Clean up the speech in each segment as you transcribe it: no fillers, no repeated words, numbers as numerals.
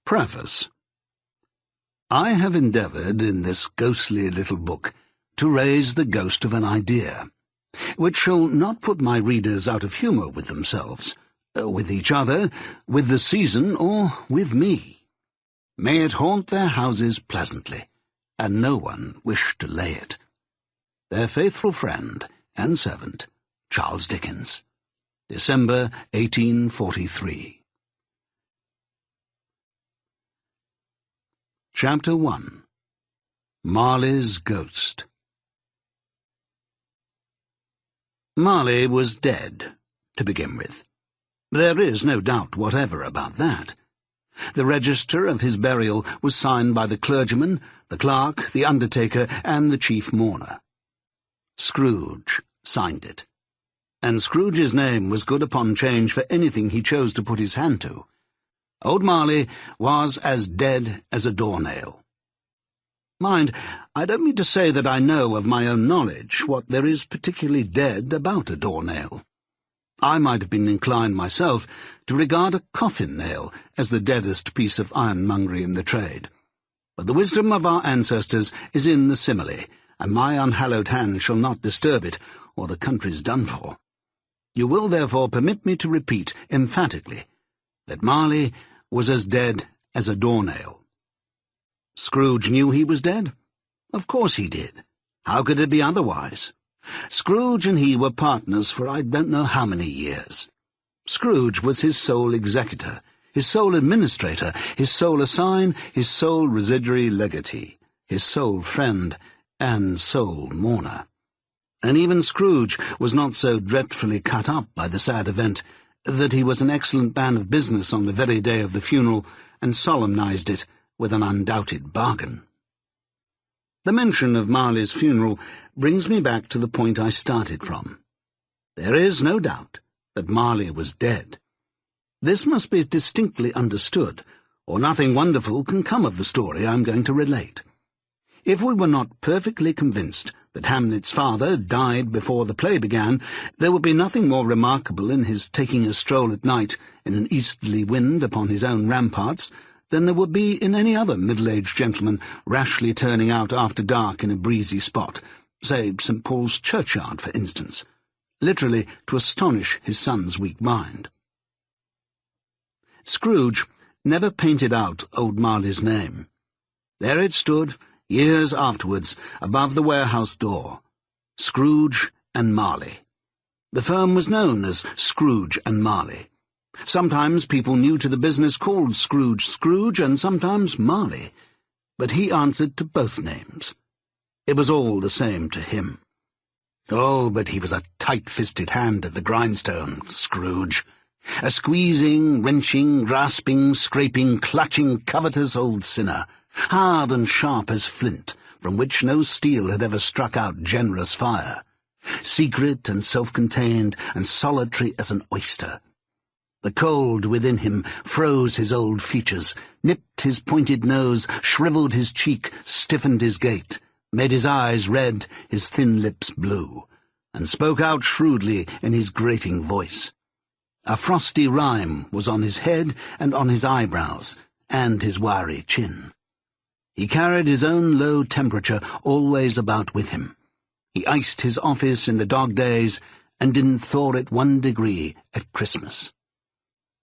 Preface. I have endeavoured in this ghostly little book to raise the ghost of an idea, which shall not put my readers out of humour with themselves, with each other, with the season, or with me. May it haunt their houses pleasantly, and no one wish to lay it. Their faithful friend and servant, Charles Dickens. December 1843. Chapter 1. Marley's Ghost. Marley was dead, to begin with. There is no doubt whatever about that. The register of his burial was signed by the clergyman, the clerk, the undertaker, and the chief mourner. Scrooge signed it, and Scrooge's name was good upon change for anything he chose to put his hand to. Old Marley was as dead as a doornail. Mind, I don't mean to say that I know of my own knowledge what there is particularly dead about a doornail. I might have been inclined myself to regard a coffin-nail as the deadest piece of ironmongery in the trade. But the wisdom of our ancestors is in the simile, and my unhallowed hand shall not disturb it, or the country's done for. You will therefore permit me to repeat emphatically that Marley was as dead as a doornail. Scrooge knew he was dead? Of course he did. How could it be otherwise? Scrooge and he were partners for I don't know how many years. Scrooge was his sole executor, his sole administrator, his sole assign, his sole residuary legatee, his sole friend, and sole mourner. And even Scrooge was not so dreadfully cut up by the sad event that he was an excellent man of business on the very day of the funeral, and solemnized it with an undoubted bargain. The mention of Marley's funeral brings me back to the point I started from. There is no doubt that Marley was dead. This must be distinctly understood, or nothing wonderful can come of the story I'm going to relate. If we were not perfectly convinced that Hamlet's father died before the play began, there would be nothing more remarkable in his taking a stroll at night in an easterly wind upon his own ramparts than there would be in any other middle-aged gentleman rashly turning out after dark in a breezy spot, say St. Paul's churchyard, for instance, literally to astonish his son's weak mind. Scrooge never painted out old Marley's name. There it stood, years afterwards, above the warehouse door, Scrooge and Marley. The firm was known as Scrooge and Marley. Sometimes people new to the business called Scrooge Scrooge, and sometimes Marley, but he answered to both names. It was all the same to him. Oh, but he was a tight-fisted hand at the grindstone, Scrooge. A squeezing, wrenching, grasping, scraping, clutching, covetous old sinner, hard and sharp as flint, from which no steel had ever struck out generous fire, secret and self-contained and solitary as an oyster. The cold within him froze his old features, nipped his pointed nose, shrivelled his cheek, stiffened his gait, made his eyes red, his thin lips blue, and spoke out shrewdly in his grating voice. A frosty rime was on his head and on his eyebrows, and his wiry chin. He carried his own low temperature always about with him. He iced his office in the dog days, and didn't thaw it 1 degree at Christmas.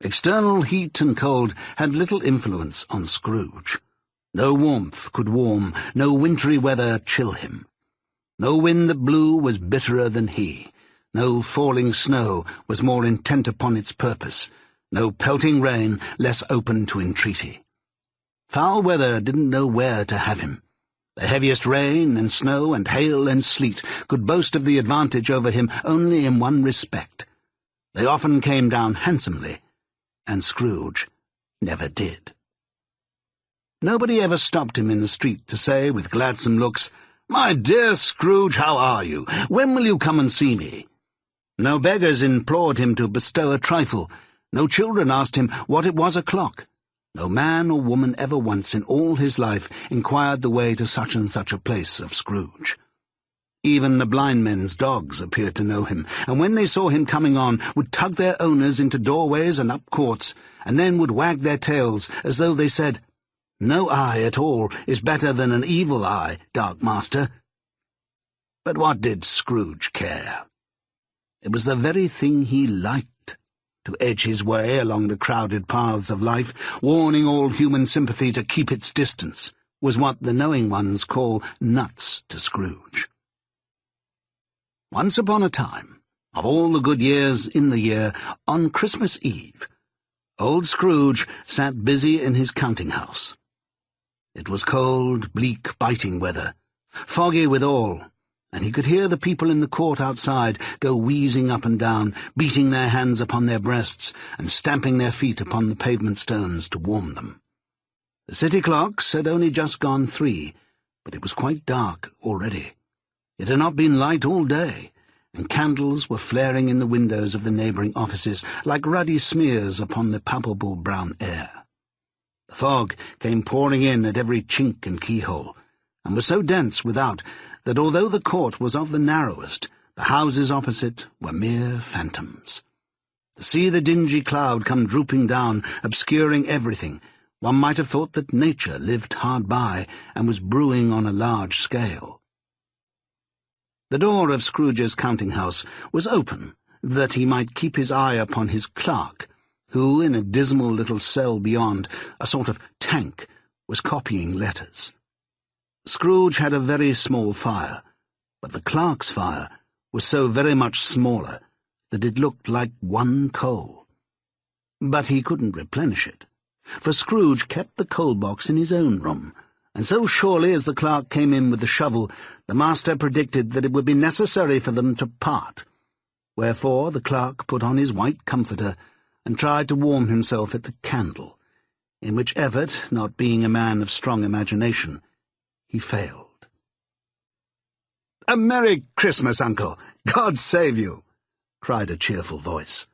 External heat and cold had little influence on Scrooge. No warmth could warm, no wintry weather chill him. No wind that blew was bitterer than he. No falling snow was more intent upon its purpose. No pelting rain less open to entreaty. Foul weather didn't know where to have him. The heaviest rain and snow and hail and sleet could boast of the advantage over him only in one respect. They often came down handsomely, and Scrooge never did. Nobody ever stopped him in the street to say, with gladsome looks, "My dear Scrooge, how are you? When will you come and see me?" No beggars implored him to bestow a trifle. No children asked him what it was o'clock. No man or woman ever once in all his life inquired the way to such and such a place of Scrooge. Even the blind men's dogs appeared to know him, and when they saw him coming on, would tug their owners into doorways and up courts, and then would wag their tails as though they said, "No eye at all is better than an evil eye, Dark Master." But what did Scrooge care? It was the very thing he liked, to edge his way along the crowded paths of life, warning all human sympathy to keep its distance, was what the knowing ones call nuts to Scrooge. Once upon a time, of all the good years in the year, on Christmas Eve, old Scrooge sat busy in his counting-house. It was cold, bleak, biting weather, foggy withal, and he could hear the people in the court outside go wheezing up and down, beating their hands upon their breasts and stamping their feet upon the pavement stones to warm them. The city clocks had only just gone 3, but it was quite dark already. It had not been light all day, and candles were flaring in the windows of the neighbouring offices like ruddy smears upon the palpable brown air. The fog came pouring in at every chink and keyhole, and was so dense without that although the court was of the narrowest, the houses opposite were mere phantoms. To see the dingy cloud come drooping down, obscuring everything, one might have thought that nature lived hard by and was brewing on a large scale. The door of Scrooge's counting-house was open, that he might keep his eye upon his clerk, who, in a dismal little cell beyond, a sort of tank, was copying letters. Scrooge had a very small fire, but the clerk's fire was so very much smaller that it looked like one coal. But he couldn't replenish it, for Scrooge kept the coal-box in his own room, and so surely as the clerk came in with the shovel, the master predicted that it would be necessary for them to part, wherefore the clerk put on his white comforter and tried to warm himself at the candle, in which effort, not being a man of strong imagination, he failed. "A Merry Christmas, Uncle! God save you!" cried a cheerful voice.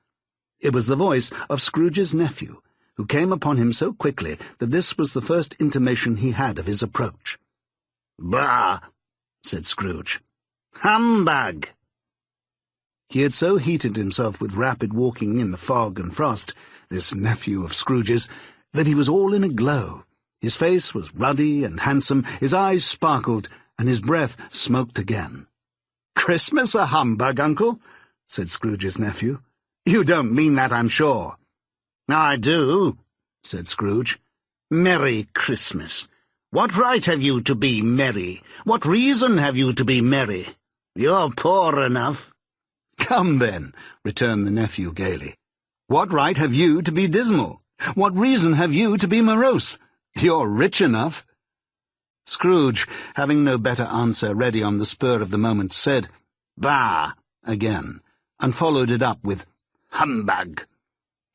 It was the voice of Scrooge's nephew, who came upon him so quickly that this was the first intimation he had of his approach. "Bah!" said Scrooge. "Humbug!" He had so heated himself with rapid walking in the fog and frost, this nephew of Scrooge's, that he was all in a glow. His face was ruddy and handsome, his eyes sparkled, and his breath smoked again. "Christmas a humbug, Uncle?" said Scrooge's nephew. "You don't mean that, I'm sure." "I do," said Scrooge. "Merry Christmas. What right have you to be merry? What reason have you to be merry? You're poor enough." "Come, then," returned the nephew gaily. "What right have you to be dismal? What reason have you to be morose? You're rich enough." Scrooge, having no better answer ready on the spur of the moment, said, "Bah!" again, and followed it up with, "Humbug."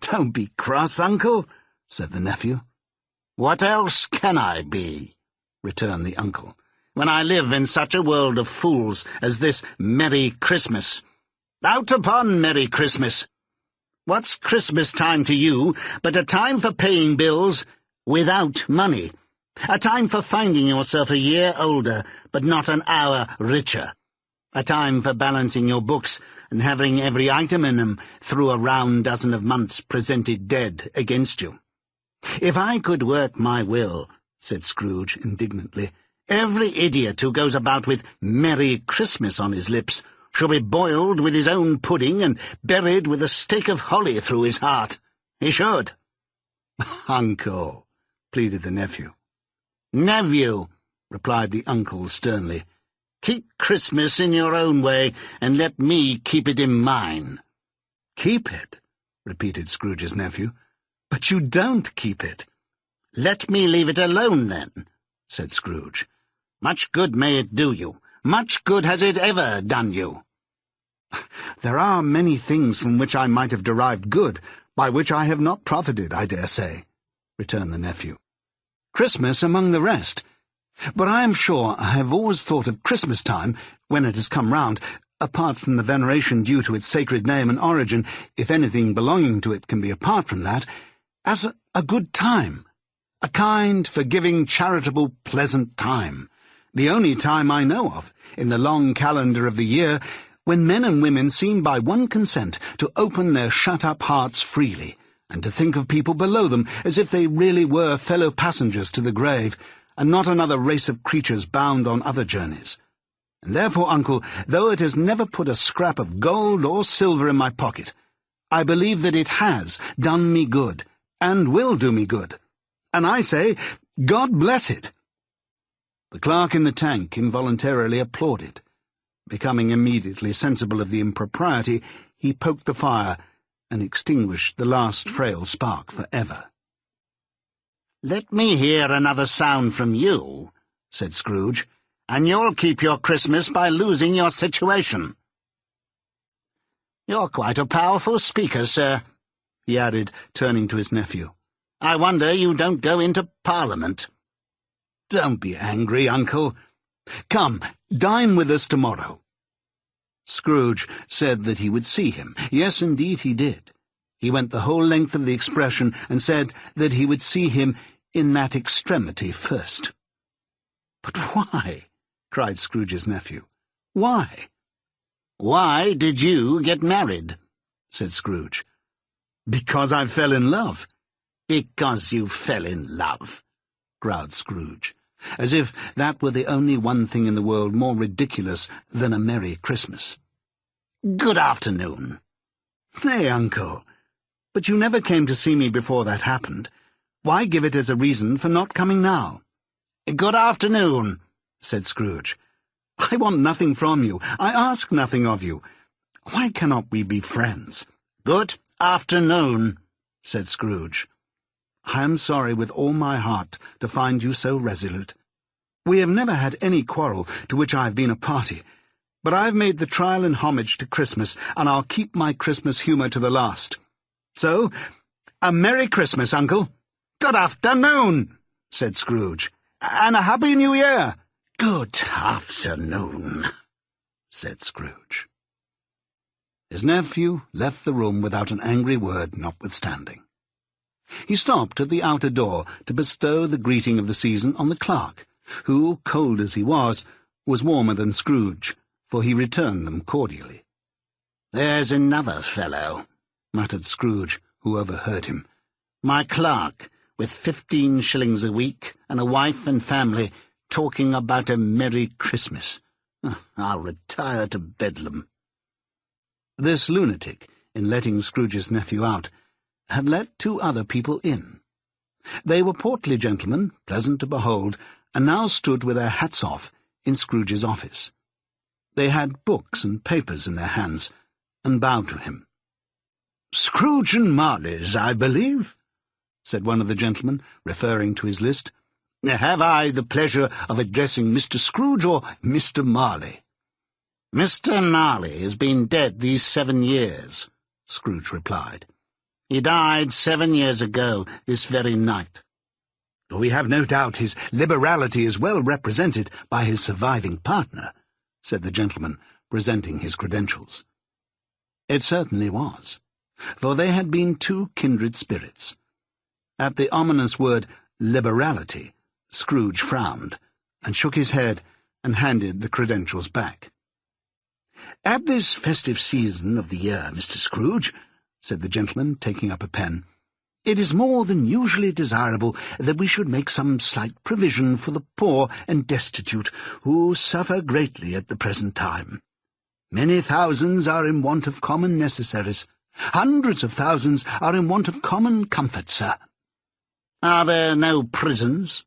"Don't be cross, Uncle," said the nephew. "What else can I be?" returned the uncle, "when I live in such a world of fools as this Merry Christmas? Out upon Merry Christmas! What's Christmas time to you but a time for paying bills without money? A time for finding yourself a year older, but not an hour richer. A time for balancing your books and having every item in them through a round dozen of months presented dead against you. If I could work my will," said Scrooge indignantly, "every idiot who goes about with Merry Christmas on his lips shall be boiled with his own pudding and buried with a stake of holly through his heart. He should." "Uncle," pleaded the nephew. "Nephew," replied the uncle sternly, "keep Christmas in your own way, and let me keep it in mine." "Keep it?" repeated Scrooge's nephew. "But you don't keep it." "Let me leave it alone, then," said Scrooge. "Much good may it do you. Much good has it ever done you." "There are many things from which I might have derived good, by which I have not profited, I dare say," returned the nephew. "Christmas among the rest. But I am sure I have always thought of Christmas time, when it has come round, apart from the veneration due to its sacred name and origin, if anything belonging to it can be apart from that, as a good time, a kind, forgiving, charitable, pleasant time, The only time I know of, in the long calendar of the year, when men and women seem by one consent to open their shut-up hearts freely, and to think of people below them as if they really were fellow passengers to the grave, and not another race of creatures bound on other journeys. And therefore, uncle, though it has never put a scrap of gold or silver in my pocket, I believe that it has done me good, and will do me good. And I say, God bless it." The clerk in the tank involuntarily applauded. Becoming immediately sensible of the impropriety, he poked the fire and extinguished the last frail spark for ever. "Let me hear another sound from you," said Scrooge, "and you'll keep your Christmas by losing your situation." "You're quite a powerful speaker, sir," he added, turning to his nephew. "I wonder you don't go into Parliament." "Don't be angry, uncle. Come, dine with us tomorrow." Scrooge said that he would see him. Yes, indeed he did. He went the whole length of the expression and said that he would see him in that extremity first. "But why?" cried Scrooge's nephew. "Why?" "Why did you get married?" said Scrooge. "Because I fell in love." "Because you fell in love," growled Scrooge, as if that were the only one thing in the world more ridiculous than a Merry Christmas. "Good afternoon." "Nay, uncle, but you never came to see me before that happened. Why give it as a reason for not coming now?" "Good afternoon," said Scrooge. "I want nothing from you. I ask nothing of you. Why cannot we be friends?" "Good afternoon," said Scrooge. "I am sorry with all my heart to find you so resolute. We have never had any quarrel to which I have been a party, but I have made the trial and homage to Christmas, and I'll keep my Christmas humour to the last. So, a Merry Christmas, uncle." "Good afternoon," said Scrooge. "And a Happy New Year." "Good afternoon," said Scrooge. His nephew left the room without an angry word notwithstanding. He stopped at the outer door to bestow the greeting of the season on the clerk, who, cold as he was warmer than Scrooge, for he returned them cordially. "There's another fellow," muttered Scrooge, who overheard him. "My clerk, with 15 shillings a week, and a wife and family, talking about a Merry Christmas. I'll retire to Bedlam." This lunatic, in letting Scrooge's nephew out, had let 2 other people in. They were portly gentlemen, pleasant to behold, and now stood with their hats off in Scrooge's office. They had books and papers in their hands, and bowed to him. "Scrooge and Marley's, I believe," said one of the gentlemen, referring to his list. "Have I the pleasure of addressing Mr. Scrooge or Mr. Marley?" "Mr. Marley has been dead these 7 years," Scrooge replied. "He died 7 years ago, this very night." "We have no doubt his liberality is well represented by his surviving partner," said the gentleman, presenting his credentials. It certainly was, for they had been 2 kindred spirits. At the ominous word liberality, Scrooge frowned, and shook his head, and handed the credentials back. "At this festive season of the year, Mr. Scrooge," said the gentleman, taking up a pen, "it is more than usually desirable that we should make some slight provision for the poor and destitute, who suffer greatly at the present time. Many thousands are in want of common necessaries. Hundreds of thousands are in want of common comfort, sir." "Are there no prisons?"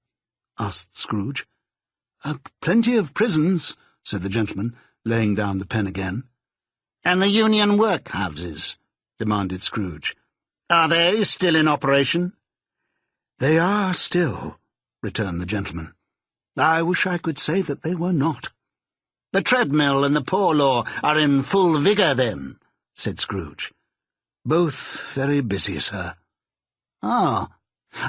asked Scrooge. "Plenty of prisons," said the gentleman, laying down the pen again. "And the union workhouses?" demanded Scrooge. "Are they still in operation?" "They are still," returned the gentleman. "I wish I could say that they were not." "The treadmill and the poor law are in full vigour, then?" said Scrooge. "Both very busy, sir." "Ah,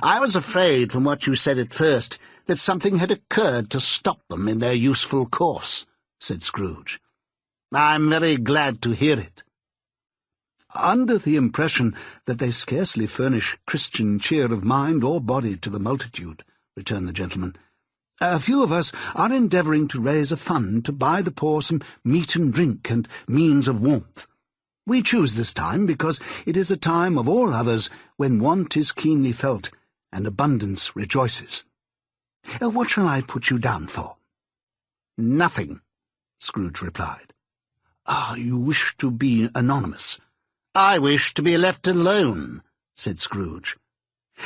I was afraid from what you said at first that something had occurred to stop them in their useful course," said Scrooge. "I'm very glad to hear it." "Under the impression that they scarcely furnish Christian cheer of mind or body to the multitude," returned the gentleman, A few of us are endeavouring to raise a fund to buy the poor some meat and drink and means of warmth. We choose this time because it is a time of all others when want is keenly felt and abundance rejoices. What shall I put you down for?" "Nothing," Scrooge replied. You wish to be anonymous?" "I wish to be left alone," said Scrooge.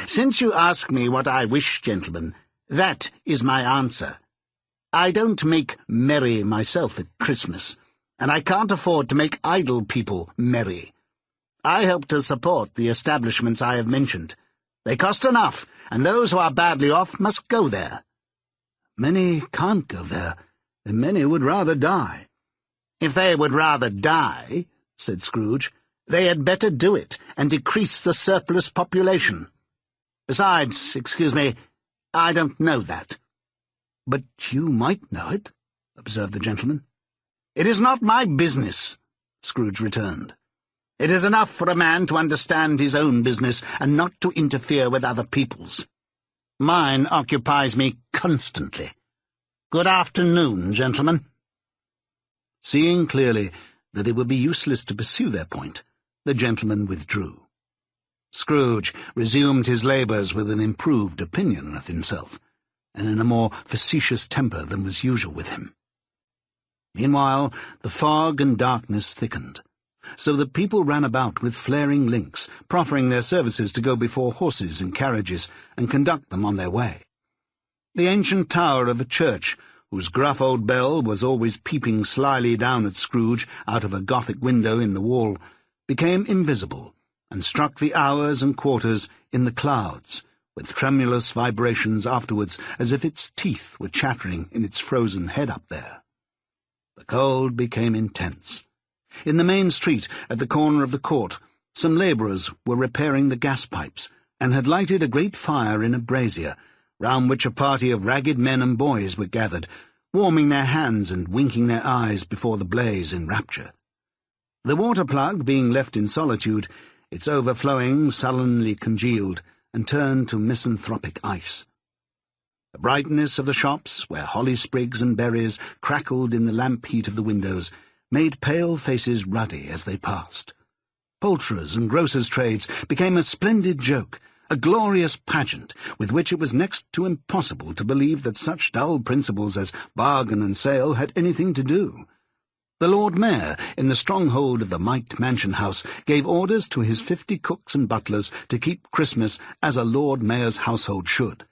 "Since you ask me what I wish, gentlemen, that is my answer. I don't make merry myself at Christmas, and I can't afford to make idle people merry. I help to support the establishments I have mentioned. They cost enough, and those who are badly off must go there." "Many can't go there, and many would rather die." "If they would rather die," said Scrooge, "they had better do it, and decrease the surplus population. Besides, excuse me, I don't know that." "But you might know it," observed the gentleman. "It is not my business," Scrooge returned. "It is enough for a man to understand his own business and not to interfere with other people's. Mine occupies me constantly. Good afternoon, gentlemen." Seeing clearly that it would be useless to pursue their point, the gentleman withdrew. Scrooge resumed his labours with an improved opinion of himself, and in a more facetious temper than was usual with him. Meanwhile, the fog and darkness thickened, so that people ran about with flaring links, proffering their services to go before horses and carriages and conduct them on their way. The ancient tower of a church, whose gruff old bell was always peeping slyly down at Scrooge out of a Gothic window in the wall, became invisible, and struck the hours and quarters in the clouds, with tremulous vibrations afterwards, as if its teeth were chattering in its frozen head up there. The cold became intense. In the main street, at the corner of the court, some labourers were repairing the gas-pipes, and had lighted a great fire in a brazier, round which a party of ragged men and boys were gathered, warming their hands and winking their eyes before the blaze in rapture. The water-plug being left in solitude, its overflowing sullenly congealed and turned to misanthropic ice. The brightness of the shops, where holly sprigs and berries crackled in the lamp heat of the windows, made pale faces ruddy as they passed. Poulterers' and grocers' trades became a splendid joke, a glorious pageant, with which it was next to impossible to believe that such dull principles as bargain and sale had anything to do. The Lord Mayor, in the stronghold of the Mite Mansion House, gave orders to his 50 cooks and butlers to keep Christmas as a Lord Mayor's household should.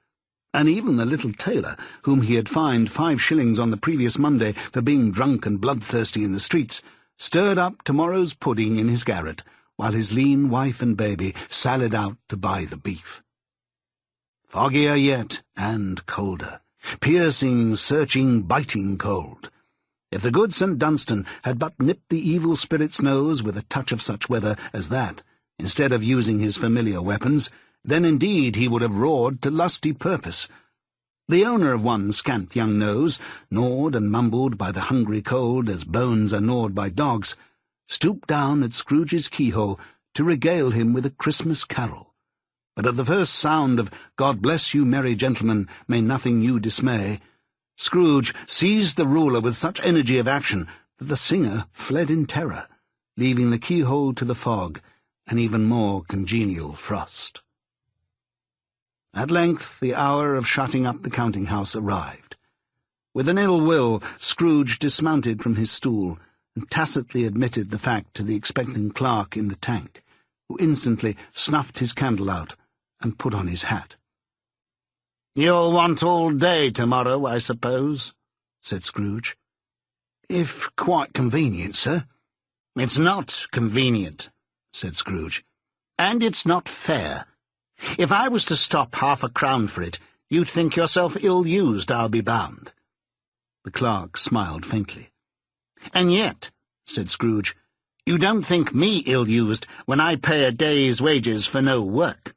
And even the little tailor, whom he had fined 5 shillings on the previous Monday for being drunk and bloodthirsty in the streets, stirred up tomorrow's pudding in his garret, while his lean wife and baby sallied out to buy the beef. Foggier yet, and colder. Piercing, searching, biting cold. If the good St. Dunstan had but nipped the evil spirit's nose with a touch of such weather as that, instead of using his familiar weapons, then indeed he would have roared to lusty purpose. The owner of one scant young nose, gnawed and mumbled by the hungry cold as bones are gnawed by dogs, stooped down at Scrooge's keyhole to regale him with a Christmas carol. But at the first sound of "God bless you, merry gentlemen, may nothing you dismay," Scrooge seized the ruler with such energy of action that the singer fled in terror, leaving the keyhole to the fog, and even more congenial frost. At length the hour of shutting up the counting-house arrived. With an ill will, Scrooge dismounted from his stool and tacitly admitted the fact to the expectant clerk in the tank, who instantly snuffed his candle out and put on his hat. "You'll want all day tomorrow, I suppose?" said Scrooge. "If quite convenient, sir." "It's not convenient," said Scrooge, "and it's not fair. If I was to stop 1/2 crown for it, you'd think yourself ill-used, I'll be bound." The clerk smiled faintly. "And yet," said Scrooge, "you don't think me ill-used when I pay a day's wages for no work."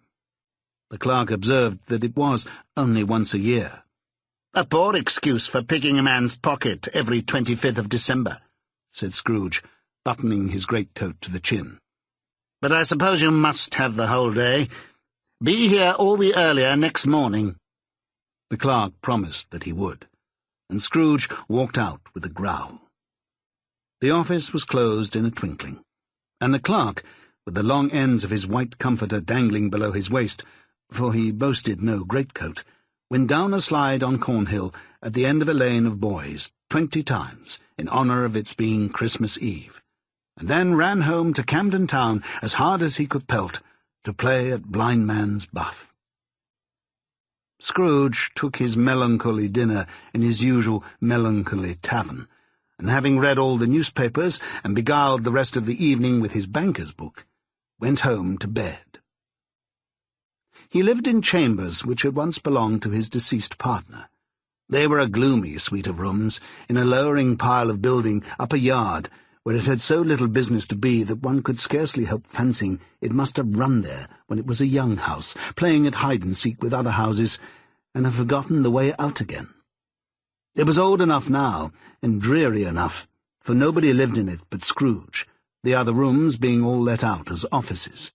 The clerk observed that it was only once a year. "A poor excuse for picking a man's pocket every 25th of December," said Scrooge, buttoning his greatcoat to the chin. "But I suppose you must have the whole day. Be here all the earlier next morning." The clerk promised that he would, and Scrooge walked out with a growl. The office was closed in a twinkling, and the clerk, with the long ends of his white comforter dangling below his waist, for he boasted no greatcoat, went down a slide on Cornhill at the end of a lane of boys 20 times, in honour of its being Christmas Eve, and then ran home to Camden Town as hard as he could pelt, to play at blind man's buff. Scrooge took his melancholy dinner in his usual melancholy tavern, and having read all the newspapers and beguiled the rest of the evening with his banker's book, went home to bed. He lived in chambers which had once belonged to his deceased partner. They were a gloomy suite of rooms, in a lowering pile of building up a yard, where it had so little business to be that one could scarcely help fancying it must have run there when it was a young house, playing at hide-and-seek with other houses, and have forgotten the way out again. It was old enough now, and dreary enough, for nobody lived in it but Scrooge, the other rooms being all let out as offices.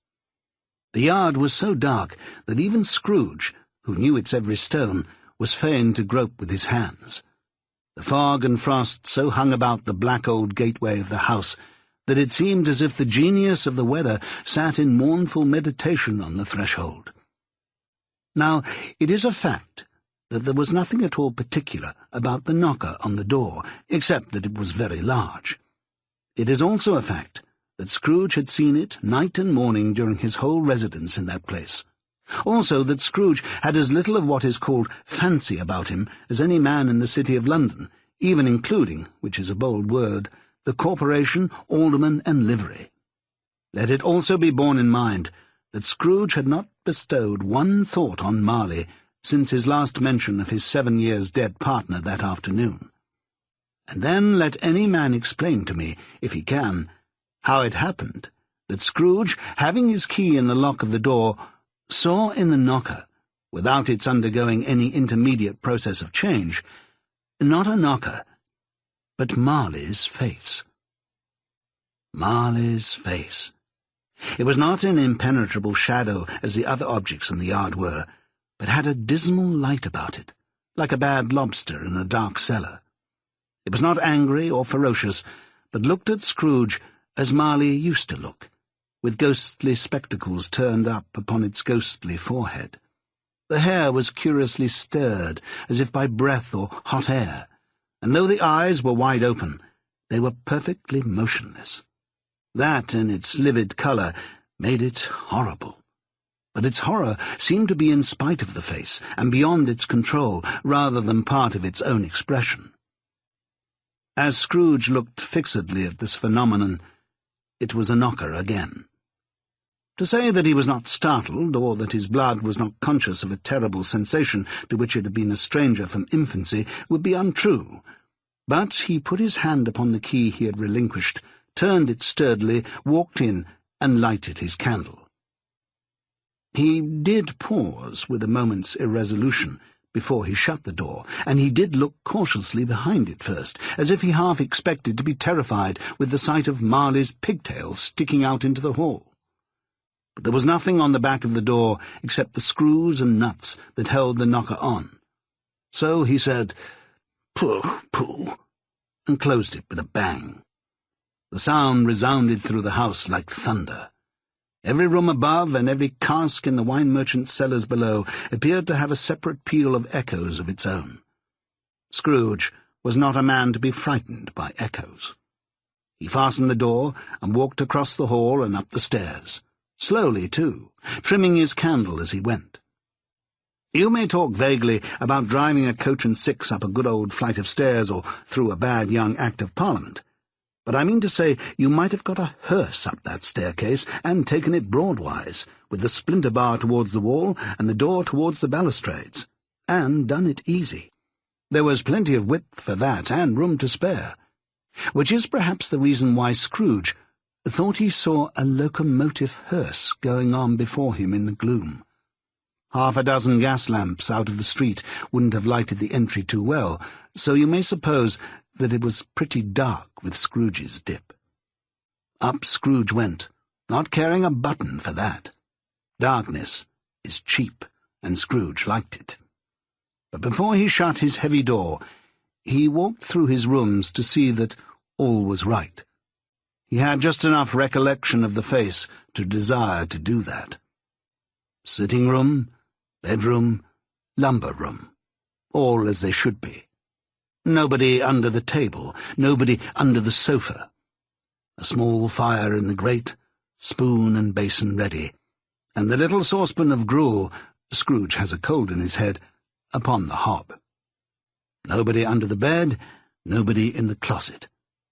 The yard was so dark that even Scrooge, who knew its every stone, was fain to grope with his hands. The fog and frost so hung about the black old gateway of the house that it seemed as if the genius of the weather sat in mournful meditation on the threshold. Now, it is a fact that there was nothing at all particular about the knocker on the door, except that it was very large. It is also a fact that Scrooge had seen it night and morning during his whole residence in that place. Also that Scrooge had as little of what is called fancy about him as any man in the City of London, even including, which is a bold word, the corporation, alderman, and livery. Let it also be borne in mind that Scrooge had not bestowed one thought on Marley since his last mention of his 7 years dead partner that afternoon. And then let any man explain to me, if he can, how it happened that Scrooge, having his key in the lock of the door, saw in the knocker, without its undergoing any intermediate process of change, not a knocker, but Marley's face. Marley's face. It was not an impenetrable shadow as the other objects in the yard were, but had a dismal light about it, like a bad lobster in a dark cellar. It was not angry or ferocious, but looked at Scrooge as Marley used to look, with ghostly spectacles turned up upon its ghostly forehead. The hair was curiously stirred, as if by breath or hot air, and though the eyes were wide open, they were perfectly motionless. That, and its livid colour, made it horrible. But its horror seemed to be in spite of the face, and beyond its control, rather than part of its own expression. As Scrooge looked fixedly at this phenomenon, it was a knocker again. To say that he was not startled, or that his blood was not conscious of a terrible sensation to which it had been a stranger from infancy, would be untrue. But he put his hand upon the key he had relinquished, turned it sturdily, walked in, and lighted his candle. He did pause with a moment's irresolution before he shut the door, and he did look cautiously behind it first, as if he half expected to be terrified with the sight of Marley's pigtails sticking out into the hall. But there was nothing on the back of the door except the screws and nuts that held the knocker on. So he said, "Pooh, pooh," and closed it with a bang. The sound resounded through the house like thunder. Every room above and every cask in the wine merchant's cellars below appeared to have a separate peal of echoes of its own. Scrooge was not a man to be frightened by echoes. He fastened the door and walked across the hall and up the stairs. Slowly, too, trimming his candle as he went. You may talk vaguely about driving a coach and six up a good old flight of stairs or through a bad young Act of Parliament, but I mean to say you might have got a hearse up that staircase and taken it broadwise, with the splinter bar towards the wall and the door towards the balustrades, and done it easy. There was plenty of width for that, and room to spare, which is perhaps the reason why Scrooge thought he saw a locomotive hearse going on before him in the gloom. Half a dozen gas lamps out of the street wouldn't have lighted the entry too well, so you may suppose that it was pretty dark with Scrooge's dip. Up Scrooge went, not caring a button for that. Darkness is cheap, and Scrooge liked it. But before he shut his heavy door, he walked through his rooms to see that all was right. He had just enough recollection of the face to desire to do that. Sitting room, bedroom, lumber room, all as they should be. Nobody under the table, nobody under the sofa. A small fire in the grate, spoon and basin ready, and the little saucepan of gruel, Scrooge has a cold in his head, upon the hob. Nobody under the bed, nobody in the closet,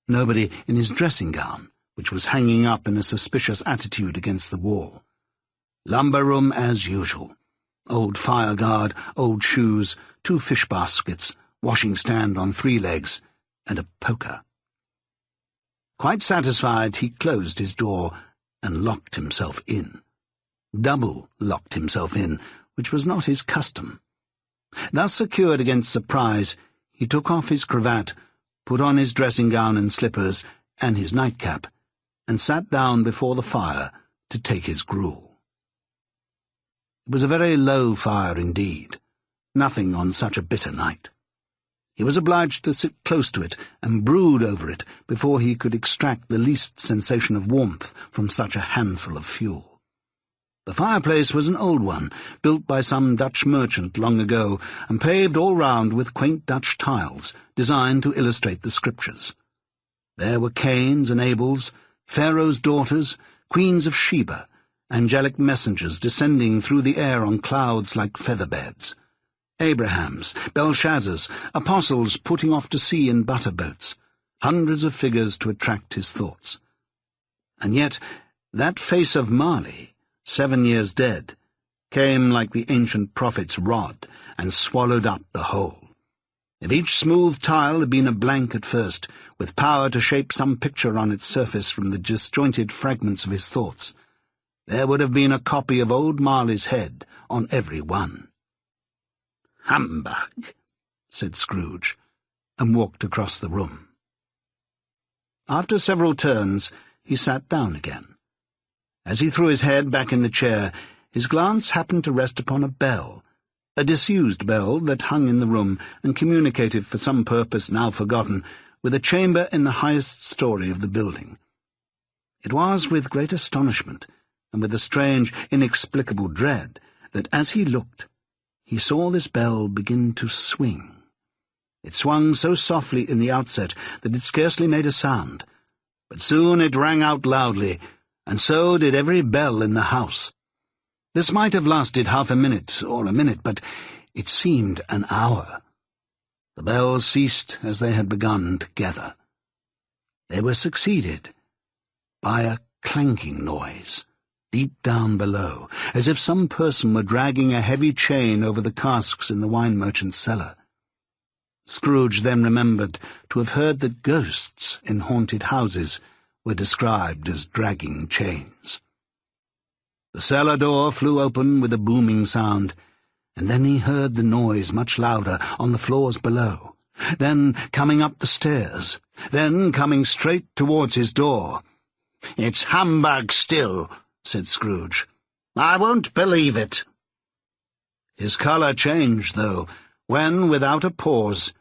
nobody in his dressing-gown, which was hanging up in a suspicious attitude against the wall. Lumber room as usual. Old fire-guard, old shoes, 2 fish baskets, washing-stand on 3 legs, and a poker. Quite satisfied, he closed his door and locked himself in. Double locked himself in, which was not his custom. Thus secured against surprise, he took off his cravat, put on his dressing-gown and slippers, and his nightcap, and sat down before the fire to take his gruel. It was a very low fire indeed, nothing on such a bitter night. He was obliged to sit close to it and brood over it before he could extract the least sensation of warmth from such a handful of fuel. The fireplace was an old one, built by some Dutch merchant long ago, and paved all round with quaint Dutch tiles, designed to illustrate the Scriptures. There were Cains and Abels, Pharaoh's daughters, queens of Sheba, angelic messengers descending through the air on clouds like feather-beds, Abrahams, Belshazzars, apostles putting off to sea in butter-boats, hundreds of figures to attract his thoughts. And yet that face of Marley, 7 years dead, came like the ancient prophet's rod and swallowed up the whole. If each smooth tile had been a blank at first, with power to shape some picture on its surface from the disjointed fragments of his thoughts, there would have been a copy of old Marley's head on every one. "Humbug," said Scrooge, and walked across the room. After several turns, he sat down again. As he threw his head back in the chair, his glance happened to rest upon a bell, a disused bell that hung in the room and communicated for some purpose now forgotten with a chamber in the highest story of the building. It was with great astonishment, and with a strange, inexplicable dread, that as he looked, he saw this bell begin to swing. It swung so softly in the outset that it scarcely made a sound, but soon it rang out loudly, and so did every bell in the house. This might have lasted half a minute or a minute, but it seemed an hour. The bells ceased as they had begun together. They were succeeded by a clanking noise, deep down below, as if some person were dragging a heavy chain over the casks in the wine merchant's cellar. Scrooge then remembered to have heard that ghosts in haunted houses were described as dragging chains. The cellar door flew open with a booming sound, and then he heard the noise much louder on the floors below, then coming up the stairs, then coming straight towards his door. "It's humbug still," said Scrooge. "I won't believe it." His colour changed, though, when, without a pause,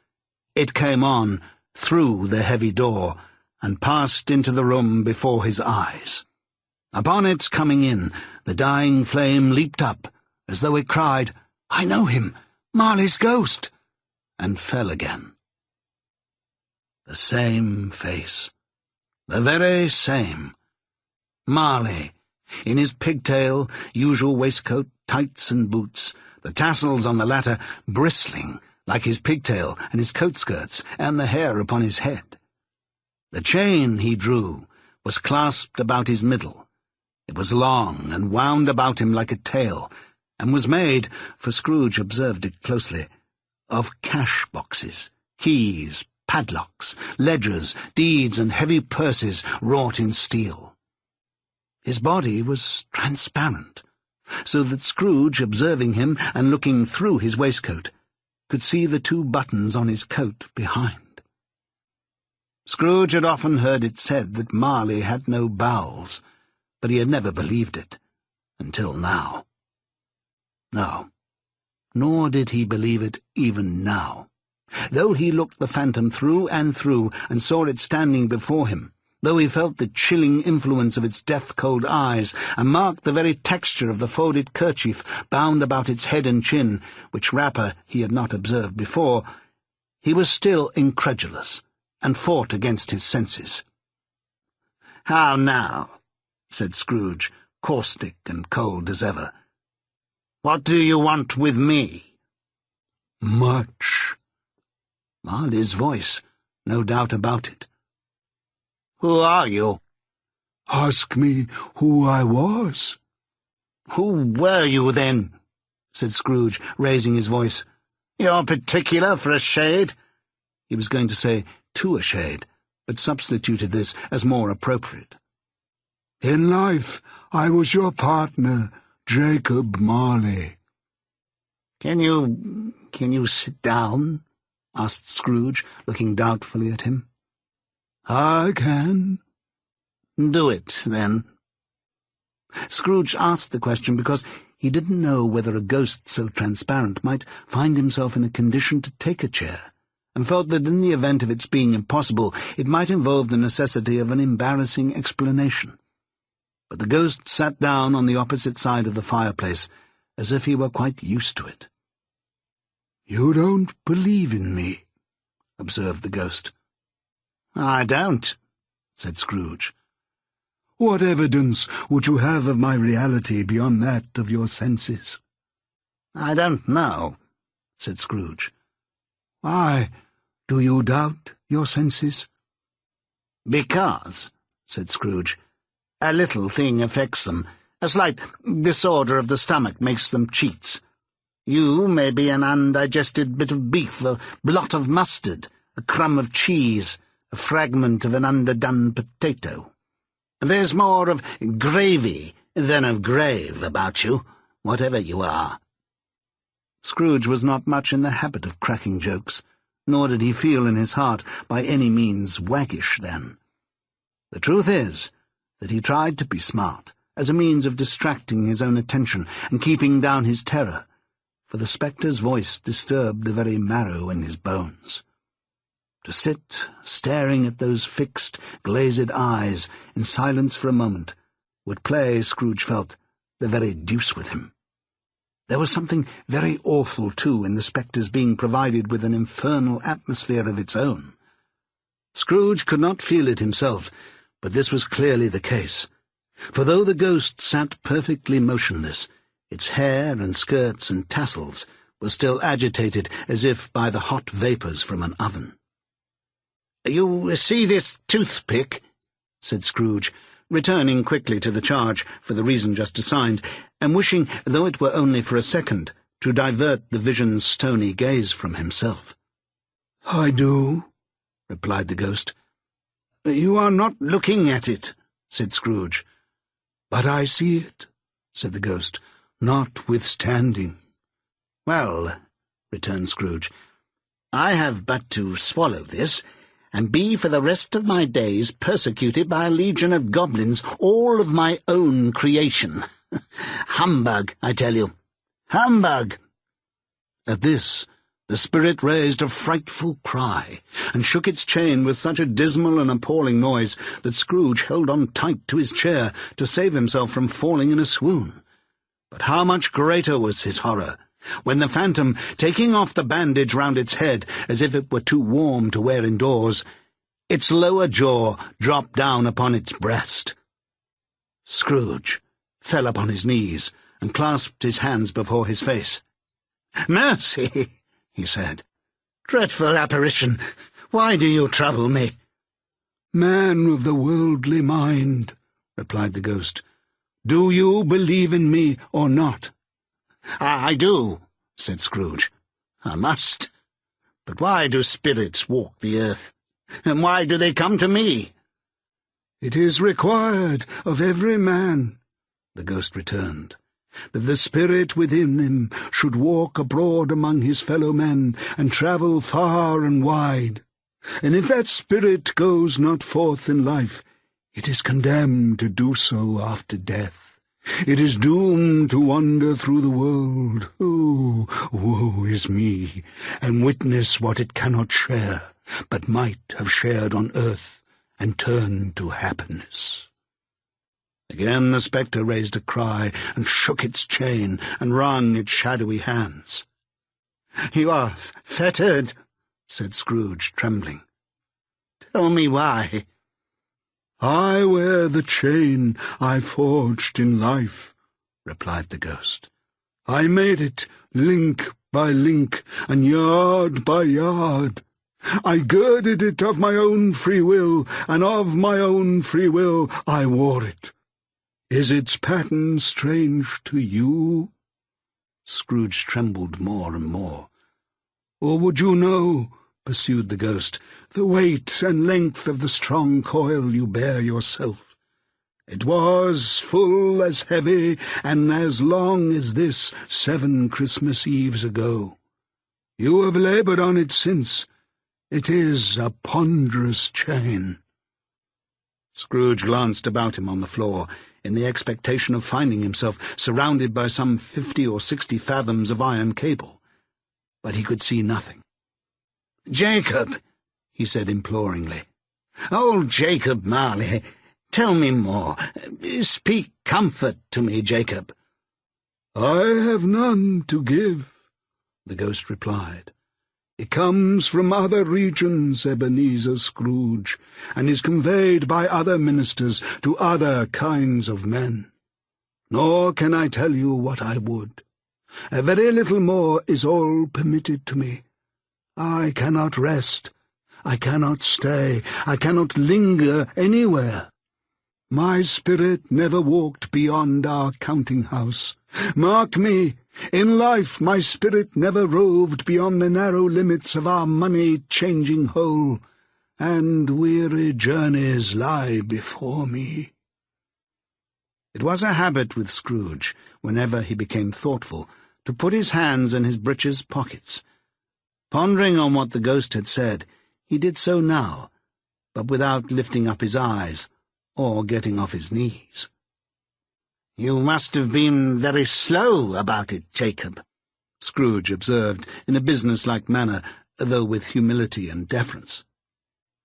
it came on through the heavy door, and passed into the room before his eyes. Upon its coming in, the dying flame leaped up, as though it cried, "I know him, Marley's ghost," and fell again. The same face, the very same. Marley, in his pigtail, usual waistcoat, tights and boots, the tassels on the latter bristling, like his pigtail and his coat-skirts, and the hair upon his head. The chain he drew was clasped about his middle. It was long and wound about him like a tail, and was made, for Scrooge observed it closely, of cash-boxes, keys, padlocks, ledgers, deeds, and heavy purses wrought in steel. His body was transparent, so that Scrooge, observing him and looking through his waistcoat, could see the 2 buttons on his coat behind. Scrooge had often heard it said that Marley had no bowels, but he had never believed it, until now. No, Nor did he believe it even now. Though he looked the phantom through and through and saw it standing before him, though he felt the chilling influence of its death-cold eyes and marked the very texture of the folded kerchief bound about its head and chin, which wrapper he had not observed before, he was still incredulous and fought against his senses. "How now?" said Scrooge, caustic and cold as ever. "What do you want with me?" "Much." Marley's voice, no doubt about it. "Who are you?" "Ask me who I was." "Who were you, then?" said Scrooge, raising his voice. "You're particular for a shade." He was going to say to a shade, but substituted this as more appropriate. "In life, I was your partner, Jacob Marley." Can you sit down?" asked Scrooge, looking doubtfully at him. "I can." "Do it, then." Scrooge asked the question because he didn't know whether a ghost so transparent might find himself in a condition to take a chair, and felt that in the event of its being impossible, it might involve the necessity of an embarrassing explanation. But the ghost sat down on the opposite side of the fireplace, as if he were quite used to it. "You don't believe in me," observed the ghost. "I don't," said Scrooge. "What evidence would you have of my reality beyond that of your senses?" "I don't know," said Scrooge. "Why, do you doubt your senses?" "Because," said Scrooge, "a little thing affects them. A slight disorder of the stomach makes them cheats. You may be an undigested bit of beef, a blot of mustard, a crumb of cheese, a fragment of an underdone potato. There's more of gravy than of grave about you, whatever you are." Scrooge was not much in the habit of cracking jokes, nor did he feel in his heart by any means waggish then. The truth is that he tried to be smart, as a means of distracting his own attention and keeping down his terror, for the spectre's voice disturbed the very marrow in his bones. To sit staring at those fixed, glazed eyes in silence for a moment would play, Scrooge felt, the very deuce with him. There was something very awful, too, in the spectre's being provided with an infernal atmosphere of its own. Scrooge could not feel it himself, but this was clearly the case. For though the ghost sat perfectly motionless, its hair and skirts and tassels were still agitated as if by the hot vapours from an oven. "You see this toothpick?" said Scrooge, returning quickly to the charge for the reason just assigned, and wishing, though it were only for a second, to divert the vision's stony gaze from himself. "I do," replied the ghost. "You are not looking at it," said Scrooge. "But I see it," said the ghost, "notwithstanding." "Well," returned Scrooge, "I have but to swallow this, and be for the rest of my days persecuted by a legion of goblins, all of my own creation. Humbug, I tell you. Humbug!" At this, the spirit raised a frightful cry, and shook its chain with such a dismal and appalling noise that Scrooge held on tight to his chair to save himself from falling in a swoon. But how much greater was his horror when the phantom, taking off the bandage round its head as if it were too warm to wear indoors, its lower jaw dropped down upon its breast. Scrooge fell upon his knees and clasped his hands before his face. "Mercy!" he said. "Dreadful apparition! Why do you trouble me?" "Man of the worldly mind," replied the ghost, "do you believe in me or not?" "I do," said Scrooge. "I must. But why do spirits walk the earth? And why do they come to me?" "It is required of every man," the ghost returned, "that the spirit within him should walk abroad among his fellow men and travel far and wide. And if that spirit goes not forth in life, it is condemned to do so after death, It is doomed to wander through the world. Oh, woe is me, and witness what it cannot share, but might have shared on earth and turned to happiness." Again the spectre raised a cry and shook its chain and wrung its shadowy hands. "You are fettered," said Scrooge, trembling. "Tell me why." "I wear the chain I forged in life," replied the ghost. "I made it link by link and yard by yard. I girded it of my own free will, and of my own free will I wore it. Is its pattern strange to you?" Scrooge trembled more and more. "Or would you know," pursued the ghost, "the weight and length of the strong coil you bear yourself? It was full as heavy and as long as this 7 Christmas Eves ago. You have laboured on it since. It is a ponderous chain." Scrooge glanced about him on the floor, in the expectation of finding himself surrounded by some 50 or 60 fathoms of iron cable. But he could see nothing. "Jacob," he said imploringly. "Old Jacob Marley, tell me more. Speak comfort to me, Jacob." "I have none to give," the ghost replied. "It comes from other regions, Ebenezer Scrooge, and is conveyed by other ministers to other kinds of men. Nor can I tell you what I would. A very little more is all permitted to me. I cannot rest, I cannot stay, I cannot linger anywhere. My spirit never walked beyond our counting-house. Mark me, in life my spirit never roved beyond the narrow limits of our money-changing hole, and weary journeys lie before me." It was a habit with Scrooge, whenever he became thoughtful, to put his hands in his breeches pockets. Pondering on what the ghost had said, he did so now, but without lifting up his eyes or getting off his knees. "You must have been very slow about it, Jacob," Scrooge observed in a business-like manner, though with humility and deference.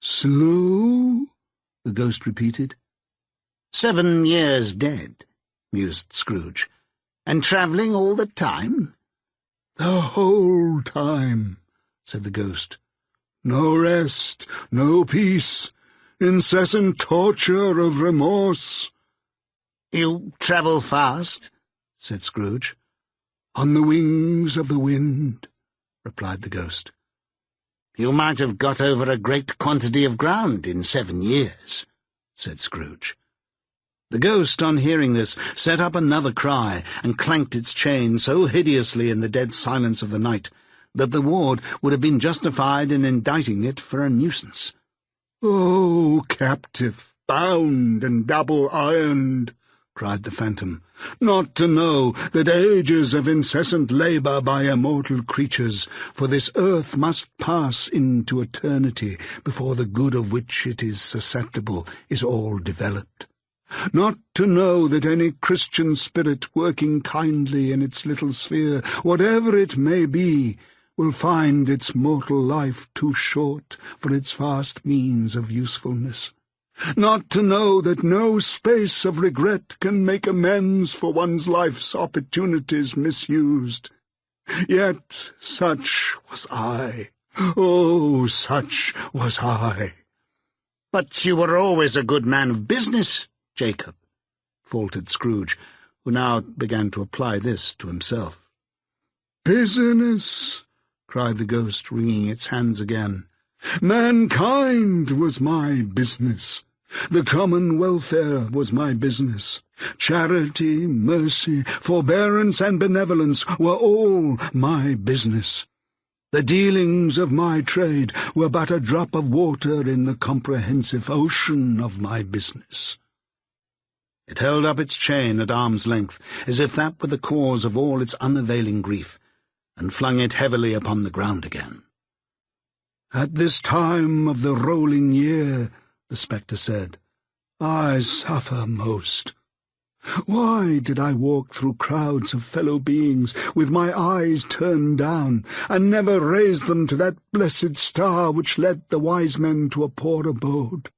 "Slow?" the ghost repeated. 7 years dead," mused Scrooge. "And travelling all the time?" "The whole time," said the ghost. "No rest, no peace, incessant torture of remorse." "You travel fast?" said Scrooge. "On the wings of the wind," replied the ghost. "You might have got over a great quantity of ground in 7 years," said Scrooge. The ghost, on hearing this, set up another cry, and clanked its chain so hideously in the dead silence of the night that the ward would have been justified in indicting it for a nuisance. "Oh, captive, bound and double-ironed," cried the phantom, "not to know that ages of incessant labour by immortal creatures for this earth must pass into eternity before the good of which it is susceptible is all developed. Not to know that any Christian spirit working kindly in its little sphere, whatever it may be, will find its mortal life too short for its vast means of usefulness. Not to know that no space of regret can make amends for one's life's opportunities misused. Yet such was I. Oh, such was I." "But you were always a good man of business, Jacob," faltered Scrooge, who now began to apply this to himself. "Business!" cried the ghost, wringing its hands again. "Mankind was my business. The common welfare was my business. Charity, mercy, forbearance, and benevolence were all my business. The dealings of my trade were but a drop of water in the comprehensive ocean of my business." It held up its chain at arm's length, as if that were the cause of all its unavailing grief, and flung it heavily upon the ground again. "At this time of the rolling year," the spectre said, "I suffer most. Why did I walk through crowds of fellow beings with my eyes turned down, and never raise them to that blessed star which led the wise men to a poor abode?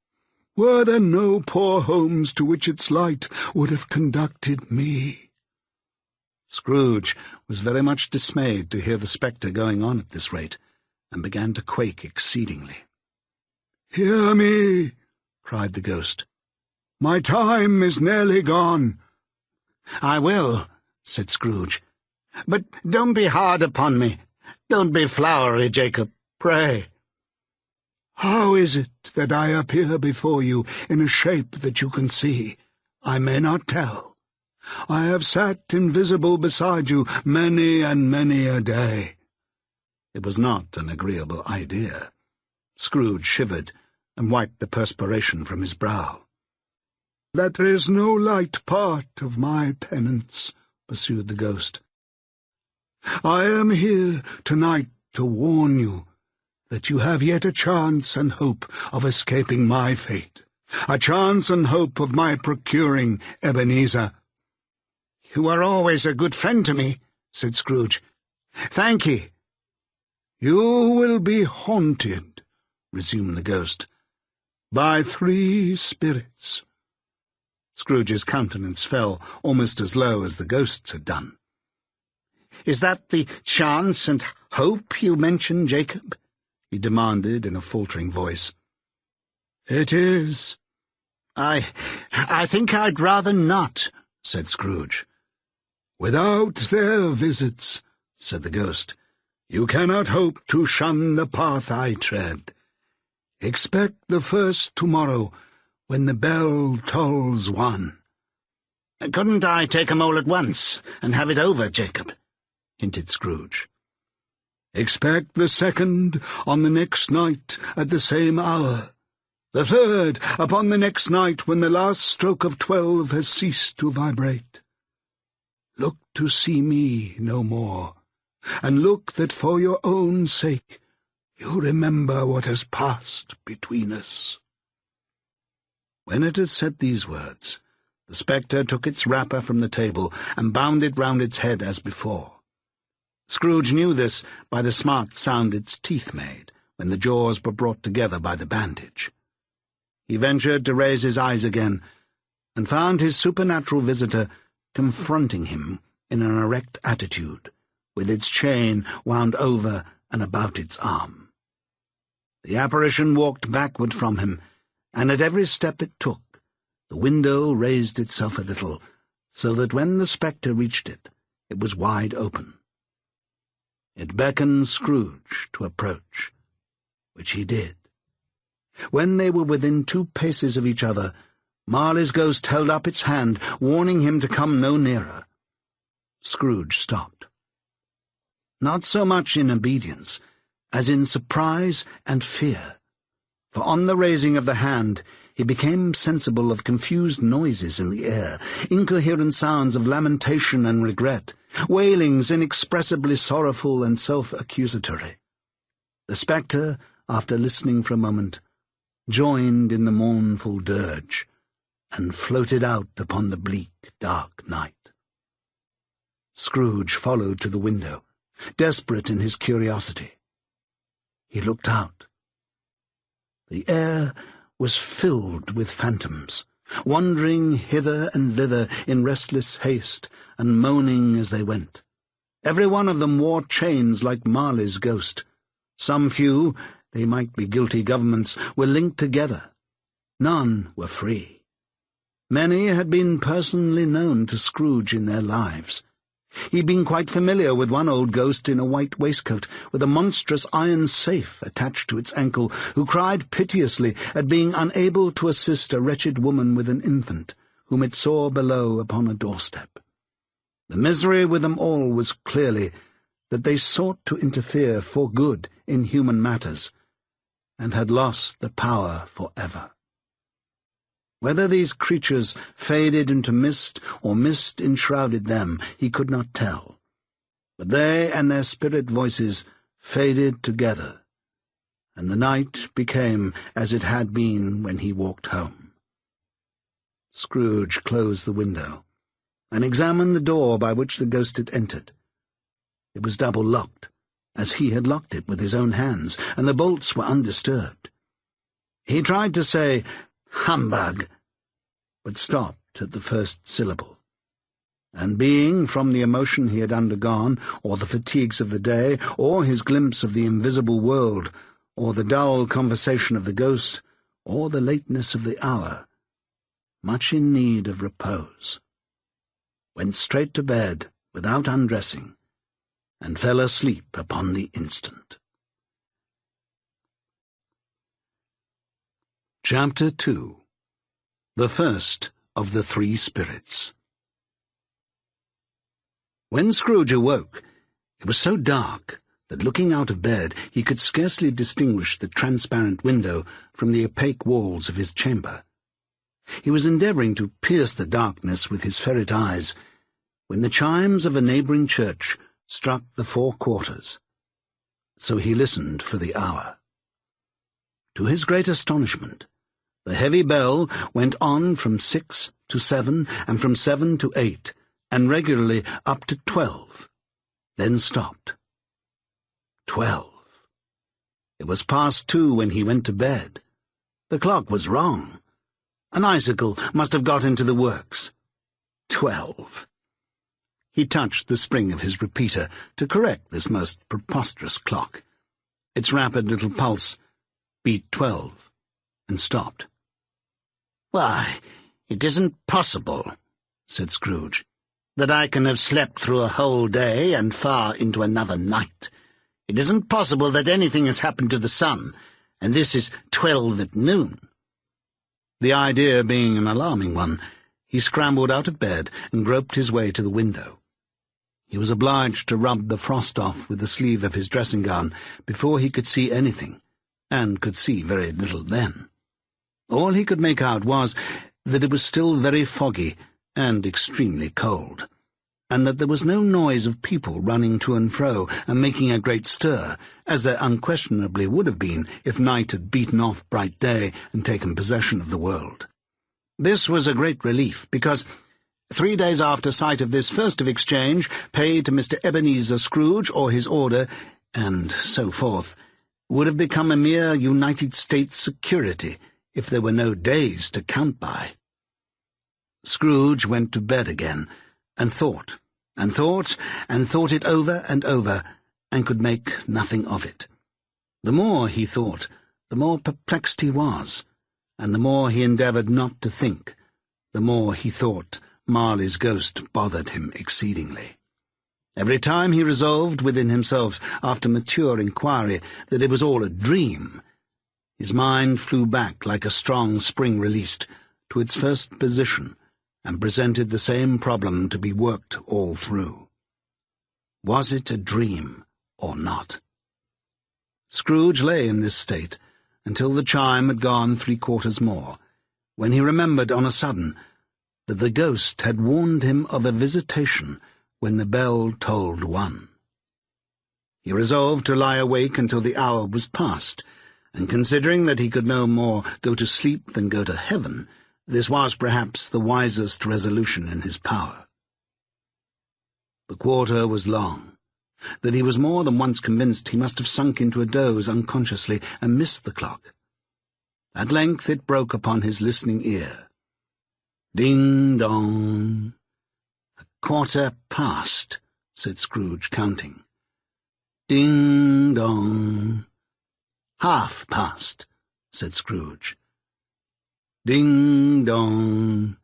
Were there no poor homes to which its light would have conducted me?" Scrooge was very much dismayed to hear the spectre going on at this rate, and began to quake exceedingly. "Hear me!" cried the ghost. "My time is nearly gone." "I will," said Scrooge. "But don't be hard upon me. Don't be flowery, Jacob, pray." "How is it that I appear before you in a shape that you can see? I may not tell. I have sat invisible beside you many and many a day." It was not an agreeable idea. Scrooge shivered and wiped the perspiration from his brow. "That is no light part of my penance," pursued the ghost. "I am here tonight to warn you that you have yet a chance and hope of escaping my fate, a chance and hope of my procuring Ebenezer." "You are always a good friend to me," said Scrooge. "Thank ye." "You will be haunted," resumed the ghost, "by 3 spirits." Scrooge's countenance fell almost as low as the ghost's had done. "Is that the chance and hope you mention, Jacob?" he demanded in a faltering voice. "It is." I think I'd rather not," said Scrooge. "Without their visits," said the ghost, "you cannot hope to shun the path I tread. Expect the first tomorrow, when the bell tolls 1. "Couldn't I take 'em all at once, and have it over, Jacob?" hinted Scrooge. "Expect the second on the next night at the same hour, the third upon the next night when the last stroke of 12 has ceased to vibrate. Look to see me no more, and look that for your own sake you remember what has passed between us." When it had said these words, the spectre took its wrapper from the table and bound it round its head as before. Scrooge knew this by the smart sound its teeth made when the jaws were brought together by the bandage. He ventured to raise his eyes again, and found his supernatural visitor confronting him in an erect attitude, with its chain wound over and about its arm. The apparition walked backward from him, and at every step it took, the window raised itself a little, so that when the spectre reached it, it was wide open. It beckoned Scrooge to approach, which he did. When they were within 2 paces of each other, Marley's ghost held up its hand, warning him to come no nearer. Scrooge stopped. Not so much in obedience as in surprise and fear, for on the raising of the hand he became sensible of confused noises in the air, incoherent sounds of lamentation and regret, wailings inexpressibly sorrowful and self-accusatory. The spectre, after listening for a moment, joined in the mournful dirge, and floated out upon the bleak, dark night. Scrooge followed to the window, desperate in his curiosity. He looked out. The air was filled with phantoms, wandering hither and thither in restless haste, and moaning as they went. Every one of them wore chains like Marley's ghost. Some few, they might be guilty governments, were linked together. None were free. Many had been personally known to Scrooge in their lives. He'd been quite familiar with one old ghost in a white waistcoat, with a monstrous iron safe attached to its ankle, who cried piteously at being unable to assist a wretched woman with an infant, whom it saw below upon a doorstep. The misery with them all was clearly that they sought to interfere for good in human matters, and had lost the power for ever. Whether these creatures faded into mist or mist enshrouded them, he could not tell. But they and their spirit voices faded together, and the night became as it had been when he walked home. Scrooge closed the window and examined the door by which the ghost had entered. It was double-locked, as he had locked it with his own hands, and the bolts were undisturbed. He tried to say, "Humbug," but stopped at the first syllable. And being, from the emotion he had undergone, or the fatigues of the day, or his glimpse of the invisible world, or the dull conversation of the ghost, or the lateness of the hour, much in need of repose, went straight to bed without undressing, and fell asleep upon the instant. Chapter 2. The First of the Three Spirits. When Scrooge awoke, it was so dark that, looking out of bed, he could scarcely distinguish the transparent window from the opaque walls of his chamber. He was endeavouring to pierce the darkness with his ferret eyes, when the chimes of a neighbouring church struck the 4 quarters. So he listened for the hour. To his great astonishment, the heavy bell went on from 6 to 7, and from 7 to 8, and regularly up to 12, then stopped. 12. It was past 2 when he went to bed. The clock was wrong. An icicle must have got into the works. 12. He touched the spring of his repeater to correct this most preposterous clock. Its rapid little pulse beat 12, and stopped. "Why, it isn't possible," said Scrooge, "that I can have slept through a whole day and far into another night. It isn't possible that anything has happened to the sun, and this is 12 at noon." The idea being an alarming one, he scrambled out of bed and groped his way to the window. He was obliged to rub the frost off with the sleeve of his dressing-gown before he could see anything, and could see very little then. All he could make out was that it was still very foggy and extremely cold, and that there was no noise of people running to and fro and making a great stir, as there unquestionably would have been if night had beaten off bright day and taken possession of the world. This was a great relief, because 3 days after sight of this first of exchange, paid to Mr. Ebenezer Scrooge or his order, and so forth, would have become a mere United States security if there were no days to count by. Scrooge went to bed again, and thought, and thought, and thought it over and over, and could make nothing of it. The more he thought, the more perplexed he was, and the more he endeavoured not to think, the more he thought Marley's ghost bothered him exceedingly. Every time he resolved within himself, after mature inquiry, that it was all a dream, his mind flew back like a strong spring released to its first position, and presented the same problem to be worked all through. Was it a dream or not? Scrooge lay in this state until the chime had gone 3 quarters more, when he remembered on a sudden that the ghost had warned him of a visitation when the bell tolled 1. He resolved to lie awake until the hour was past, and considering that he could no more go to sleep than go to heaven, this was perhaps the wisest resolution in his power. The quarter was long, that he was more than once convinced he must have sunk into a doze unconsciously and missed the clock. At length it broke upon his listening ear. "Ding-dong." "A quarter past," said Scrooge, counting. "Ding-dong." "Half past," said Scrooge. "Ding-dong."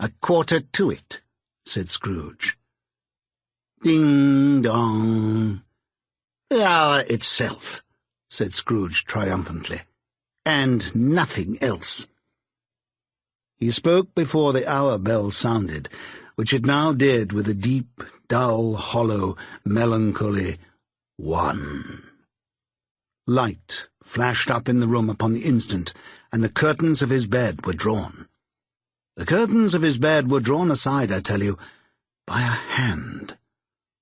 "A quarter to it," said Scrooge. "Ding-dong." "The hour itself," said Scrooge triumphantly, "and nothing else." He spoke before the hour bell sounded, which it now did with a deep, dull, hollow, melancholy 1. Light flashed up in the room upon the instant, and the curtains of his bed were drawn. The curtains of his bed were drawn aside, I tell you, by a hand.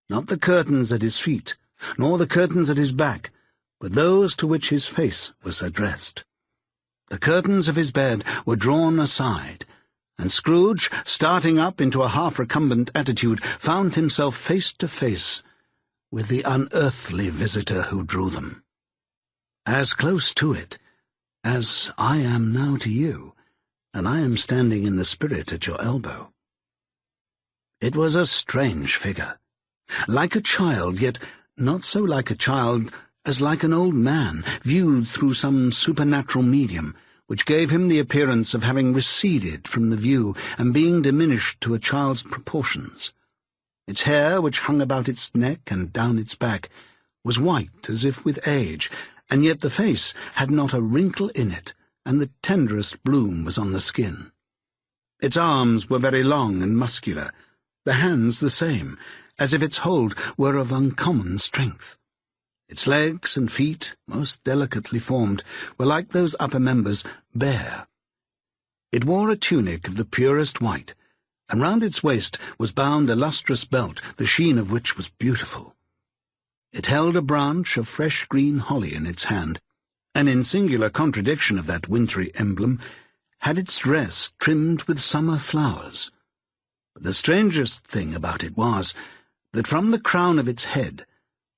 Not the curtains at his feet, nor the curtains at his back, but those to which his face was addressed. The curtains of his bed were drawn aside, and Scrooge, starting up into a half-recumbent attitude, found himself face to face with the unearthly visitor who drew them. As close to it as I am now to you, and I am standing in the spirit at your elbow. It was a strange figure, like a child, yet not so like a child as like an old man, viewed through some supernatural medium, which gave him the appearance of having receded from the view and being diminished to a child's proportions. Its hair, which hung about its neck and down its back, was white as if with age, and yet the face had not a wrinkle in it, and the tenderest bloom was on the skin. Its arms were very long and muscular, the hands the same, as if its hold were of uncommon strength. Its legs and feet, most delicately formed, were like those upper members, bare. It wore a tunic of the purest white, and round its waist was bound a lustrous belt, the sheen of which was beautiful. It held a branch of fresh green holly in its hand, and in singular contradiction of that wintry emblem, had its dress trimmed with summer flowers. But the strangest thing about it was that from the crown of its head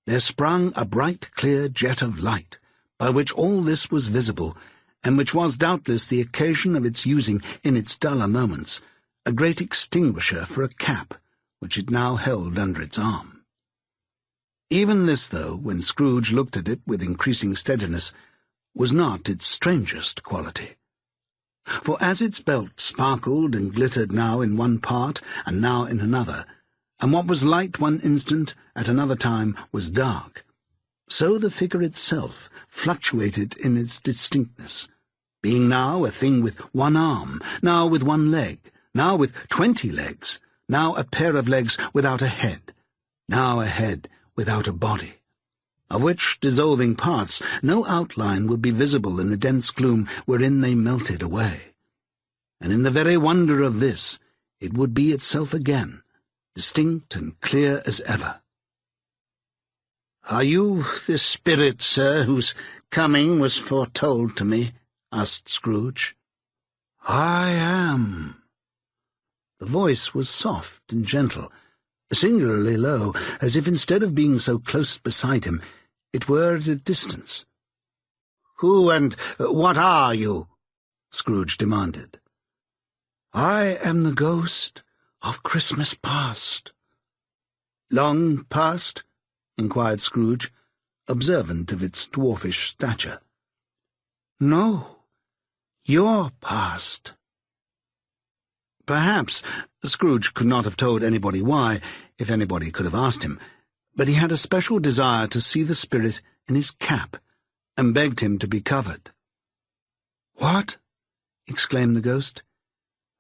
there sprung a bright, clear jet of light, by which all this was visible, and which was doubtless the occasion of its using, in its duller moments, a great extinguisher for a cap, which it now held under its arm. Even this, though, when Scrooge looked at it with increasing steadiness, was not its strangest quality. For as its belt sparkled and glittered now in one part and now in another, and what was light one instant, at another time was dark, so the figure itself fluctuated in its distinctness, being now a thing with one arm, now with one leg, now with 20 legs, now a pair of legs without a head, now a head without a body, of which dissolving parts no outline would be visible in the dense gloom wherein they melted away. And in the very wonder of this, it would be itself again, distinct and clear as ever. "Are you the spirit, sir, whose coming was foretold to me?" asked Scrooge. "I am." The voice was soft and gentle, singularly low, as if instead of being so close beside him, it were at a distance. "Who and what are you?" Scrooge demanded. "I am the ghost of Christmas past." "Long past?" inquired Scrooge, observant of its dwarfish stature. "No, your past." Perhaps Scrooge could not have told anybody why, if anybody could have asked him, but he had a special desire to see the spirit in his cap, and begged him to be covered. "What?" exclaimed the ghost.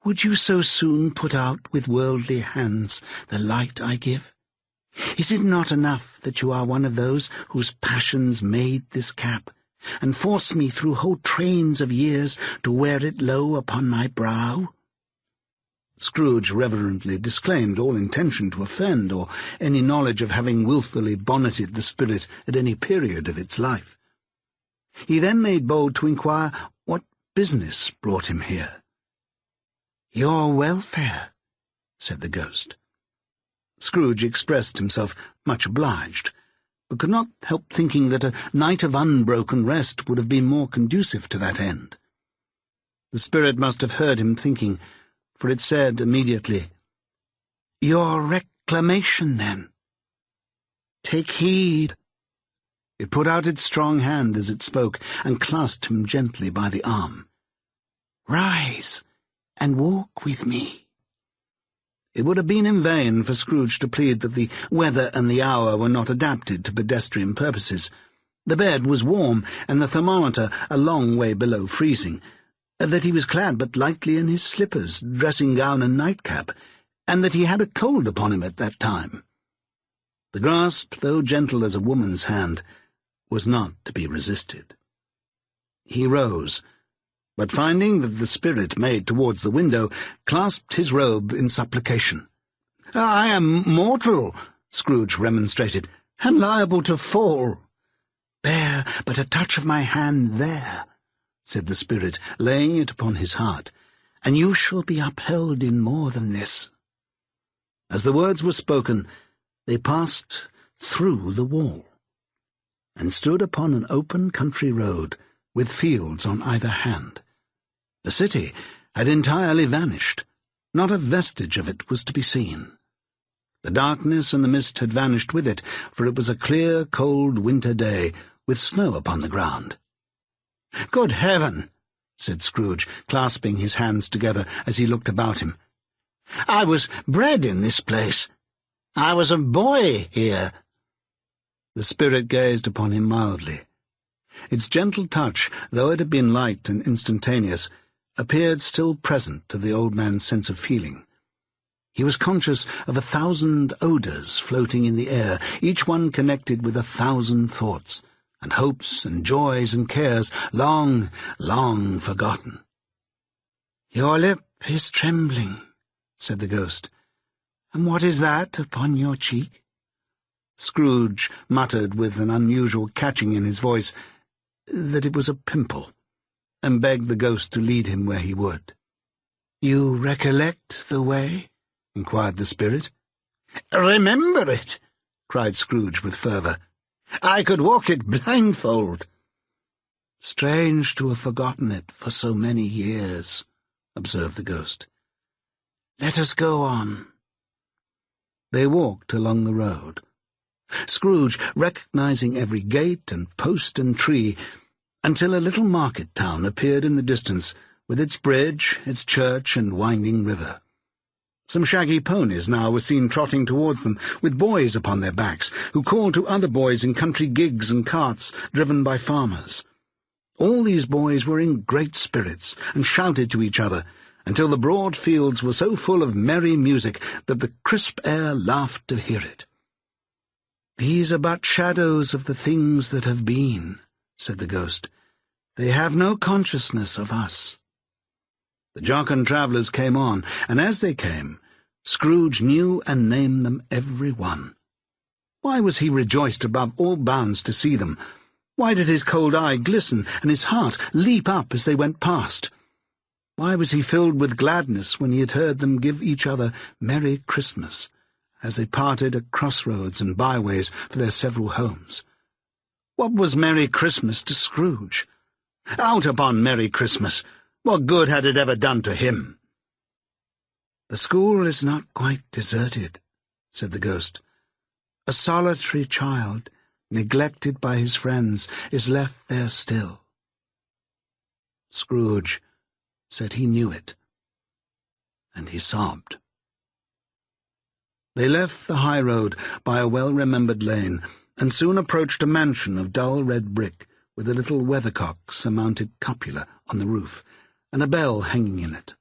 "Would you so soon put out with worldly hands the light I give? Is it not enough that you are one of those whose passions made this cap, and force me through whole trains of years to wear it low upon my brow?" Scrooge reverently disclaimed all intention to offend, or any knowledge of having wilfully bonneted the spirit at any period of its life. He then made bold to inquire what business brought him here. "Your welfare," said the ghost. Scrooge expressed himself much obliged, but could not help thinking that a night of unbroken rest would have been more conducive to that end. The spirit must have heard him thinking, for it said immediately, "Your reclamation, then. Take heed." It put out its strong hand as it spoke, and clasped him gently by the arm. "Rise, and walk with me." It would have been in vain for Scrooge to plead that the weather and the hour were not adapted to pedestrian purposes. The bed was warm, and the thermometer a long way below freezing, that he was clad but lightly in his slippers, dressing-gown and nightcap, and that he had a cold upon him at that time. The grasp, though gentle as a woman's hand, was not to be resisted. He rose, but finding that the spirit made towards the window, clasped his robe in supplication. "I am mortal," Scrooge remonstrated, "and liable to fall." "Bear but a touch of my hand there," said the spirit, laying it upon his heart, and you shall be upheld in more than this." As the words were spoken, they passed through the wall, and stood upon an open country road with fields on either hand. The city had entirely vanished. Not a vestige of it was to be seen. The darkness and the mist had vanished with it, for it was a clear, cold winter day, with snow upon the ground. "Good heaven!" said Scrooge, clasping his hands together as he looked about him. "I was bred in this place. I was a boy here." The spirit gazed upon him mildly. Its gentle touch, though it had been light and instantaneous, appeared still present to the old man's sense of feeling. He was conscious of 1,000 odours floating in the air, each one connected with 1,000 thoughts, and hopes and joys and cares long, long forgotten. "Your lip is trembling," said the ghost. "And what is that upon your cheek?" Scrooge muttered with an unusual catching in his voice that it was a pimple, and begged the ghost to lead him where he would. "You recollect the way?" inquired the spirit. "Remember it!" cried Scrooge with fervour. "I could walk it blindfold." "Strange to have forgotten it for so many years," observed the ghost. "Let us go on." They walked along the road, Scrooge recognizing every gate and post and tree, until a little market town appeared in the distance, with its bridge, its church, and winding river. Some shaggy ponies now were seen trotting towards them, with boys upon their backs, who called to other boys in country gigs and carts driven by farmers. All these boys were in great spirits, and shouted to each other, until the broad fields were so full of merry music that the crisp air laughed to hear it. "These are but shadows of the things that have been," said the ghost. "They have no consciousness of us." The jocund travellers came on, and as they came, Scrooge knew and named them every one. Why was he rejoiced above all bounds to see them? Why did his cold eye glisten and his heart leap up as they went past? Why was he filled with gladness when he had heard them give each other Merry Christmas, as they parted at crossroads and byways for their several homes? What was Merry Christmas to Scrooge? Out upon Merry Christmas! What good had it ever done to him? "The school is not quite deserted," said the ghost. "A solitary child, neglected by his friends, is left there still." Scrooge said he knew it, and he sobbed. They left the high road by a well-remembered lane, and soon approached a mansion of dull red brick, with a little weathercock-surmounted cupola on the roof, and a bell hanging in it.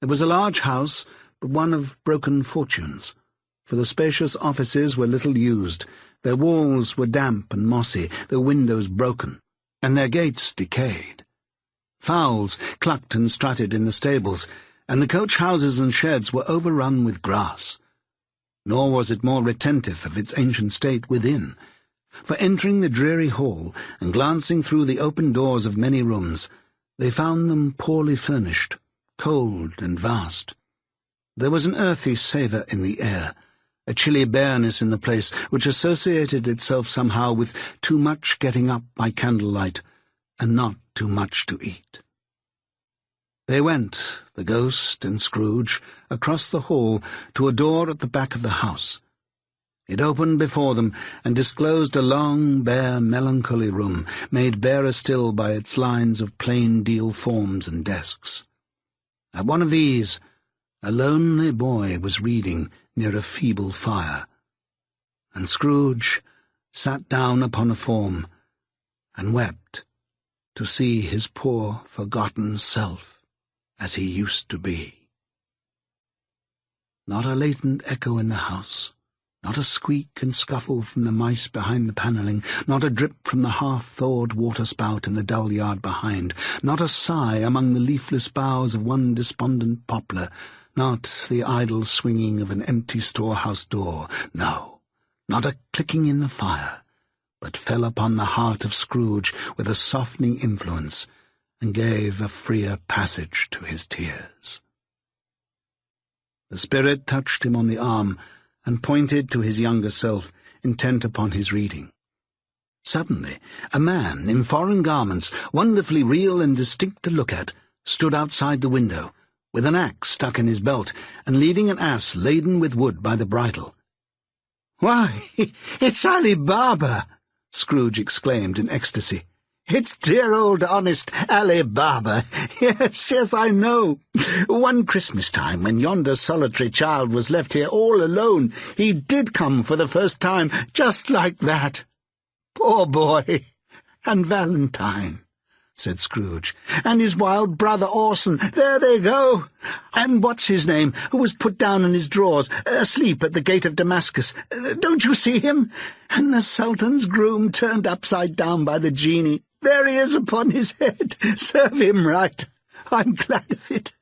It was a large house, but one of broken fortunes, for the spacious offices were little used, their walls were damp and mossy, their windows broken, and their gates decayed. Fowls clucked and strutted in the stables, and the coach-houses and sheds were overrun with grass. Nor was it more retentive of its ancient state within, for entering the dreary hall and glancing through the open doors of many rooms, they found them poorly furnished, cold and vast. There was an earthy savour in the air, a chilly bareness in the place which associated itself somehow with too much getting up by candlelight, and not too much to eat. They went, the ghost and Scrooge, across the hall to a door at the back of the house. It opened before them and disclosed a long, bare, melancholy room, made barer still by its lines of plain deal forms and desks. At one of these, a lonely boy was reading near a feeble fire, and Scrooge sat down upon a form and wept to see his poor, forgotten self as he used to be. Not a latent echo in the house, not a squeak and scuffle from the mice behind the panelling, not a drip from the half-thawed water-spout in the dull yard behind, not a sigh among the leafless boughs of one despondent poplar, not the idle swinging of an empty storehouse door, no, not a clicking in the fire, but fell upon the heart of Scrooge with a softening influence, and gave a freer passage to his tears. The spirit touched him on the arm and pointed to his younger self, intent upon his reading. Suddenly, a man in foreign garments, wonderfully real and distinct to look at, stood outside the window, with an axe stuck in his belt, and leading an ass laden with wood by the bridle. "Why, it's Ali Baba!" Scrooge exclaimed in ecstasy. "It's dear old honest Ali Baba. Yes, I know. One Christmas time, when yonder solitary child was left here all alone, he did come for the first time, just like that. Poor boy! And Valentine," said Scrooge, "and his wild brother Orson, there they go. And what's his name, who was put down in his drawers, asleep at the gate of Damascus. Don't you see him? And the Sultan's groom turned upside down by the genie. There he is upon his head. Serve him right. I'm glad of it.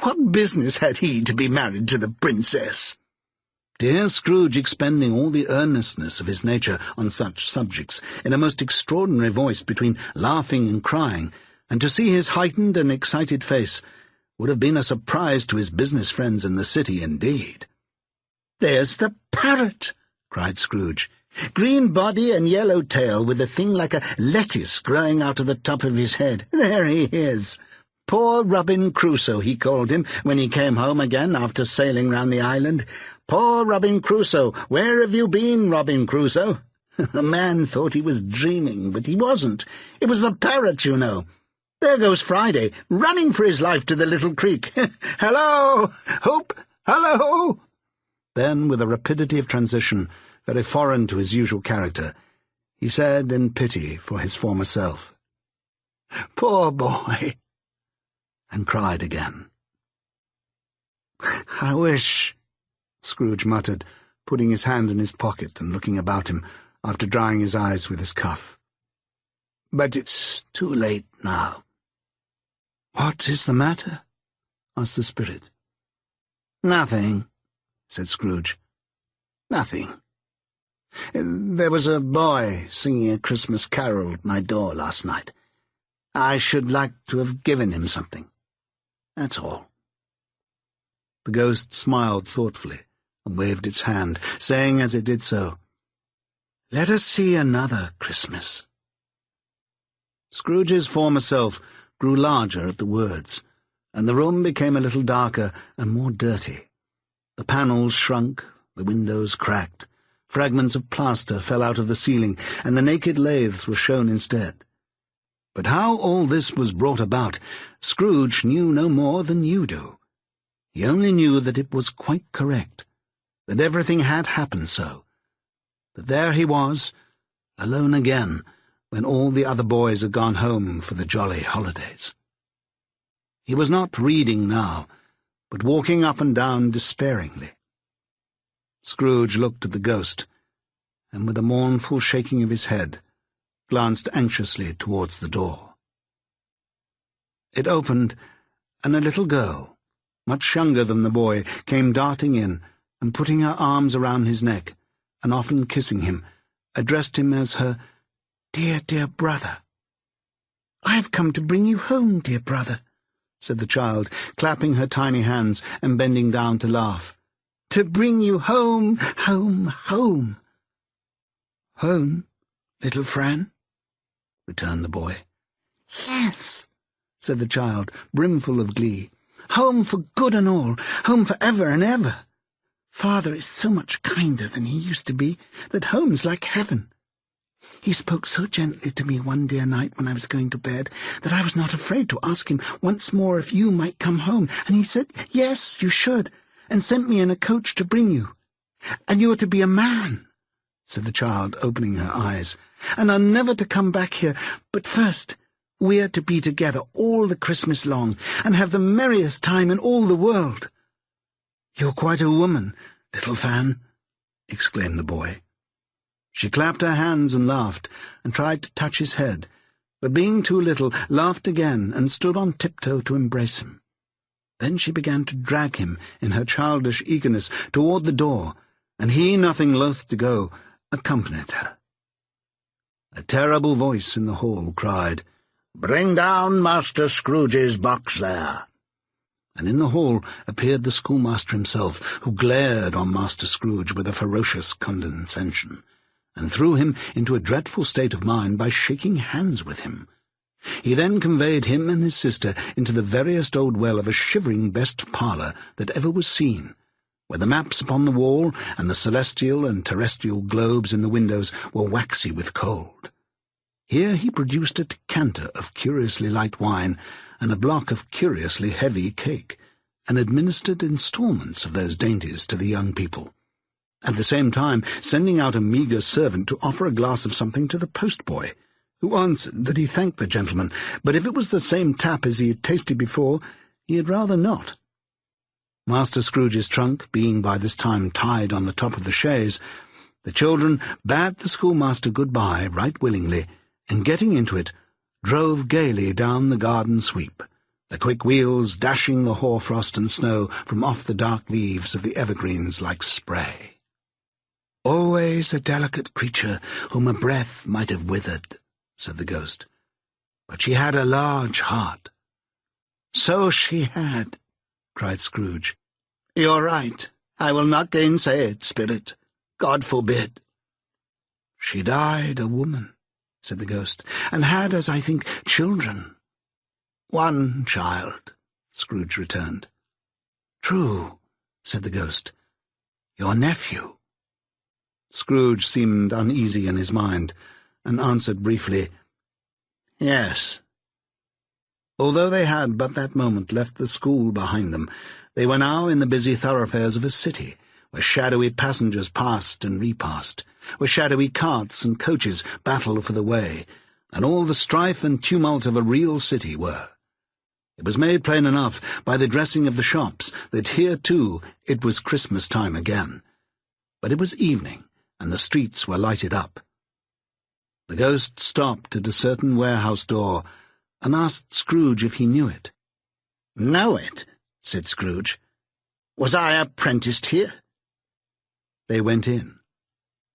What business had he to be married to the princess?" Dear Scrooge, expending all the earnestness of his nature on such subjects, in a most extraordinary voice between laughing and crying, and to see his heightened and excited face, would have been a surprise to his business friends in the city indeed. "There's the parrot!" cried Scrooge. "Green body and yellow tail, with a thing like a lettuce growing out of the top of his head. There he is. Poor Robin Crusoe, he called him, when he came home again after sailing round the island. Poor Robin Crusoe, where have you been, Robin Crusoe?" The man thought he was dreaming, but he wasn't. It was the parrot, you know. There goes Friday, running for his life to the little creek. "Hello! Hope! Hello!" Then, with a rapidity of transition very foreign to his usual character, he said in pity for his former self, "Poor boy!" and cried again. "I wish," Scrooge muttered, putting his hand in his pocket and looking about him after drying his eyes with his cuff. "But it's too late now." "What is the matter?" asked the spirit. "Nothing," said Scrooge. "Nothing. There was a boy singing a Christmas carol at my door last night. I should like to have given him something. That's all." The ghost smiled thoughtfully and waved its hand, saying as it did so, "Let us see another Christmas." Scrooge's former self grew larger at the words, and the room became a little darker and more dirty. The panels shrunk, the windows cracked, fragments of plaster fell out of the ceiling, and the naked lathes were shown instead. But how all this was brought about, Scrooge knew no more than you do. He only knew that it was quite correct, that everything had happened so, that there he was, alone again, when all the other boys had gone home for the jolly holidays. He was not reading now, but walking up and down despairingly. Scrooge looked at the ghost, and with a mournful shaking of his head, glanced anxiously towards the door. It opened, and a little girl, much younger than the boy, came darting in, and putting her arms around his neck, and often kissing him, addressed him as her "dear, dear brother." "I have come to bring you home, dear brother," said the child, clapping her tiny hands and bending down to laugh. "To bring you home, home, home." "Home, little Fran?" returned the boy. "Yes," said the child, brimful of glee. "Home for good and all, home for ever and ever. Father is so much kinder than he used to be, that home's like heaven. He spoke so gently to me one dear night when I was going to bed that I was not afraid to ask him once more if you might come home, and he said, yes, you should, and sent me in a coach to bring you. And you are to be a man," said the child, opening her eyes, "and are never to come back here, but first we are to be together all the Christmas long, and have the merriest time in all the world." "You're quite a woman, little Fan," exclaimed the boy. She clapped her hands and laughed, and tried to touch his head, but being too little, laughed again and stood on tiptoe to embrace him. Then she began to drag him, in her childish eagerness, toward the door, and he, nothing loath to go, accompanied her. A terrible voice in the hall cried, "Bring down Master Scrooge's box there." And in the hall appeared the schoolmaster himself, who glared on Master Scrooge with a ferocious condescension, and threw him into a dreadful state of mind by shaking hands with him. He then conveyed him and his sister into the veriest old well of a shivering best parlour that ever was seen, where the maps upon the wall and the celestial and terrestrial globes in the windows were waxy with cold. Here he produced a decanter of curiously light wine and a block of curiously heavy cake, and administered instalments of those dainties to the young people, at the same time sending out a meagre servant to offer a glass of something to the postboy, who answered that he thanked the gentleman, but if it was the same tap as he had tasted before, he had rather not. Master Scrooge's trunk being by this time tied on the top of the chaise, the children bade the schoolmaster good-bye right willingly, and getting into it, drove gaily down the garden sweep, the quick wheels dashing the hoarfrost and snow from off the dark leaves of the evergreens like spray. "Always a delicate creature whom a breath might have withered," said the ghost, "but she had a large heart." "So she had," cried Scrooge. "You're right. I will not gainsay it, Spirit. God forbid." "She died a woman," said the ghost, "and had, as I think, children." "One child," Scrooge returned. "True," said the ghost. "Your nephew." Scrooge seemed uneasy in his mind, and answered briefly, "Yes." Although they had but that moment left the school behind them, they were now in the busy thoroughfares of a city, where shadowy passengers passed and repassed, where shadowy carts and coaches battled for the way, and all the strife and tumult of a real city were. It was made plain enough by the dressing of the shops that here, too, it was Christmas time again. But it was evening, and the streets were lighted up. The ghost stopped at a certain warehouse door, and asked Scrooge if he knew it. "Know it?" said Scrooge. "Was I apprenticed here?" They went in.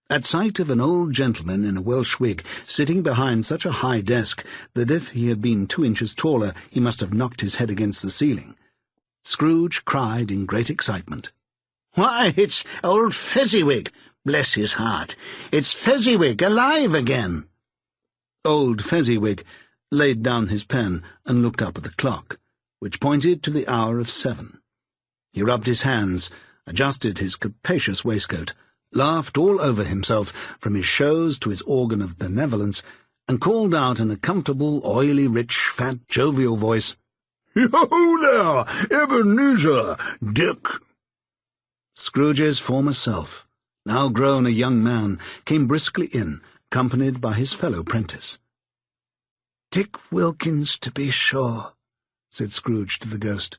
At sight of an old gentleman in a Welsh wig sitting behind such a high desk that if he had been 2 inches taller he must have knocked his head against the ceiling, Scrooge cried in great excitement, "Why, it's old Fezziwig! Bless his heart! It's Fezziwig alive again!" Old Fezziwig laid down his pen and looked up at the clock, which pointed to the hour of 7. He rubbed his hands, adjusted his capacious waistcoat, laughed all over himself, from his shows to his organ of benevolence, and called out in a comfortable, oily, rich, fat, jovial voice, "Yo there, Ebenezer, Dick!" Scrooge's former self, now grown a young man, came briskly in, accompanied by his fellow prentice. "Dick Wilkins, to be sure," said Scrooge to the ghost.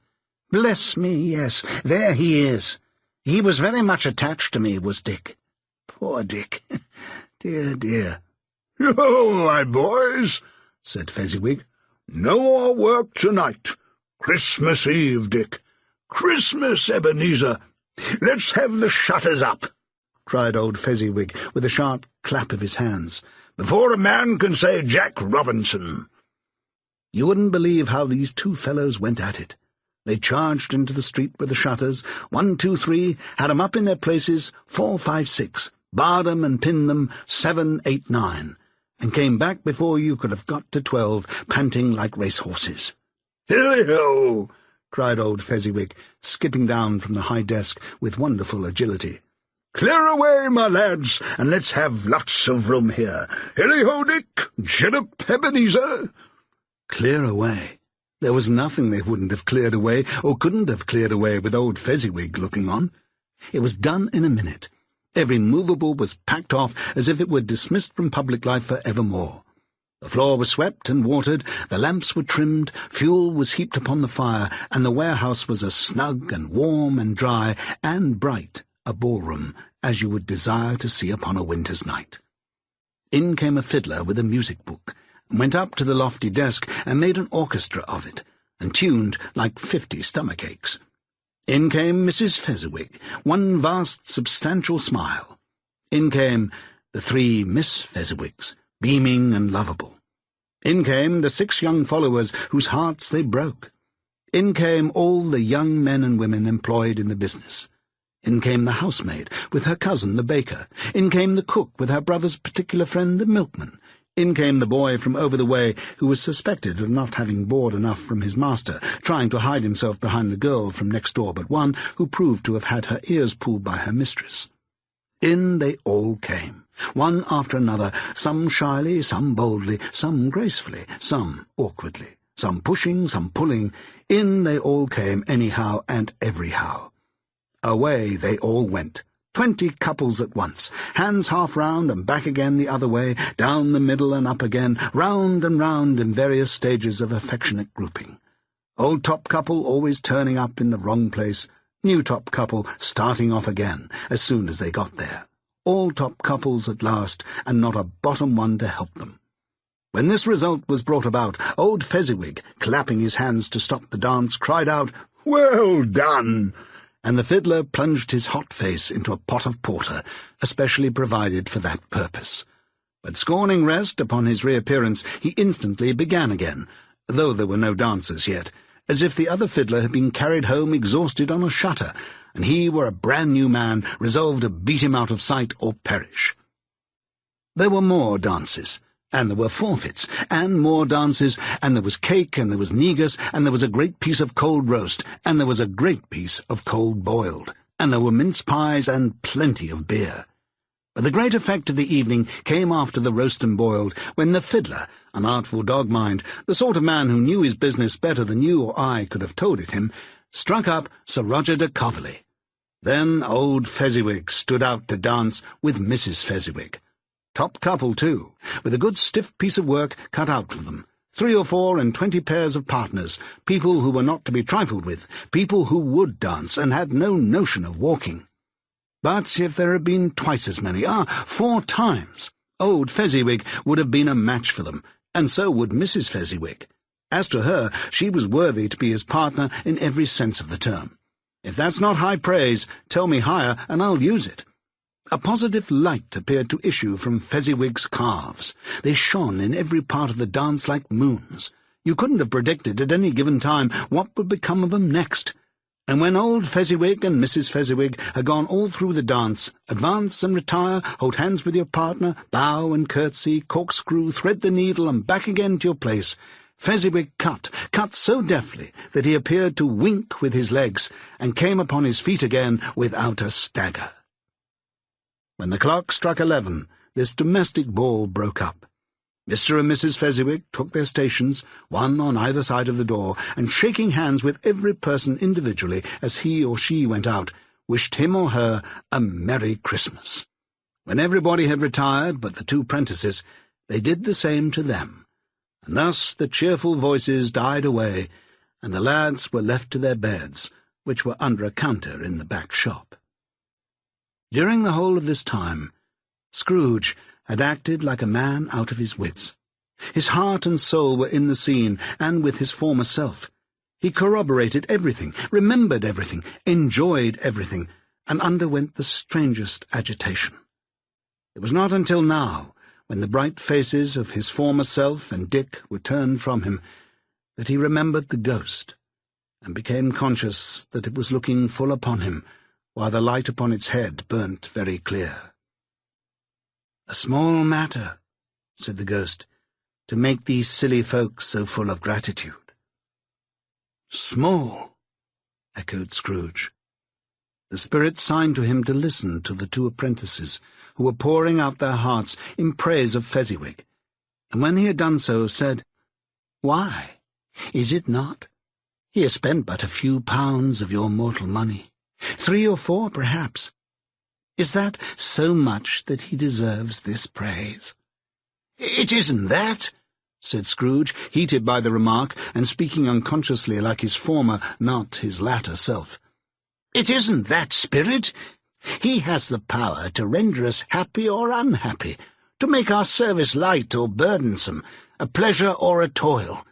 "Bless me, yes, there he is. He was very much attached to me, was Dick. Poor Dick. Dear, dear." "Yo, my boys," said Fezziwig, "no more work tonight. Christmas Eve, Dick. Christmas, Ebenezer. Let's have the shutters up," cried old Fezziwig, with a sharp clap of his hands, "before a man can say Jack Robinson." You wouldn't believe how these two fellows went at it. They charged into the street with the shutters, 1, 2, 3, had 'em up in their places, 4, 5, 6, barred 'em and pinned them, 7, 8, 9, and came back before you could have got to 12, panting like racehorses. "Hilly-ho!" cried old Fezziwig, skipping down from the high desk with wonderful agility. "Clear away, my lads, and let's have lots of room here. Hilly-ho, Dick! Chirrup, Ebenezer!" Clear away. There was nothing they wouldn't have cleared away, or couldn't have cleared away with old Fezziwig looking on. It was done in a minute. Every movable was packed off as if it were dismissed from public life for evermore. The floor was swept and watered, the lamps were trimmed, fuel was heaped upon the fire, and the warehouse was as snug and warm and dry and bright a ballroom as you would desire to see upon a winter's night. In came a fiddler with a music-book, and went up to the lofty desk and made an orchestra of it, and tuned like 50 stomach-aches. In came Mrs. Fezziwig, one vast substantial smile. In came the 3 Miss Fezziwigs, beaming and lovable. In came the 6 young followers whose hearts they broke. In came all the young men and women employed in the business. In came the housemaid with her cousin, the baker. In came the cook with her brother's particular friend, the milkman. In came the boy from over the way who was suspected of not having bored enough from his master, trying to hide himself behind the girl from next door but one who proved to have had her ears pulled by her mistress. In they all came, one after another, some shyly, some boldly, some gracefully, some awkwardly, some pushing, some pulling. In they all came anyhow and everyhow. Away they all went, 20 couples at once, hands half round and back again the other way, down the middle and up again, round and round in various stages of affectionate grouping. Old top couple always turning up in the wrong place, new top couple starting off again as soon as they got there. All top couples at last, and not a bottom one to help them. When this result was brought about, old Fezziwig, clapping his hands to stop the dance, cried out, "Well done!" and the fiddler plunged his hot face into a pot of porter, especially provided for that purpose. But scorning rest upon his reappearance, he instantly began again, though there were no dancers yet, as if the other fiddler had been carried home exhausted on a shutter, and he were a brand-new man, resolved to beat him out of sight or perish. There were more dances, and there were forfeits, and more dances, and there was cake, and there was negus, and there was a great piece of cold roast, and there was a great piece of cold boiled, and there were mince pies and plenty of beer. But the great effect of the evening came after the roast and boiled, when the fiddler, an artful dog-mind, the sort of man who knew his business better than you or I could have told it him, struck up Sir Roger de Coverley. Then old Fezziwig stood out to dance with Mrs. Fezziwig. Top couple, too, with a good stiff piece of work cut out for them. 3 or 4 and 20 pairs of partners, people who were not to be trifled with, people who would dance and had no notion of walking. But if there had been twice as many, 4 times, old Fezziwig would have been a match for them, and so would Mrs. Fezziwig. As to her, she was worthy to be his partner in every sense of the term. If that's not high praise, tell me higher, and I'll use it. A positive light appeared to issue from Fezziwig's calves. They shone in every part of the dance like moons. You couldn't have predicted at any given time what would become of them next. And when old Fezziwig and Mrs. Fezziwig had gone all through the dance, advance and retire, hold hands with your partner, bow and curtsy, corkscrew, thread the needle, and back again to your place, Fezziwig cut so deftly that he appeared to wink with his legs, and came upon his feet again without a stagger. When the clock struck 11, this domestic ball broke up. Mr. and Mrs. Fezziwig took their stations, one on either side of the door, and shaking hands with every person individually as he or she went out, wished him or her a Merry Christmas. When everybody had retired but the 2 prentices, they did the same to them, and thus the cheerful voices died away, and the lads were left to their beds, which were under a counter in the back shop. During the whole of this time, Scrooge had acted like a man out of his wits. His heart and soul were in the scene, and with his former self. He corroborated everything, remembered everything, enjoyed everything, and underwent the strangest agitation. It was not until now, when the bright faces of his former self and Dick were turned from him, that he remembered the ghost, and became conscious that it was looking full upon him, while the light upon its head burnt very clear. "A small matter," said the ghost, "to make these silly folks so full of gratitude." "Small," echoed Scrooge. The spirit signed to him to listen to the 2 apprentices, who were pouring out their hearts in praise of Fezziwig, and when he had done so, said, "Why, is it not? He has spent but a few pounds of your mortal money. 3 or 4, perhaps. Is that so much that he deserves this praise?" "It isn't that," said Scrooge, heated by the remark, and speaking unconsciously like his former, not his latter self. "It isn't that, Spirit. He has the power to render us happy or unhappy, to make our service light or burdensome, a pleasure or a toil.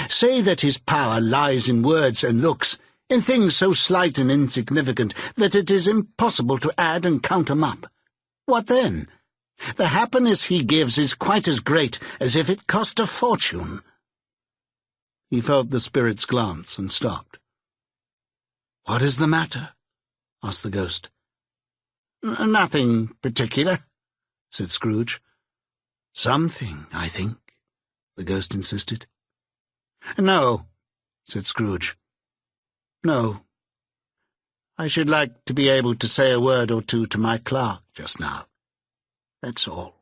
Say that his power lies in words and looks, in things so slight and insignificant that it is impossible to add and count 'em up. What then? The happiness he gives is quite as great as if it cost a fortune." He felt the spirit's glance and stopped. "What is the matter?" asked the ghost. "Nothing particular," said Scrooge. "Something, I think," the ghost insisted. "No," said Scrooge. "no. I should like to be able to say a word or two to my clerk just now. That's all."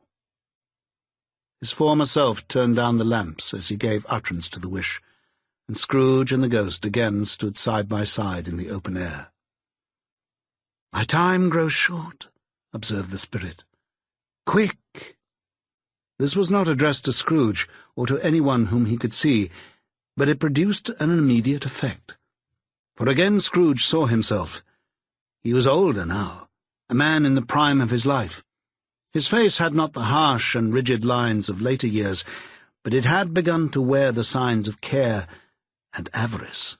His former self turned down the lamps as he gave utterance to the wish, and Scrooge and the ghost again stood side by side in the open air. "My time grows short," observed the spirit. "Quick!" This was not addressed to Scrooge or to anyone whom he could see, but it produced an immediate effect. For again Scrooge saw himself. He was older now, a man in the prime of his life. His face had not the harsh and rigid lines of later years, but it had begun to wear the signs of care and avarice.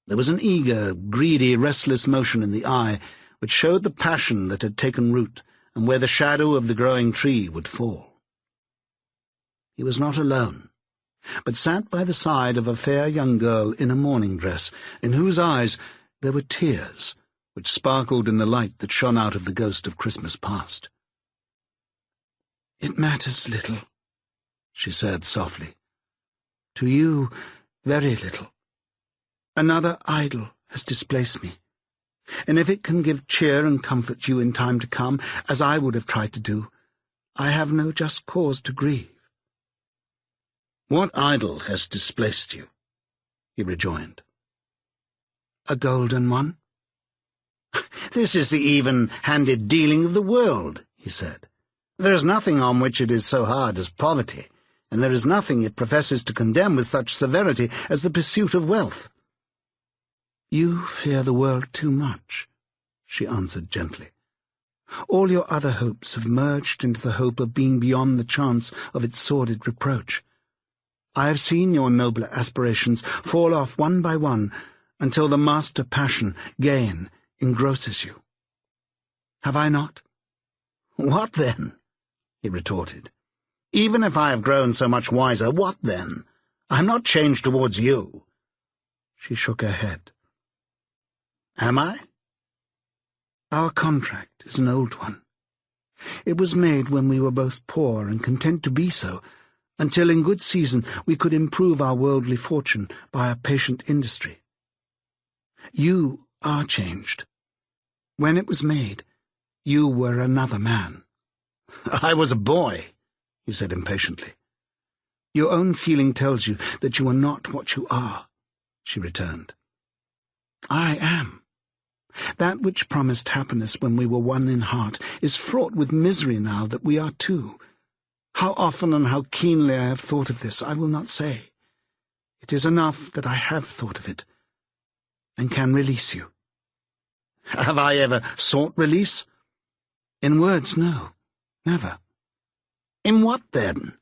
There was an eager, greedy, restless motion in the eye, which showed the passion that had taken root, and where the shadow of the growing tree would fall. He was not alone, but sat by the side of a fair young girl in a morning dress, in whose eyes there were tears, which sparkled in the light that shone out of the ghost of Christmas past. "It matters little," she said softly. "To you, very little. Another idol has displaced me, and if it can give cheer and comfort you in time to come, as I would have tried to do, I have no just cause to grieve." "What idol has displaced you?" he rejoined. "A golden one." "This is the even-handed dealing of the world," he said. "There is nothing on which it is so hard as poverty, and there is nothing it professes to condemn with such severity as the pursuit of wealth." "You fear the world too much," she answered gently. "All your other hopes have merged into the hope of being beyond the chance of its sordid reproach. I have seen your nobler aspirations fall off one by one until the master passion, gain, engrosses you. Have I not?" "What then?" he retorted. "Even if I have grown so much wiser, what then? I am not changed towards you." She shook her head. "Am I?" "Our contract is an old one. It was made when we were both poor and content to be so, until in good season we could improve our worldly fortune by a patient industry. You are changed. When it was made, you were another man." "I was a boy," he said impatiently. "Your own feeling tells you that you are not what you are," she returned. "I am. That which promised happiness when we were one in heart is fraught with misery now that we are two. How often and how keenly I have thought of this, I will not say. It is enough that I have thought of it, and can release you." "Have I ever sought release?" "In words, no. Never." "In what, then?"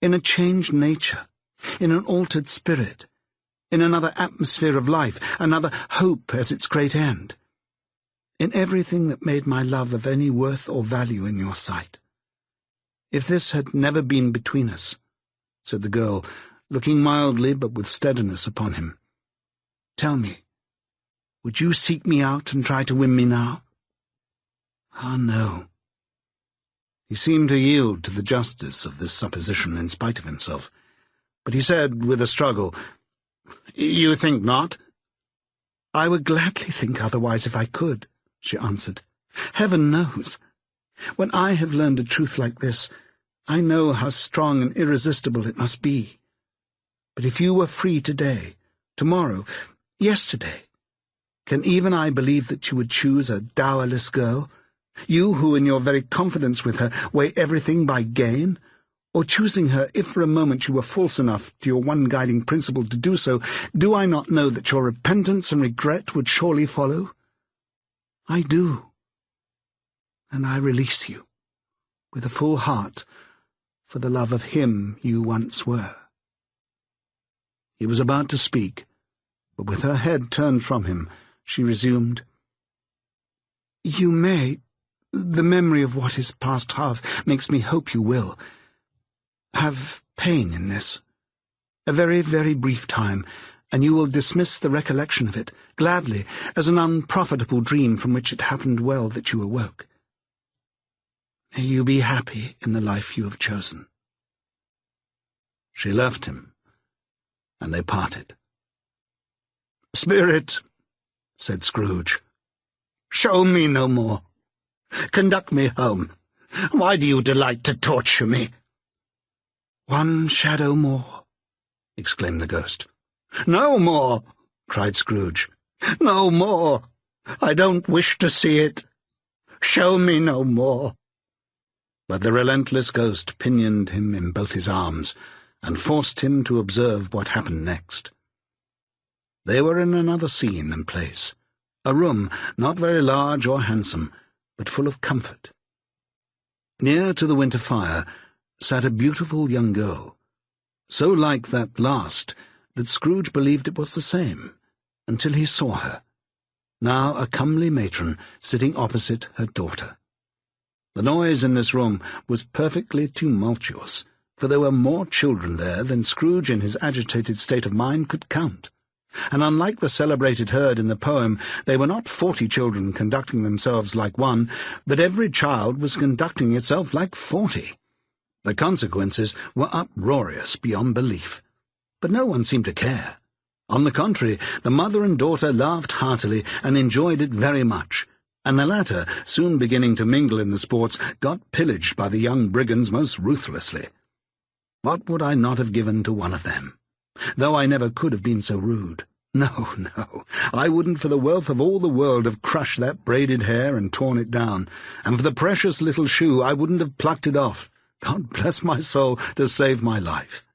"In a changed nature, in an altered spirit, in another atmosphere of life, another hope as its great end. In everything that made my love of any worth or value in your sight. If this had never been between us," said the girl, looking mildly but with steadiness upon him, "tell me, would you seek me out and try to win me now?" "Ah, no." He seemed to yield to the justice of this supposition in spite of himself, but he said with a struggle, "You think not?" "I would gladly think otherwise if I could," she answered. "Heaven knows. When I have learned a truth like this, I know how strong and irresistible it must be. But if you were free today, tomorrow, yesterday, can even I believe that you would choose a dowerless girl? You who, in your very confidence with her, weigh everything by gain? Or choosing her, if for a moment you were false enough to your one guiding principle to do so, do I not know that your repentance and regret would surely follow? I do. And I release you, with a full heart, for the love of him you once were." He was about to speak, but with her head turned from him, she resumed, "You may, The memory of what is past half makes me hope you will have pain in this. A very, very brief time, and you will dismiss the recollection of it gladly as an unprofitable dream from which it happened well that you awoke. May you be happy in the life you have chosen." She left him, and they parted. "Spirit," said Scrooge, "show me no more. Conduct me home. Why do you delight to torture me?" "One shadow more," exclaimed the ghost. "No more," cried Scrooge. "No more. I don't wish to see it. Show me no more." But the relentless ghost pinioned him in both his arms, and forced him to observe what happened next. They were in another scene and place, a room not very large or handsome, but full of comfort. Near to the winter fire sat a beautiful young girl, so like that last that Scrooge believed it was the same, until he saw her, now a comely matron sitting opposite her daughter. The noise in this room was perfectly tumultuous, for there were more children there than Scrooge in his agitated state of mind could count. And unlike the celebrated herd in the poem, they were not 40 children conducting themselves like one, but every child was conducting itself like 40. The consequences were uproarious beyond belief, but no one seemed to care. On the contrary, the mother and daughter laughed heartily and enjoyed it very much, and the latter, soon beginning to mingle in the sports, got pillaged by the young brigands most ruthlessly. What would I not have given to one of them? Though I never could have been so rude. No, no, I wouldn't for the wealth of all the world have crushed that braided hair and torn it down, and for the precious little shoe I wouldn't have plucked it off. God bless my soul, to save my life.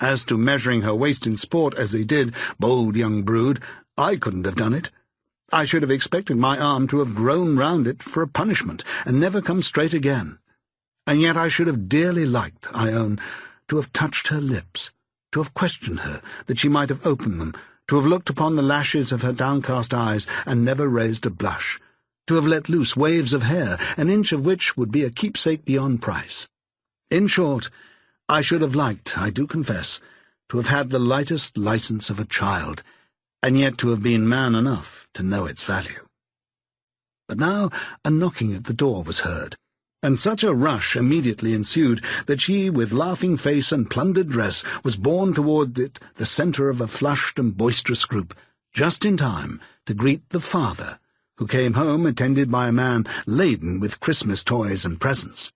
As to measuring her waist in sport as they did, bold young brood, I couldn't have done it. I should have expected my arm to have grown round it for a punishment, and never come straight again. And yet I should have dearly liked, I own, to have touched her lips, to have questioned her, that she might have opened them, to have looked upon the lashes of her downcast eyes, and never raised a blush, to have let loose waves of hair, an inch of which would be a keepsake beyond price. In short, I should have liked, I do confess, to have had the lightest licence of a child, and yet to have been man enough to know its value. But now a knocking at the door was heard, and such a rush immediately ensued that she, with laughing face and plundered dress, was borne toward it, the centre of a flushed and boisterous group, just in time to greet the father, who came home attended by a man laden with Christmas toys and presents.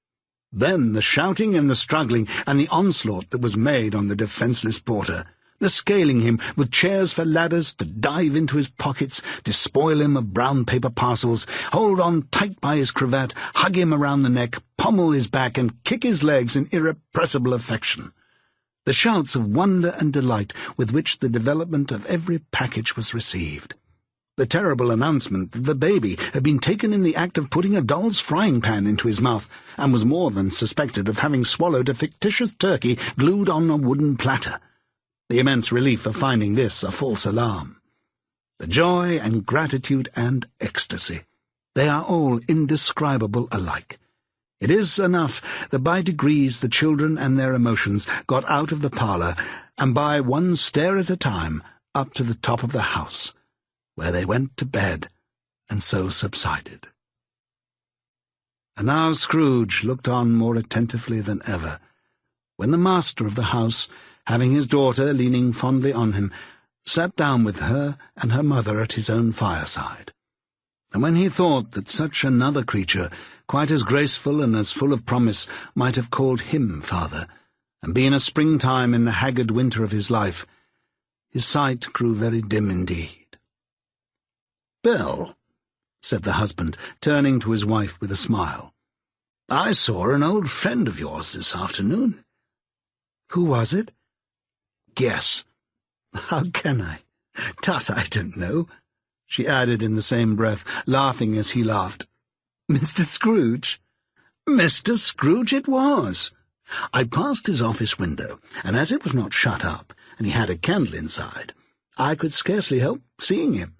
Then the shouting and the struggling, and the onslaught that was made on the defenceless porter, the scaling him with chairs for ladders to dive into his pockets, despoil him of brown paper parcels, hold on tight by his cravat, hug him around the neck, pommel his back, and kick his legs in irrepressible affection. The shouts of wonder and delight with which the development of every package was received. The terrible announcement that the baby had been taken in the act of putting a doll's frying-pan into his mouth, and was more than suspected of having swallowed a fictitious turkey glued on a wooden platter. The immense relief of finding this a false alarm. The joy and gratitude and ecstasy, they are all indescribable alike. It is enough that by degrees the children and their emotions got out of the parlour, and by one stair at a time up to the top of the house, where they went to bed, and so subsided. And now Scrooge looked on more attentively than ever, when the master of the house, having his daughter leaning fondly on him, sat down with her and her mother at his own fireside. And when he thought that such another creature, quite as graceful and as full of promise, might have called him father, and been a springtime in the haggard winter of his life, his sight grew very dim indeed. "Bill," said the husband, turning to his wife with a smile, "I saw an old friend of yours this afternoon." "Who was it?" "Guess." "How can I? Tut, I don't know," she added in the same breath, laughing as he laughed. "Mr. Scrooge?" Mr. Scrooge it was. I passed his office window, and as it was not shut up, and he had a candle inside, I could scarcely help seeing him.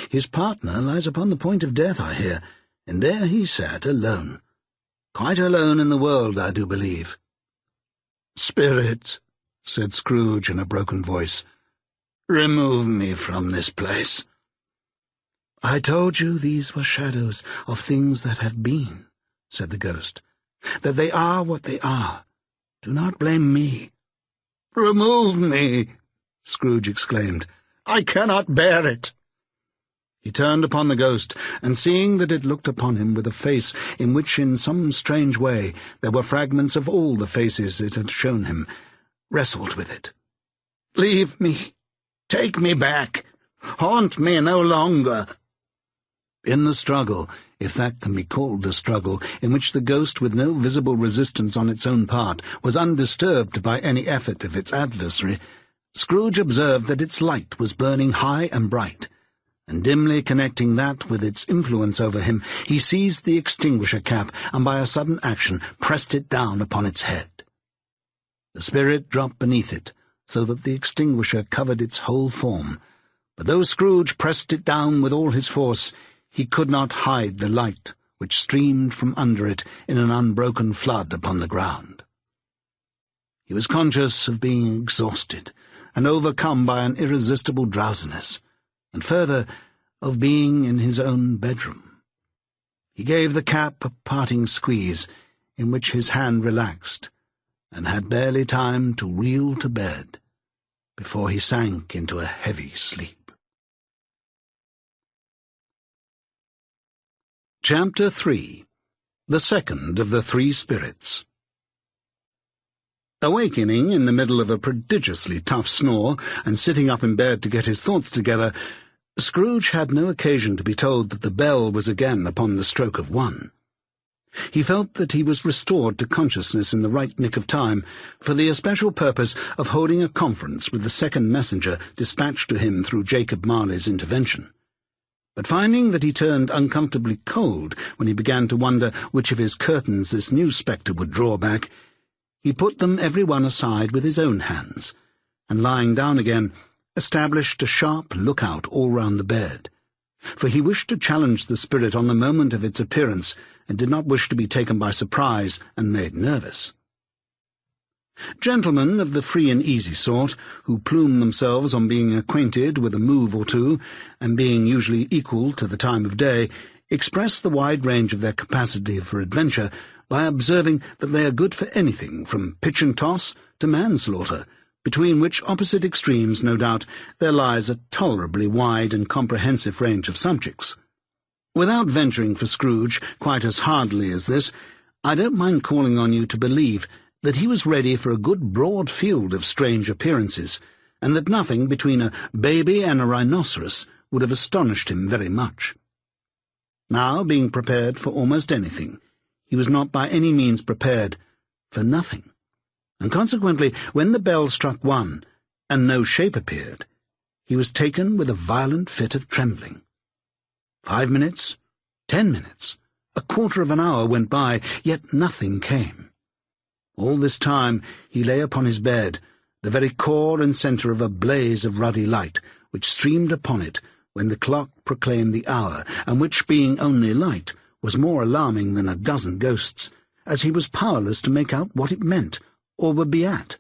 His partner lies upon the point of death, I hear, and there he sat alone. Quite alone in the world, I do believe. "Spirit," said Scrooge in a broken voice, "remove me from this place." "I told you these were shadows of things that have been," said the ghost, "that they are what they are. Do not blame me." "Remove me," Scrooge exclaimed. "I cannot bear it." He turned upon the ghost, and seeing that it looked upon him with a face in which in some strange way there were fragments of all the faces it had shown him, wrestled with it. "Leave me. Take me back. Haunt me no longer." In the struggle, if that can be called a struggle, in which the ghost, with no visible resistance on its own part, was undisturbed by any effort of its adversary, Scrooge observed that its light was burning high and bright, and dimly connecting that with its influence over him, he seized the extinguisher cap and by a sudden action pressed it down upon its head. The spirit dropped beneath it, so that the extinguisher covered its whole form, but though Scrooge pressed it down with all his force, he could not hide the light which streamed from under it in an unbroken flood upon the ground. He was conscious of being exhausted and overcome by an irresistible drowsiness, and further, of being in his own bedroom. He gave the cap a parting squeeze, in which his hand relaxed, and had barely time to reel to bed before he sank into a heavy sleep. Chapter 3. The Second of the Three Spirits. Awakening in the middle of a prodigiously tough snore, and sitting up in bed to get his thoughts together, Scrooge had no occasion to be told that the bell was again upon the stroke of 1. He felt that he was restored to consciousness in the right nick of time, for the especial purpose of holding a conference with the second messenger dispatched to him through Jacob Marley's intervention. But finding that he turned uncomfortably cold when he began to wonder which of his curtains this new spectre would draw back, he put them every one aside with his own hands, and lying down again, established a sharp lookout all round the bed, for he wished to challenge the spirit on the moment of its appearance, and did not wish to be taken by surprise and made nervous. Gentlemen of the free and easy sort, who plume themselves on being acquainted with a move or two, and being usually equal to the time of day, express the wide range of their capacity for adventure by observing that they are good for anything from pitch and toss to manslaughter, between which opposite extremes, no doubt, there lies a tolerably wide and comprehensive range of subjects. Without venturing for Scrooge quite as hardly as this, I don't mind calling on you to believe that he was ready for a good broad field of strange appearances, and that nothing between a baby and a rhinoceros would have astonished him very much. Now, being prepared for almost anything, he was not by any means prepared for nothing, and consequently, when the bell struck 1, and no shape appeared, he was taken with a violent fit of trembling. 5 minutes, 10 minutes, a quarter of an hour went by, yet nothing came. All this time he lay upon his bed, the very core and centre of a blaze of ruddy light, which streamed upon it when the clock proclaimed the hour, and which, being only light, was more alarming than a dozen ghosts, as he was powerless to make out what it meant, or would be at,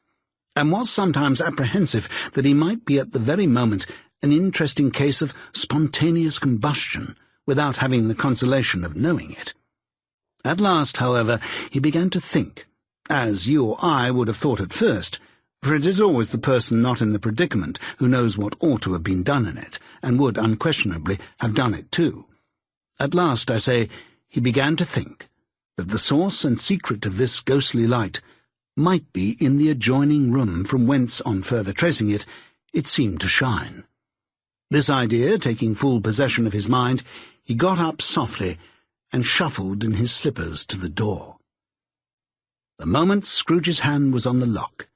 and was sometimes apprehensive that he might be at the very moment an interesting case of spontaneous combustion, without having the consolation of knowing it. At last, however, he began to think, as you or I would have thought at first, for it is always the person not in the predicament who knows what ought to have been done in it, and would unquestionably have done it too. At last, I say, he began to think that the source and secret of this ghostly light might be in the adjoining room from whence, on further tracing it, it seemed to shine. This idea taking full possession of his mind, he got up softly and shuffled in his slippers to the door. The moment Scrooge's hand was on the lock,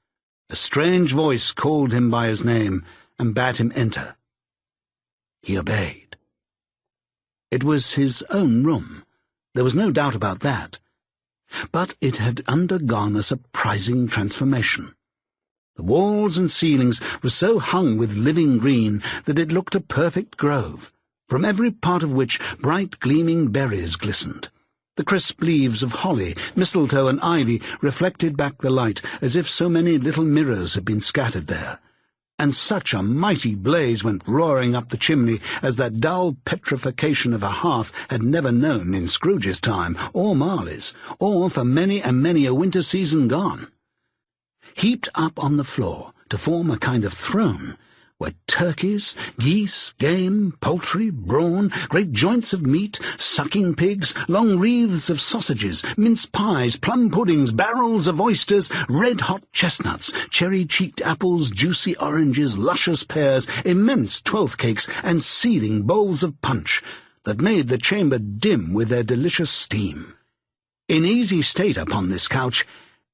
a strange voice called him by his name and bade him enter. He obeyed. It was his own room, there was no doubt about that, but it had undergone a surprising transformation. The walls and ceilings were so hung with living green that it looked a perfect grove, from every part of which bright gleaming berries glistened. The crisp leaves of holly, mistletoe, and ivy reflected back the light as if so many little mirrors had been scattered there. And such a mighty blaze went roaring up the chimney as that dull petrification of a hearth had never known in Scrooge's time, or Marley's, or for many and many a winter season gone. Heaped up on the floor to form a kind of throne were turkeys, geese, game, poultry, brawn, great joints of meat, sucking pigs, long wreaths of sausages, mince pies, plum puddings, barrels of oysters, red-hot chestnuts, cherry-cheeked apples, juicy oranges, luscious pears, immense twelfth cakes, and seething bowls of punch that made the chamber dim with their delicious steam. In easy state upon this couch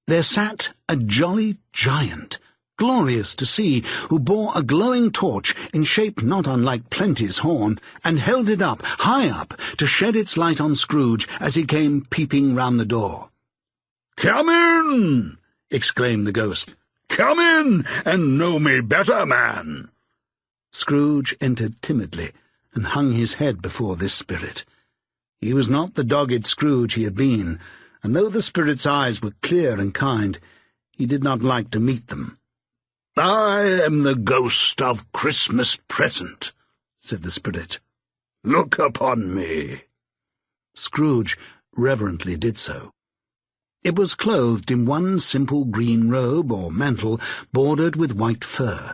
there sat a jolly giant, glorious to see, who bore a glowing torch in shape not unlike Plenty's horn, and held it up, high up, to shed its light on Scrooge as he came peeping round the door. "Come in!" exclaimed the ghost. "Come in, and know me better, man." Scrooge entered timidly, and hung his head before this spirit. He was not the dogged Scrooge he had been, and though the spirit's eyes were clear and kind, he did not like to meet them. "I am the ghost of Christmas Present," said the spirit. "Look upon me." Scrooge reverently did so. It was clothed in one simple green robe or mantle bordered with white fur.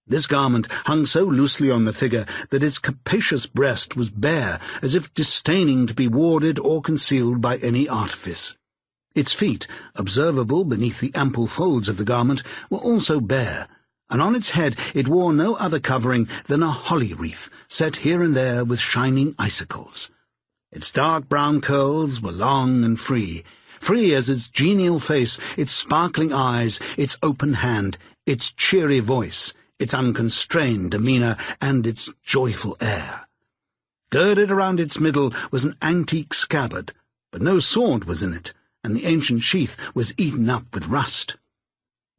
This garment hung so loosely on the figure that its capacious breast was bare, as if disdaining to be warded or concealed by any artifice. Its feet, observable beneath the ample folds of the garment, were also bare, and on its head it wore no other covering than a holly wreath, set here and there with shining icicles. Its dark brown curls were long and free as its genial face, its sparkling eyes, its open hand, its cheery voice, its unconstrained demeanour, and its joyful air. Girded around its middle was an antique scabbard, but no sword was in it, and the ancient sheath was eaten up with rust.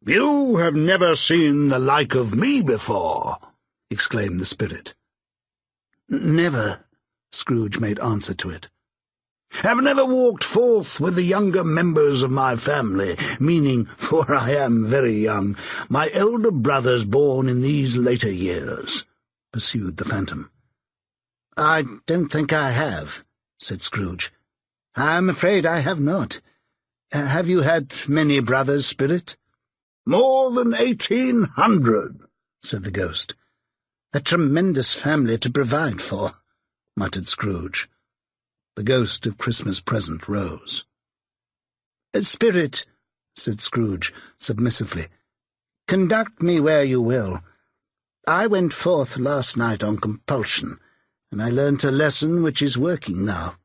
"You have never seen the like of me before," exclaimed the spirit. "Never," Scrooge made answer to it. "Have never walked forth with the younger members of my family, meaning, for I am very young, my elder brothers born in these later years," pursued the phantom. "I don't think I have," said Scrooge. "I'm afraid I have not. Have you had many brothers, spirit?" "More than 1,800, said the ghost. "A tremendous family to provide for," muttered Scrooge. The ghost of Christmas Present rose. "Spirit," said Scrooge submissively, "conduct me where you will. I went forth last night on compulsion, and I learnt a lesson which is working now.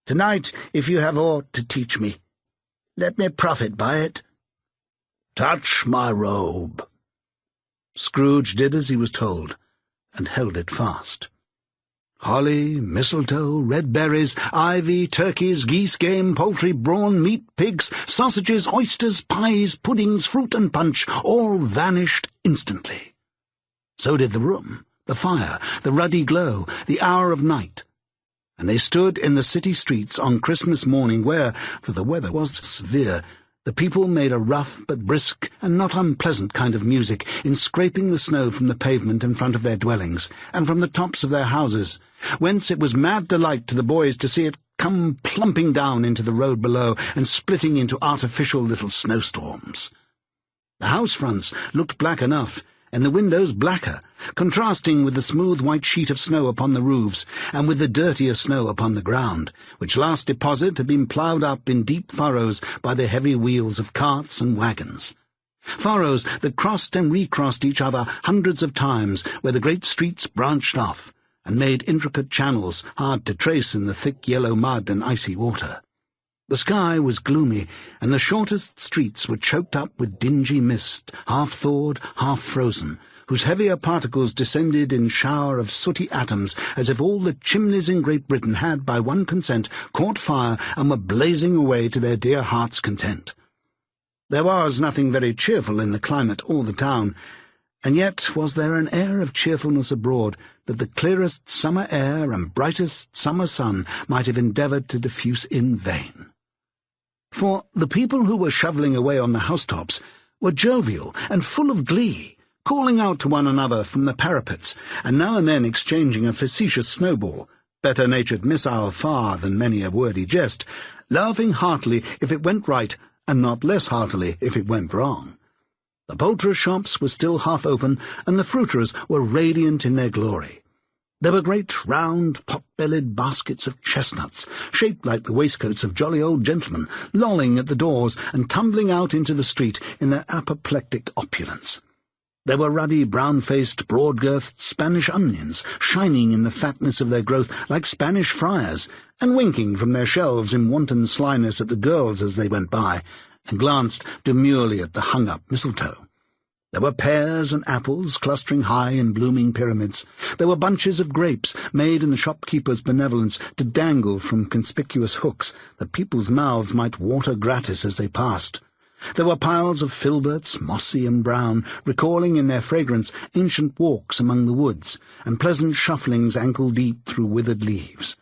Tonight, if you have aught to teach me, let me profit by it." "Touch my robe." Scrooge did as he was told, and held it fast. Holly, mistletoe, red berries, ivy, turkeys, geese, game, poultry, brawn, meat, pigs, sausages, oysters, pies, puddings, fruit, and punch all vanished instantly. So did the room, the fire, the ruddy glow, the hour of night. And they stood in the city streets on Christmas morning where, for the weather was severe, the people made a rough but brisk and not unpleasant kind of music in scraping the snow from the pavement in front of their dwellings, and from the tops of their houses, whence it was mad delight to the boys to see it come plumping down into the road below and splitting into artificial little snowstorms. The house fronts looked black enough, and the windows blacker, contrasting with the smooth white sheet of snow upon the roofs, and with the dirtier snow upon the ground, which last deposit had been ploughed up in deep furrows by the heavy wheels of carts and waggons. Furrows that crossed and recrossed each other hundreds of times, where the great streets branched off, and made intricate channels hard to trace in the thick yellow mud and icy water. The sky was gloomy, and the shortest streets were choked up with dingy mist, half-thawed, half-frozen, whose heavier particles descended in shower of sooty atoms, as if all the chimneys in Great Britain had, by one consent, caught fire and were blazing away to their dear hearts' content. There was nothing very cheerful in the climate or the town, And yet was there an air of cheerfulness abroad that the clearest summer air and brightest summer sun might have endeavoured to diffuse in vain. For the people who were shovelling away on the housetops were jovial and full of glee, calling out to one another from the parapets, and now and then exchanging a facetious snowball, better-natured missile far than many a wordy jest, laughing heartily if it went right, and not less heartily if it went wrong. The poulterers' shops were still half open, and the fruiterers were radiant in their glory. There were great round, pot-bellied baskets of chestnuts, shaped like the waistcoats of jolly old gentlemen, lolling at the doors and tumbling out into the street in their apoplectic opulence. There were ruddy, brown-faced, broad-girthed Spanish onions, shining in the fatness of their growth like Spanish friars, and winking from their shelves in wanton slyness at the girls as they went by, and glanced demurely at the hung-up mistletoe. There were pears and apples clustering high in blooming pyramids. There were bunches of grapes made in the shopkeeper's benevolence to dangle from conspicuous hooks, that people's mouths might water gratis as they passed. There were piles of filberts, mossy and brown, recalling in their fragrance ancient walks among the woods, and pleasant shufflings ankle-deep through withered leaves.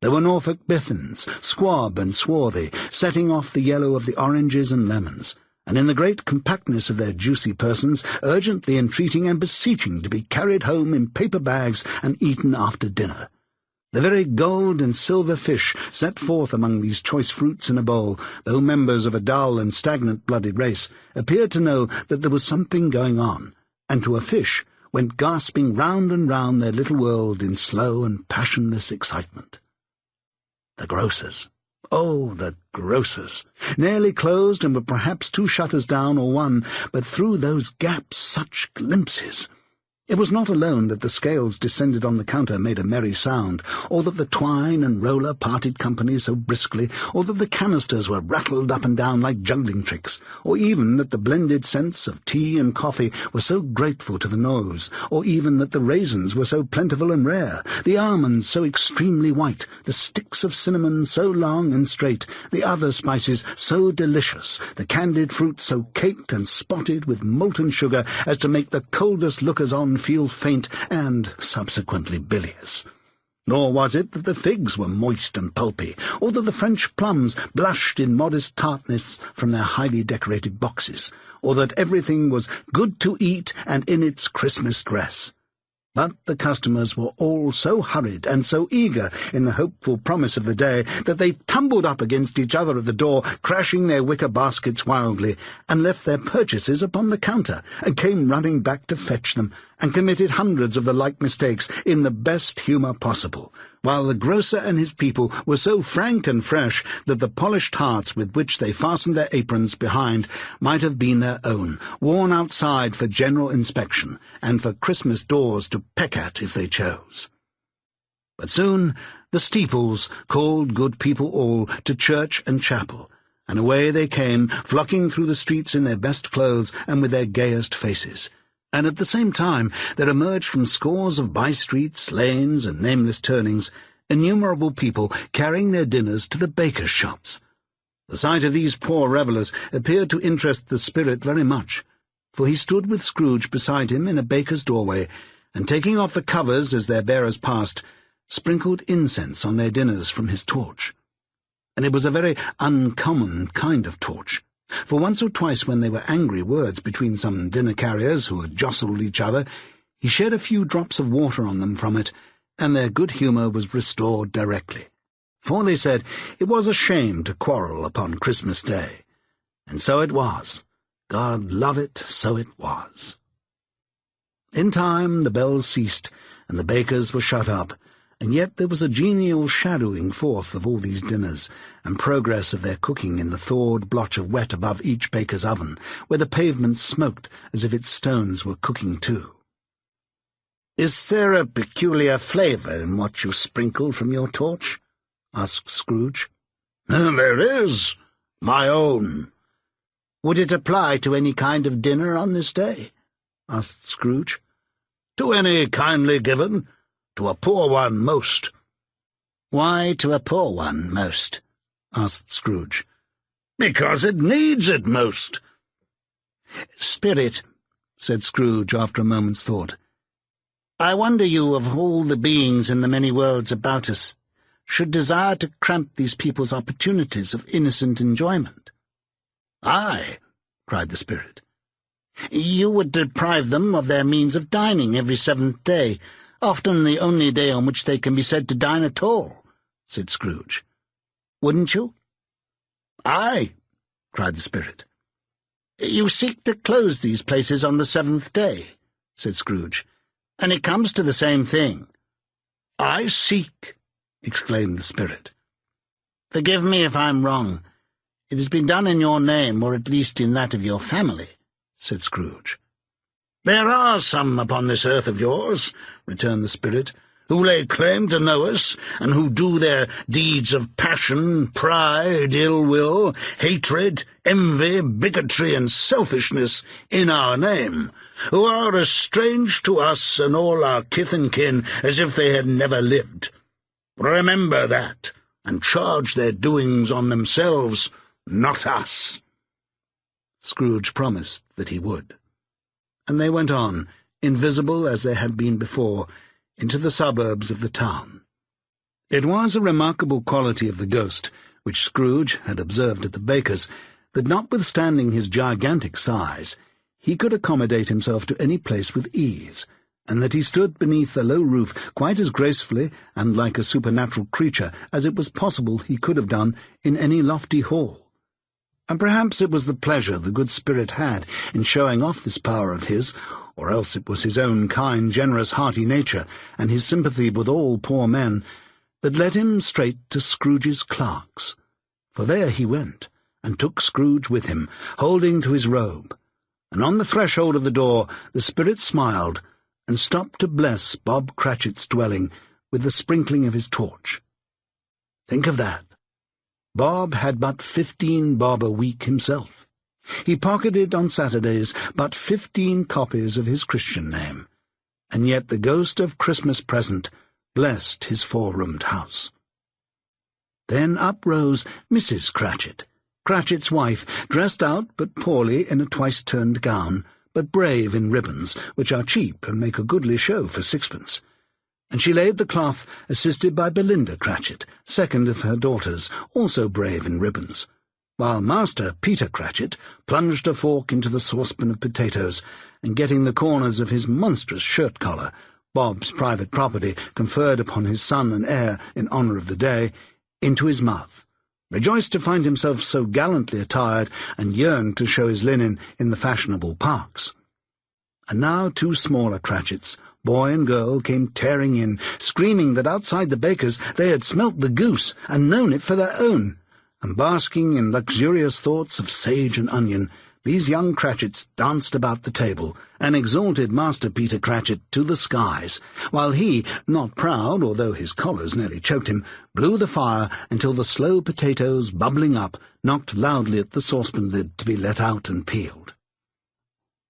There were Norfolk biffins, squab and swarthy, setting off the yellow of the oranges and lemons, and in the great compactness of their juicy persons, urgently entreating and beseeching to be carried home in paper bags and eaten after dinner. The very gold and silver fish set forth among these choice fruits in a bowl, though members of a dull and stagnant-blooded race, appeared to know that there was something going on, and to a fish went gasping round and round their little world in slow and passionless excitement. The grocers. Oh, the grocers! Nearly closed, and with perhaps 2 shutters down or 1, but through those gaps such glimpses! It was not alone that the scales descended on the counter made a merry sound, or that the twine and roller parted company so briskly, or that the canisters were rattled up and down like juggling tricks, or even that the blended scents of tea and coffee were so grateful to the nose, or even that the raisins were so plentiful and rare, the almonds so extremely white, the sticks of cinnamon so long and straight, the other spices so delicious, the candied fruit so caked and spotted with molten sugar as to make the coldest lookers-on feel faint and subsequently bilious. Nor was it that the figs were moist and pulpy, or that the French plums blushed in modest tartness from their highly decorated boxes, or that everything was good to eat and in its Christmas dress. But the customers were all so hurried and so eager in the hopeful promise of the day that they tumbled up against each other at the door, crashing their wicker baskets wildly, and left their purchases upon the counter, and came running back to fetch them, and committed hundreds of the like mistakes in the best humour possible, while the grocer and his people were so frank and fresh that the polished hearts with which they fastened their aprons behind might have been their own, worn outside for general inspection, and for Christmas doors to peck at if they chose. But soon the steeples called good people all to church and chapel, and away they came, flocking through the streets in their best clothes and with their gayest faces. And at the same time there emerged from scores of by-streets, lanes, and nameless turnings innumerable people carrying their dinners to the bakers' shops. The sight of these poor revellers appeared to interest the spirit very much, for he stood with Scrooge beside him in a baker's doorway, and taking off the covers as their bearers passed, sprinkled incense on their dinners from his torch. And it was a very uncommon kind of torch, for once or twice when there were angry words between some dinner-carriers who had jostled each other, he shed a few drops of water on them from it, and their good humour was restored directly. For they said it was a shame to quarrel upon Christmas Day. And so it was. God love it, so it was. In time the bells ceased, and the bakers were shut up, and yet there was a genial shadowing forth of all these dinners, and progress of their cooking in the thawed blotch of wet above each baker's oven, where the pavement smoked as if its stones were cooking too. "Is there a peculiar flavour in what you sprinkle from your torch?" asked Scrooge. "There is. My own." "Would it apply to any kind of dinner on this day?" asked Scrooge. "To any kindly given. To a poor one most." "Why to a poor one most?" asked Scrooge. "Because it needs it most." "Spirit," said Scrooge after a moment's thought. "I wonder you, of all the beings in the many worlds about us, should desire to cramp these people's opportunities of innocent enjoyment." "Aye," cried the spirit. "You would deprive them of their means of dining every seventh day, often the only day on which they can be said to dine at all," said Scrooge. "Wouldn't you?" "Aye," cried the spirit. "You seek to close these places on the seventh day," said Scrooge, "and it comes to the same thing." "I seek," exclaimed the spirit. "Forgive me if I'm wrong. It has been done in your name, or at least in that of your family," said Scrooge. "There are some upon this earth of yours," returned the spirit, "who lay claim to know us, and who do their deeds of passion, pride, ill-will, hatred, envy, bigotry, and selfishness in our name, who are as strange to us and all our kith and kin as if they had never lived. Remember that, and charge their doings on themselves, not us." Scrooge promised that he would. And they went on, invisible as they had been before, into the suburbs of the town. It was a remarkable quality of the ghost, which Scrooge had observed at the baker's, that notwithstanding his gigantic size, he could accommodate himself to any place with ease, and that he stood beneath a low roof quite as gracefully and like a supernatural creature as it was possible he could have done in any lofty hall. And perhaps it was the pleasure the good spirit had in showing off this power of his, or else it was his own kind, generous, hearty nature, and his sympathy with all poor men, that led him straight to Scrooge's clerk's. For there he went, and took Scrooge with him, holding to his robe. And on the threshold of the door the spirit smiled, and stopped to bless Bob Cratchit's dwelling with the sprinkling of his torch. Think of that! Bob had but 15 bob a week himself. He pocketed on Saturdays but 15 copies of his Christian name, and yet the ghost of Christmas present blessed his 4-roomed house. Then up rose Mrs. Cratchit, Cratchit's wife, dressed out but poorly in a twice-turned gown, but brave in ribbons, which are cheap and make a goodly show for 6pence. And she laid the cloth, assisted by Belinda Cratchit, second of her daughters, also brave in ribbons, while Master Peter Cratchit plunged a fork into the saucepan of potatoes, and getting the corners of his monstrous shirt-collar, Bob's private property conferred upon his son and heir in honour of the day, into his mouth, rejoiced to find himself so gallantly attired, and yearned to show his linen in the fashionable parks. And now 2 smaller Cratchits, boy and girl, came tearing in, screaming that outside the baker's they had smelt the goose and known it for their own, and basking in luxurious thoughts of sage and onion, these young Cratchits danced about the table, and exalted Master Peter Cratchit to the skies, while he, not proud, although his collars nearly choked him, blew the fire until the slow potatoes, bubbling up, knocked loudly at the saucepan lid to be let out and peeled.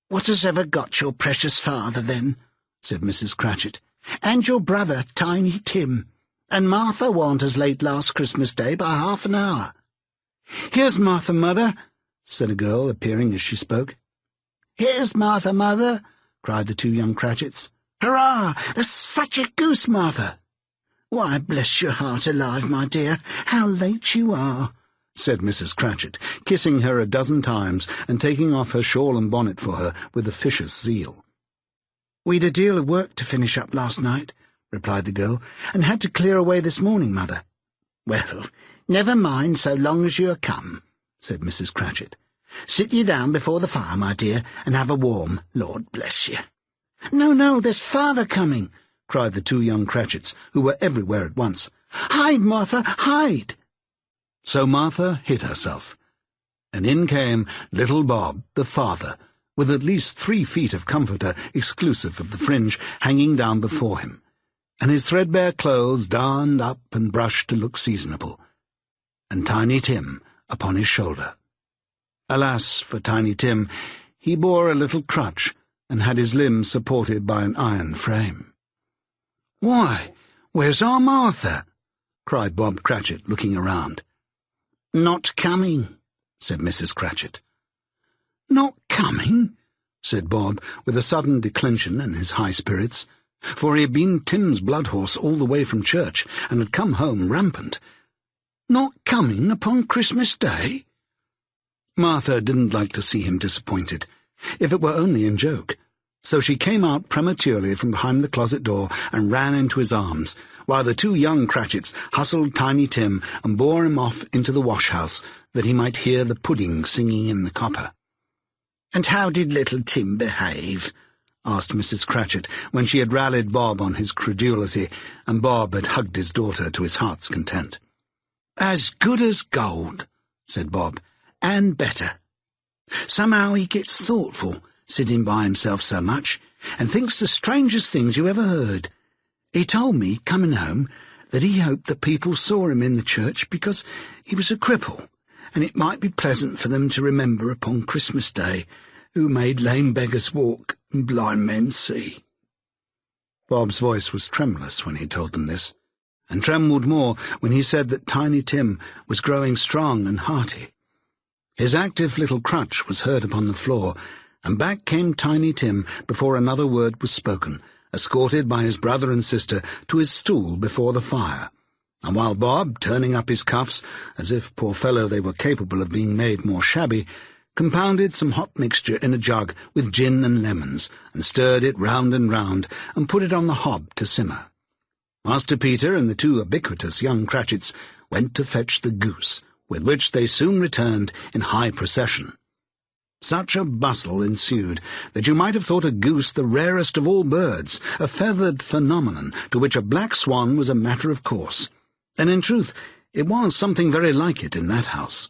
"What has ever got your precious father, then?" said Mrs. Cratchit. "And your brother, Tiny Tim? And Martha warn't as late last Christmas Day by half an hour." "Here's Martha, mother," said a girl, appearing as she spoke. "Here's Martha, mother," cried the 2 young Cratchits. "Hurrah! There's such a goose, Martha!" "Why, bless your heart alive, my dear, how late you are," said Mrs. Cratchit, kissing her a dozen times and taking off her shawl and bonnet for her with officious zeal. "We'd a deal of work to finish up last night," replied the girl, "and had to clear away this morning, mother." "Well, never mind so long as you are come," said Mrs. Cratchit. "Sit you down before the fire, my dear, and have a warm, Lord bless you." "No, there's father coming," cried the 2 young Cratchits, who were everywhere at once. "Hide, Martha, hide!" So Martha hid herself, and in came little Bob, the father, with at least 3 feet of comforter, exclusive of the fringe, hanging down before him, and his threadbare clothes darned up and brushed to look seasonable, and Tiny Tim upon his shoulder. Alas for Tiny Tim, he bore a little crutch, and had his limbs supported by an iron frame. "Why, where's our Martha?" cried Bob Cratchit, looking around. "Not coming," said Mrs. Cratchit. "Not coming?" said Bob, with a sudden declension in his high spirits, for he had been Tim's blood horse all the way from church, and had come home rampant. "Not coming upon Christmas Day?" Martha didn't like to see him disappointed, if it were only in joke, so she came out prematurely from behind the closet door and ran into his arms, while the two young Cratchits hustled Tiny Tim and bore him off into the wash-house, that he might hear the pudding singing in the copper. "And how did little Tim behave?" asked Mrs. Cratchit, when she had rallied Bob on his credulity, and Bob had hugged his daughter to his heart's content. "As good as gold," said Bob, "and better. Somehow he gets thoughtful, sitting by himself so much, and thinks the strangest things you ever heard. He told me, coming home, that he hoped that people saw him in the church because he was a cripple, and it might be pleasant for them to remember upon Christmas Day who made lame beggars walk and blind men see." Bob's voice was tremulous when he told them this, and trembled more when he said that Tiny Tim was growing strong and hearty. His active little crutch was heard upon the floor, and back came Tiny Tim before another word was spoken, escorted by his brother and sister to his stool before the fire, and while Bob, turning up his cuffs, as if, poor fellow, they were capable of being made more shabby, compounded some hot mixture in a jug with gin and lemons, and stirred it round and round, and put it on the hob to simmer. Master Peter and the two ubiquitous young Cratchits went to fetch the goose, with which they soon returned in high procession. Such a bustle ensued that you might have thought a goose the rarest of all birds, a feathered phenomenon to which a black swan was a matter of course, and in truth it was something very like it in that house.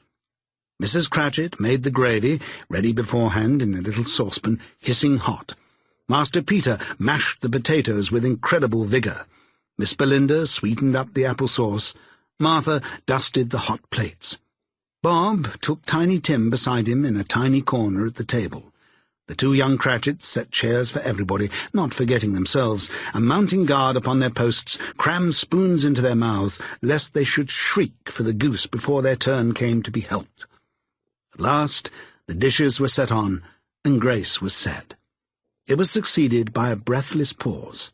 Mrs. Cratchit made the gravy, ready beforehand in a little saucepan, hissing hot. Master Peter mashed the potatoes with incredible vigour. Miss Belinda sweetened up the apple sauce. Martha dusted the hot plates. Bob took Tiny Tim beside him in a tiny corner at the table. The two young Cratchits set chairs for everybody, not forgetting themselves, and mounting guard upon their posts, crammed spoons into their mouths, lest they should shriek for the goose before their turn came to be helped. At last the dishes were set on, and grace was said. It was succeeded by a breathless pause,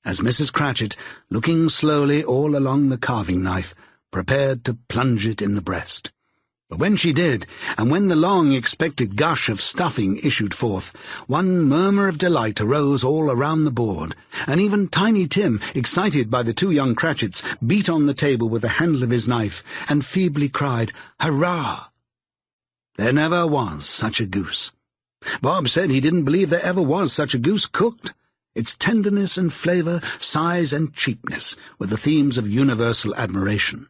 as Mrs. Cratchit, looking slowly all along the carving-knife, prepared to plunge it in the breast. But when she did, and when the long-expected gush of stuffing issued forth, one murmur of delight arose all around the board, and even Tiny Tim, excited by the two young Cratchits, beat on the table with the handle of his knife, and feebly cried, "Hurrah!" There never was such a goose. Bob said he didn't believe there ever was such a goose cooked. Its tenderness and flavour, size and cheapness were the themes of universal admiration.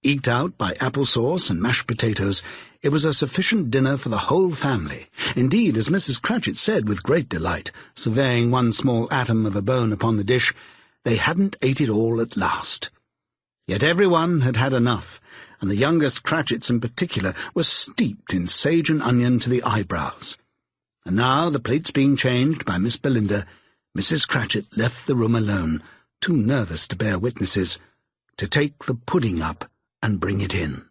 Eked out by apple sauce and mashed potatoes, it was a sufficient dinner for the whole family. Indeed, as Mrs. Cratchit said with great delight, surveying one small atom of a bone upon the dish, they hadn't ate it all at last. Yet every one had had enough, and the youngest Cratchits in particular were steeped in sage and onion to the eyebrows. And now, the plates being changed by Miss Belinda, Mrs. Cratchit left the room alone, too nervous to bear witnesses, to take the pudding up and bring it in.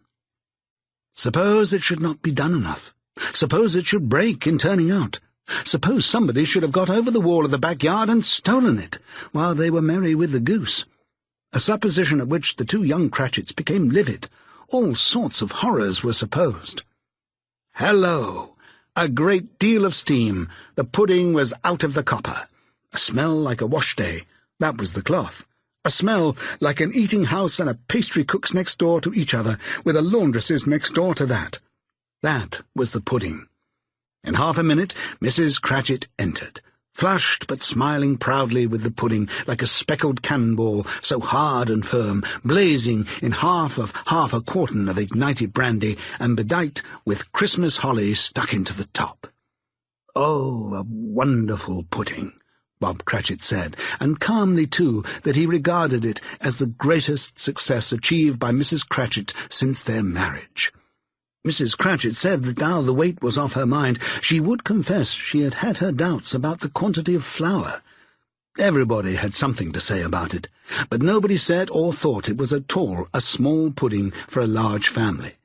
Suppose it should not be done enough. Suppose it should break in turning out. Suppose somebody should have got over the wall of the backyard and stolen it, while they were merry with the goose. A supposition at which the two young Cratchits became livid. All sorts of horrors were supposed. Hello! A great deal of steam. The pudding was out of the copper. A smell like a wash-day. That was the cloth. A smell like an eating-house and a pastry-cook's next door to each other, with a laundress's next door to that. That was the pudding. In half a minute, Mrs. Cratchit entered, flushed but smiling proudly with the pudding like a speckled cannonball, so hard and firm, blazing in half a quartern of ignited brandy, and bedight with Christmas holly stuck into the top. Oh, a wonderful pudding! Bob Cratchit said, and calmly, too, that he regarded it as the greatest success achieved by Mrs. Cratchit since their marriage. Mrs. Cratchit said that now the weight was off her mind, she would confess she had had her doubts about the quantity of flour. Everybody had something to say about it, but nobody said or thought it was at all a small pudding for a large family.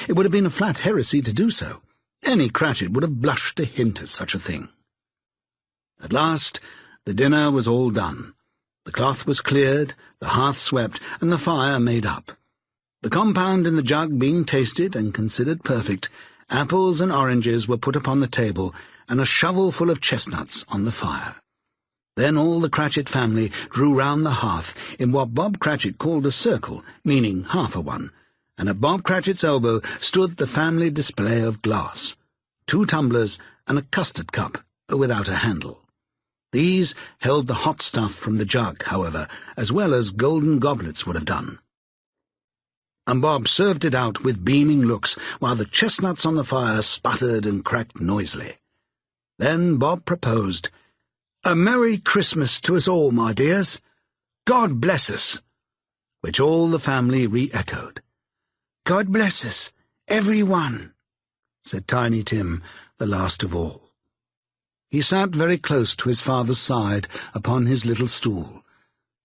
It would have been a flat heresy to do so. Any Cratchit would have blushed to hint at such a thing. At last, the dinner was all done. The cloth was cleared, the hearth swept, and the fire made up. The compound in the jug being tasted and considered perfect, apples and oranges were put upon the table, and a shovelful of chestnuts on the fire. Then all the Cratchit family drew round the hearth in what Bob Cratchit called a circle, meaning half a one, and at Bob Cratchit's elbow stood the family display of glass, 2 tumblers and a custard cup without a handle. These held the hot stuff from the jug, however, as well as golden goblets would have done. And Bob served it out with beaming looks, while the chestnuts on the fire sputtered and cracked noisily. Then Bob proposed, "A Merry Christmas to us all, my dears. God bless us," which all the family re-echoed. "God bless us, every one," said Tiny Tim, the last of all. He sat very close to his father's side upon his little stool.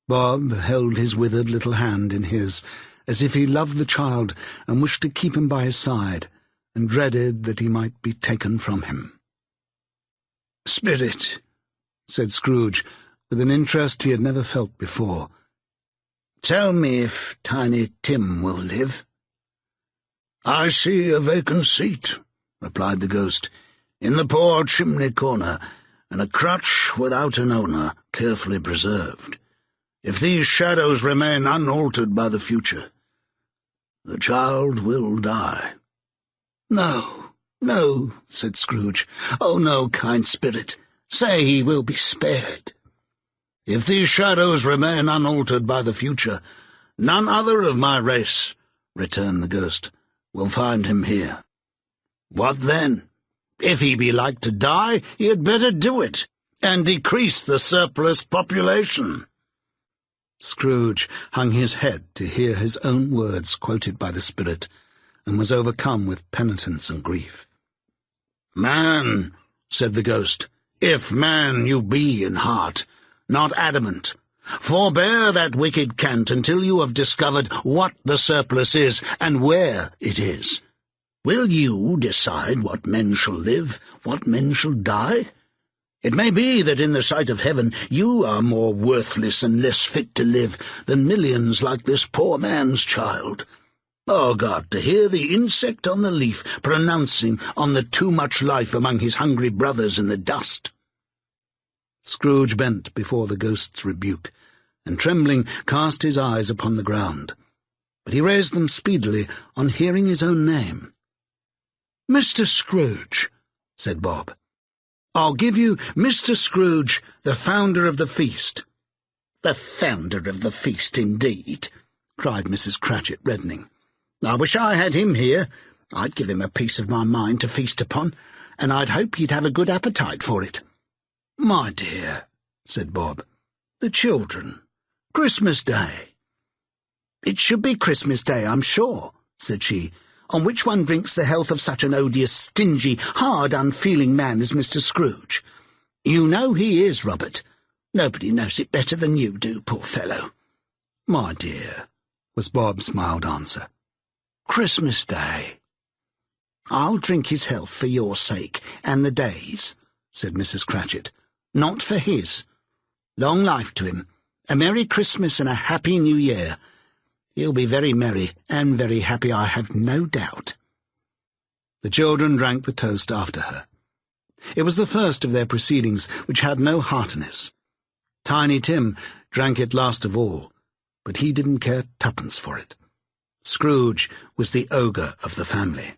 Bob held his withered little hand in his, as if he loved the child and wished to keep him by his side, and dreaded that he might be taken from him. "Spirit," said Scrooge, with an interest he had never felt before, "tell me if Tiny Tim will live." "I see a vacant seat," replied the ghost, "in the poor chimney corner, and a crutch without an owner, carefully preserved. If these shadows remain unaltered by the future, the child will die." "No, no," said Scrooge. "Oh, no, kind spirit. Say he will be spared." "If these shadows remain unaltered by the future, none other of my race," returned the ghost, "will find him here." "What then? If he be like to die, he had better do it, and decrease the surplus population." Scrooge hung his head to hear his own words quoted by the spirit, and was overcome with penitence and grief. "Man," said the ghost, "if man you be in heart, not adamant, forbear that wicked cant until you have discovered what the surplus is and where it is. Will you decide what men shall live, what men shall die? It may be that in the sight of heaven you are more worthless and less fit to live than millions like this poor man's child. Oh, God, to hear the insect on the leaf pronouncing on the too much life among his hungry brothers in the dust." Scrooge bent before the ghost's rebuke, and trembling cast his eyes upon the ground. But he raised them speedily on hearing his own name. "Mr. Scrooge," said Bob. "I'll give you Mr. Scrooge, the founder of the feast." "The founder of the feast, indeed," cried Mrs. Cratchit, reddening. "I wish I had him here. I'd give him a piece of my mind to feast upon, and I'd hope he'd have a good appetite for it." "My dear," said Bob, "the children. Christmas Day." "It should be Christmas Day, I'm sure," said she, "on which one drinks the health of such an odious, stingy, hard, unfeeling man as Mr. Scrooge. You know he is, Robert. Nobody knows it better than you do, poor fellow." "My dear," was Bob's mild answer, "Christmas Day." "I'll drink his health for your sake, and the day's," said Mrs. Cratchit, "not for his. Long life to him, a Merry Christmas and a Happy New Year. He'll be very merry and very happy, I have no doubt." The children drank the toast after her. It was the first of their proceedings which had no heartiness. Tiny Tim drank it last of all, but he didn't care twopence for it. Scrooge was the ogre of the family.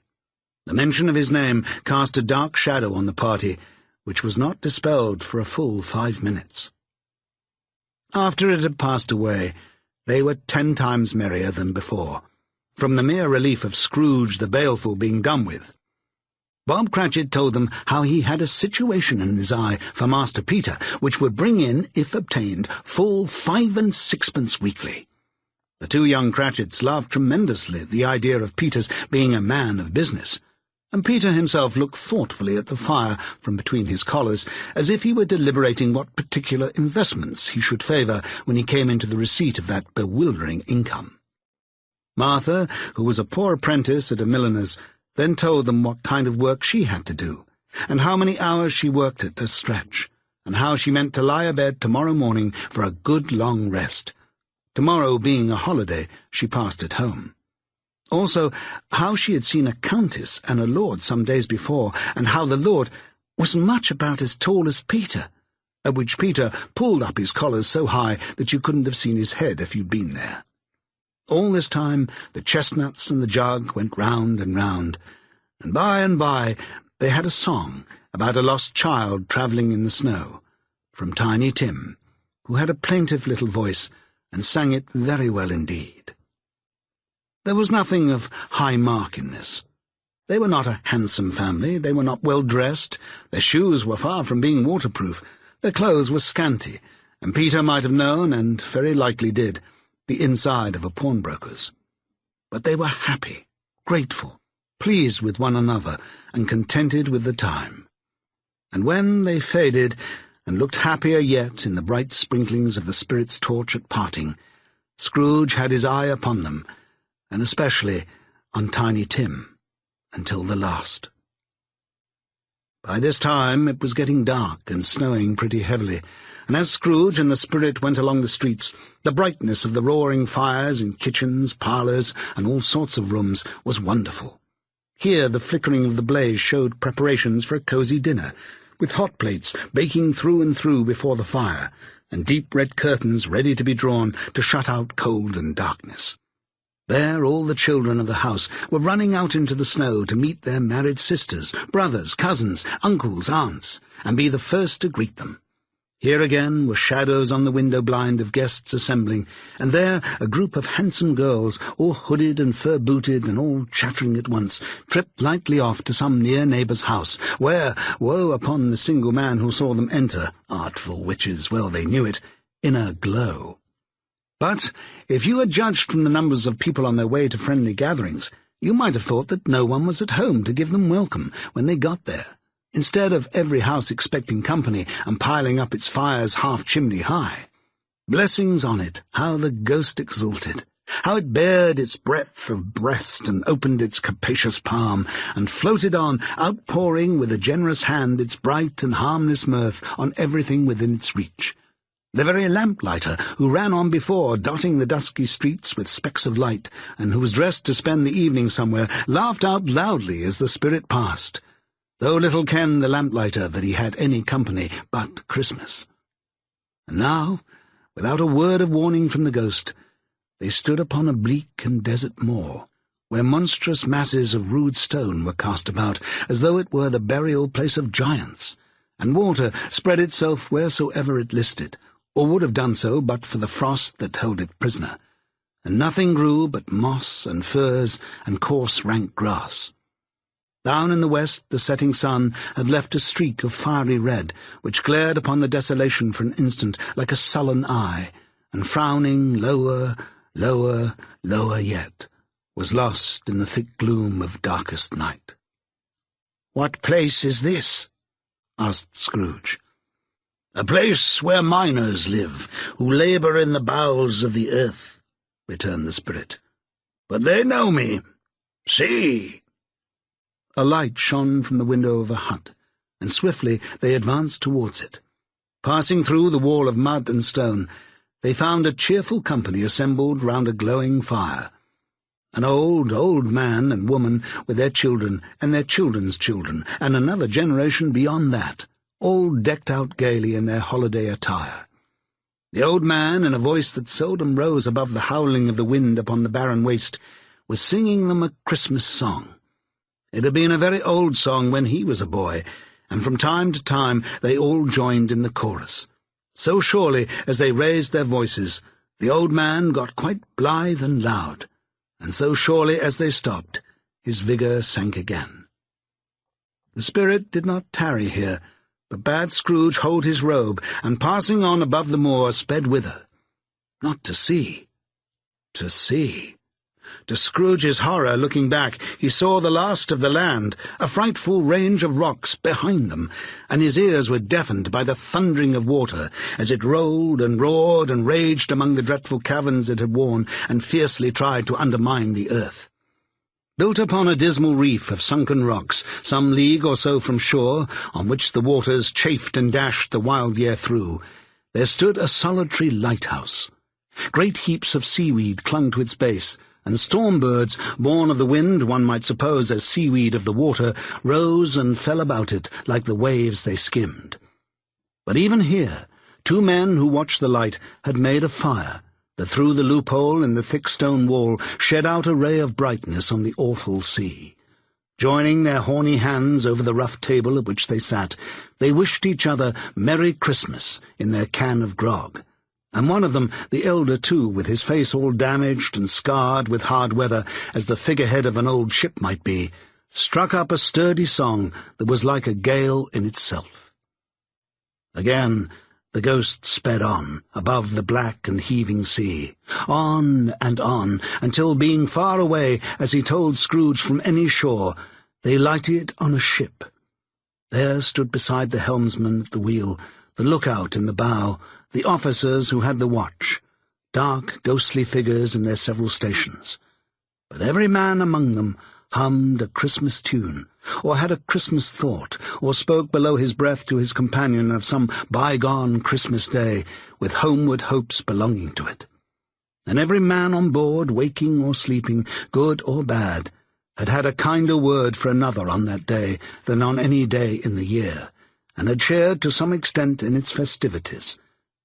The mention of his name cast a dark shadow on the party, which was not dispelled for a full 5 minutes. After it had passed away, they were 10 times merrier than before, from the mere relief of Scrooge the baleful being done with. Bob Cratchit told them how he had a situation in his eye for Master Peter, which would bring in, if obtained, full 5 and 6pence weekly. The 2 young Cratchits laughed tremendously at the idea of Peter's being a man of business, and Peter himself looked thoughtfully at the fire from between his collars, as if he were deliberating what particular investments he should favour when he came into the receipt of that bewildering income. Martha, who was a poor apprentice at a milliner's, then told them what kind of work she had to do, and how many hours she worked at a stretch, and how she meant to lie abed tomorrow morning for a good long rest. Tomorrow being a holiday, she passed at home. Also, how she had seen a countess and a lord some days before, and how the lord was much about as tall as Peter, at which Peter pulled up his collars so high that you couldn't have seen his head if you'd been there. All this time the chestnuts and the jug went round and by they had a song about a lost child travelling in the snow, from Tiny Tim, who had a plaintive little voice and sang it very well indeed. There was nothing of high mark in this. They were not a handsome family, they were not well dressed, their shoes were far from being waterproof, their clothes were scanty, and Peter might have known, and very likely did, the inside of a pawnbroker's. But they were happy, grateful, pleased with one another, and contented with the time. And when they faded, and looked happier yet in the bright sprinklings of the spirit's torch at parting, Scrooge had his eye upon them, and especially on Tiny Tim, until the last. By this time it was getting dark and snowing pretty heavily, and as Scrooge and the spirit went along the streets, the brightness of the roaring fires in kitchens, parlours, and all sorts of rooms was wonderful. Here the flickering of the blaze showed preparations for a cosy dinner, with hot plates baking through and through before the fire, and deep red curtains ready to be drawn to shut out cold and darkness. There all the children of the house were running out into the snow to meet their married sisters, brothers, cousins, uncles, aunts, and be the first to greet them. Here again were shadows on the window blind of guests assembling, and there a group of handsome girls, all hooded and fur-booted and all chattering at once, tripped lightly off to some near neighbour's house, where, woe upon the single man who saw them enter, artful witches, well they knew it, in a glow. But if you had judged from the numbers of people on their way to friendly gatherings, you might have thought that no one was at home to give them welcome when they got there. Instead of every house expecting company and piling up its fires half-chimney high. Blessings on it, how the ghost exulted, how it bared its breadth of breast and opened its capacious palm, and floated on, outpouring with a generous hand its bright and harmless mirth on everything within its reach. The very lamplighter, who ran on before, dotting the dusky streets with specks of light, and who was dressed to spend the evening somewhere, laughed out loudly as the spirit passed, though little kenned the lamplighter that he had any company but Christmas. And now, without a word of warning from the ghost, they stood upon a bleak and desert moor, where monstrous masses of rude stone were cast about, as though it were the burial place of giants, and water spread itself wheresoever it listed, or would have done so but for the frost that held it prisoner, and nothing grew but moss and furze and coarse rank grass. Down in the west the setting sun had left a streak of fiery red, which glared upon the desolation for an instant like a sullen eye, and frowning lower, lower, lower yet, was lost in the thick gloom of darkest night. "What place is this?" asked Scrooge. "A place where miners live, who labour in the bowels of the earth," returned the spirit. "But they know me. See!" A light shone from the window of a hut, and swiftly they advanced towards it. Passing through the wall of mud and stone, they found a cheerful company assembled round a glowing fire. An old man and woman with their children and their children's children, and another generation beyond that, all decked out gaily in their holiday attire. The old man, in a voice that seldom rose above the howling of the wind upon the barren waste, was singing them a Christmas song. It had been a very old song when he was a boy, and from time to time they all joined in the chorus. So surely as they raised their voices, the old man got quite blithe and loud, and so surely as they stopped, his vigour sank again. The spirit did not tarry here, but bade Scrooge hold his robe, and passing on above the moor, sped whither. Not to see. To see. To Scrooge's horror, looking back, he saw the last of the land, a frightful range of rocks behind them, and his ears were deafened by the thundering of water, as it rolled and roared and raged among the dreadful caverns it had worn, and fiercely tried to undermine the earth. Built upon a dismal reef of sunken rocks, some league or so from shore, on which the waters chafed and dashed the wild year through, there stood a solitary lighthouse. Great heaps of seaweed clung to its base, and storm birds, born of the wind, one might suppose, as seaweed of the water, rose and fell about it like the waves they skimmed. But even here, two men who watched the light had made a fire that through the loophole in the thick stone wall shed out a ray of brightness on the awful sea. Joining their horny hands over the rough table at which they sat, they wished each other Merry Christmas in their can of grog, and one of them, the elder too, with his face all damaged and scarred with hard weather, as the figurehead of an old ship might be, struck up a sturdy song that was like a gale in itself. Again the ghost sped on, above the black and heaving sea, on, until, being far away, as he told Scrooge, from any shore, they lighted on a ship. There stood beside the helmsman at the wheel, the lookout in the bow, the officers who had the watch, dark, ghostly figures in their several stations. But every man among them hummed a Christmas tune, or had a Christmas thought, or spoke below his breath to his companion of some bygone Christmas day, with homeward hopes belonging to it. And every man on board, waking or sleeping, good or bad, had had a kinder word for another on that day than on any day in the year, and had shared to some extent in its festivities,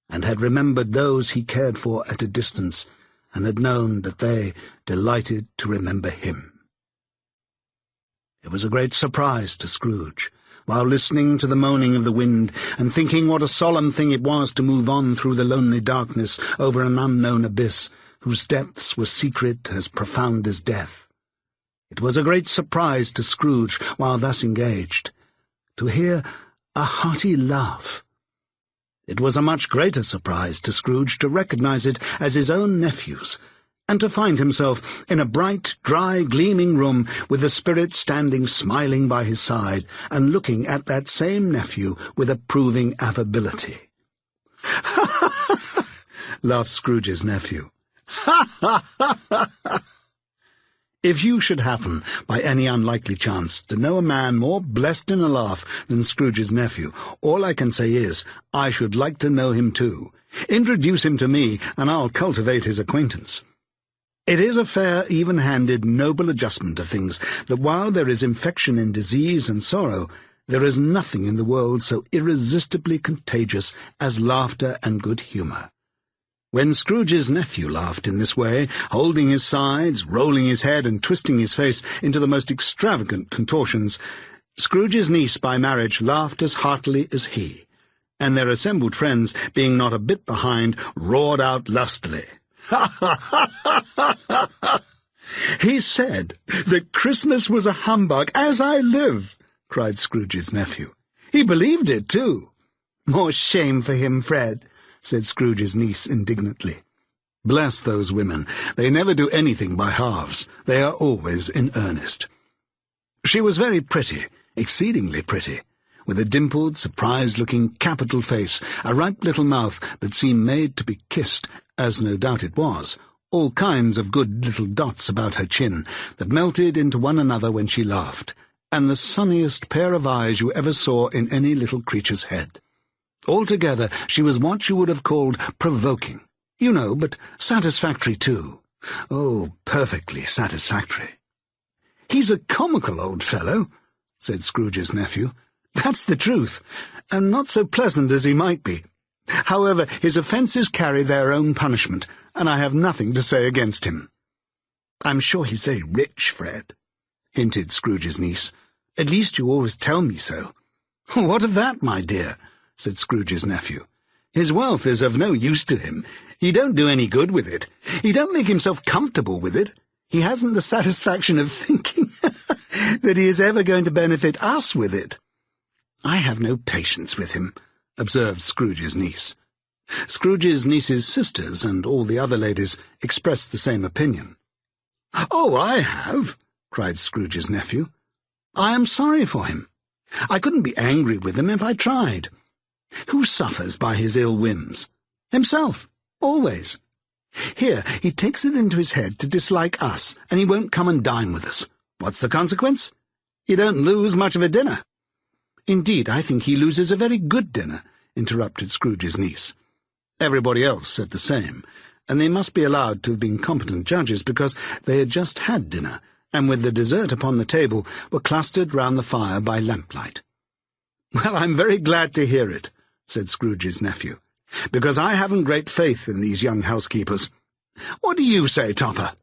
and had remembered those he cared for at a distance, and had known that they delighted to remember him. It was a great surprise to Scrooge, while listening to the moaning of the wind, and thinking what a solemn thing it was to move on through the lonely darkness over an unknown abyss, whose depths were secret as profound as death. It was a great surprise to Scrooge, while thus engaged, to hear a hearty laugh. It was a much greater surprise to Scrooge to recognize it as his own nephew's, and to find himself in a bright, dry, gleaming room with the Spirit standing smiling by his side and looking at that same nephew with approving affability. "Ha, ha, ha, ha!" laughed Scrooge's nephew. "Ha, ha, ha, ha, ha!" If you should happen, by any unlikely chance, to know a man more blessed in a laugh than Scrooge's nephew, all I can say is, I should like to know him too. Introduce him to me, and I'll cultivate his acquaintance. It is a fair, even-handed, noble adjustment of things that while there is infection in disease and sorrow, there is nothing in the world so irresistibly contagious as laughter and good humour. When Scrooge's nephew laughed in this way, holding his sides, rolling his head, and twisting his face into the most extravagant contortions, Scrooge's niece by marriage laughed as heartily as he, and their assembled friends, being not a bit behind, roared out lustily. "Ha, ha, ha, ha, ha, ha, ha! He said that Christmas was a humbug, as I live!" cried Scrooge's nephew. "He believed it, too." "More shame for him, Fred," said Scrooge's niece indignantly. Bless those women. They never do anything by halves. They are always in earnest. She was very pretty, exceedingly pretty, with a dimpled, surprised-looking, capital face, a ripe little mouth that seemed made to be kissed, as no doubt it was, all kinds of good little dots about her chin that melted into one another when she laughed, and the sunniest pair of eyes you ever saw in any little creature's head. Altogether, she was what you would have called provoking, you know, but satisfactory too. Oh, perfectly satisfactory. "He's a comical old fellow," said Scrooge's nephew. "That's the truth, and not so pleasant as he might be. However, his offences carry their own punishment, and I have nothing to say against him." "I'm sure he's very rich, Fred," hinted Scrooge's niece. "At least you always tell me so." "What of that, my dear?" said Scrooge's nephew. "His wealth is of no use to him. He don't do any good with it. He don't make himself comfortable with it. He hasn't the satisfaction of thinking that he is ever going to benefit us with it." "I have no patience with him," observed Scrooge's niece. Scrooge's niece's sisters and all the other ladies expressed the same opinion. "Oh, I have," cried Scrooge's nephew. "I am sorry for him. I couldn't be angry with him if I tried. Who suffers by his ill whims? Himself, always. Here, he takes it into his head to dislike us, and he won't come and dine with us. What's the consequence? You don't lose much of a dinner." "Indeed, I think he loses a very good dinner," interrupted Scrooge's niece. Everybody else said the same, and they must be allowed to have been competent judges, because they had just had dinner, and with the dessert upon the table were clustered round the fire by lamplight. "Well, I'm very glad to hear it," said Scrooge's nephew, "because I haven't great faith in these young housekeepers. What do you say, Topper?"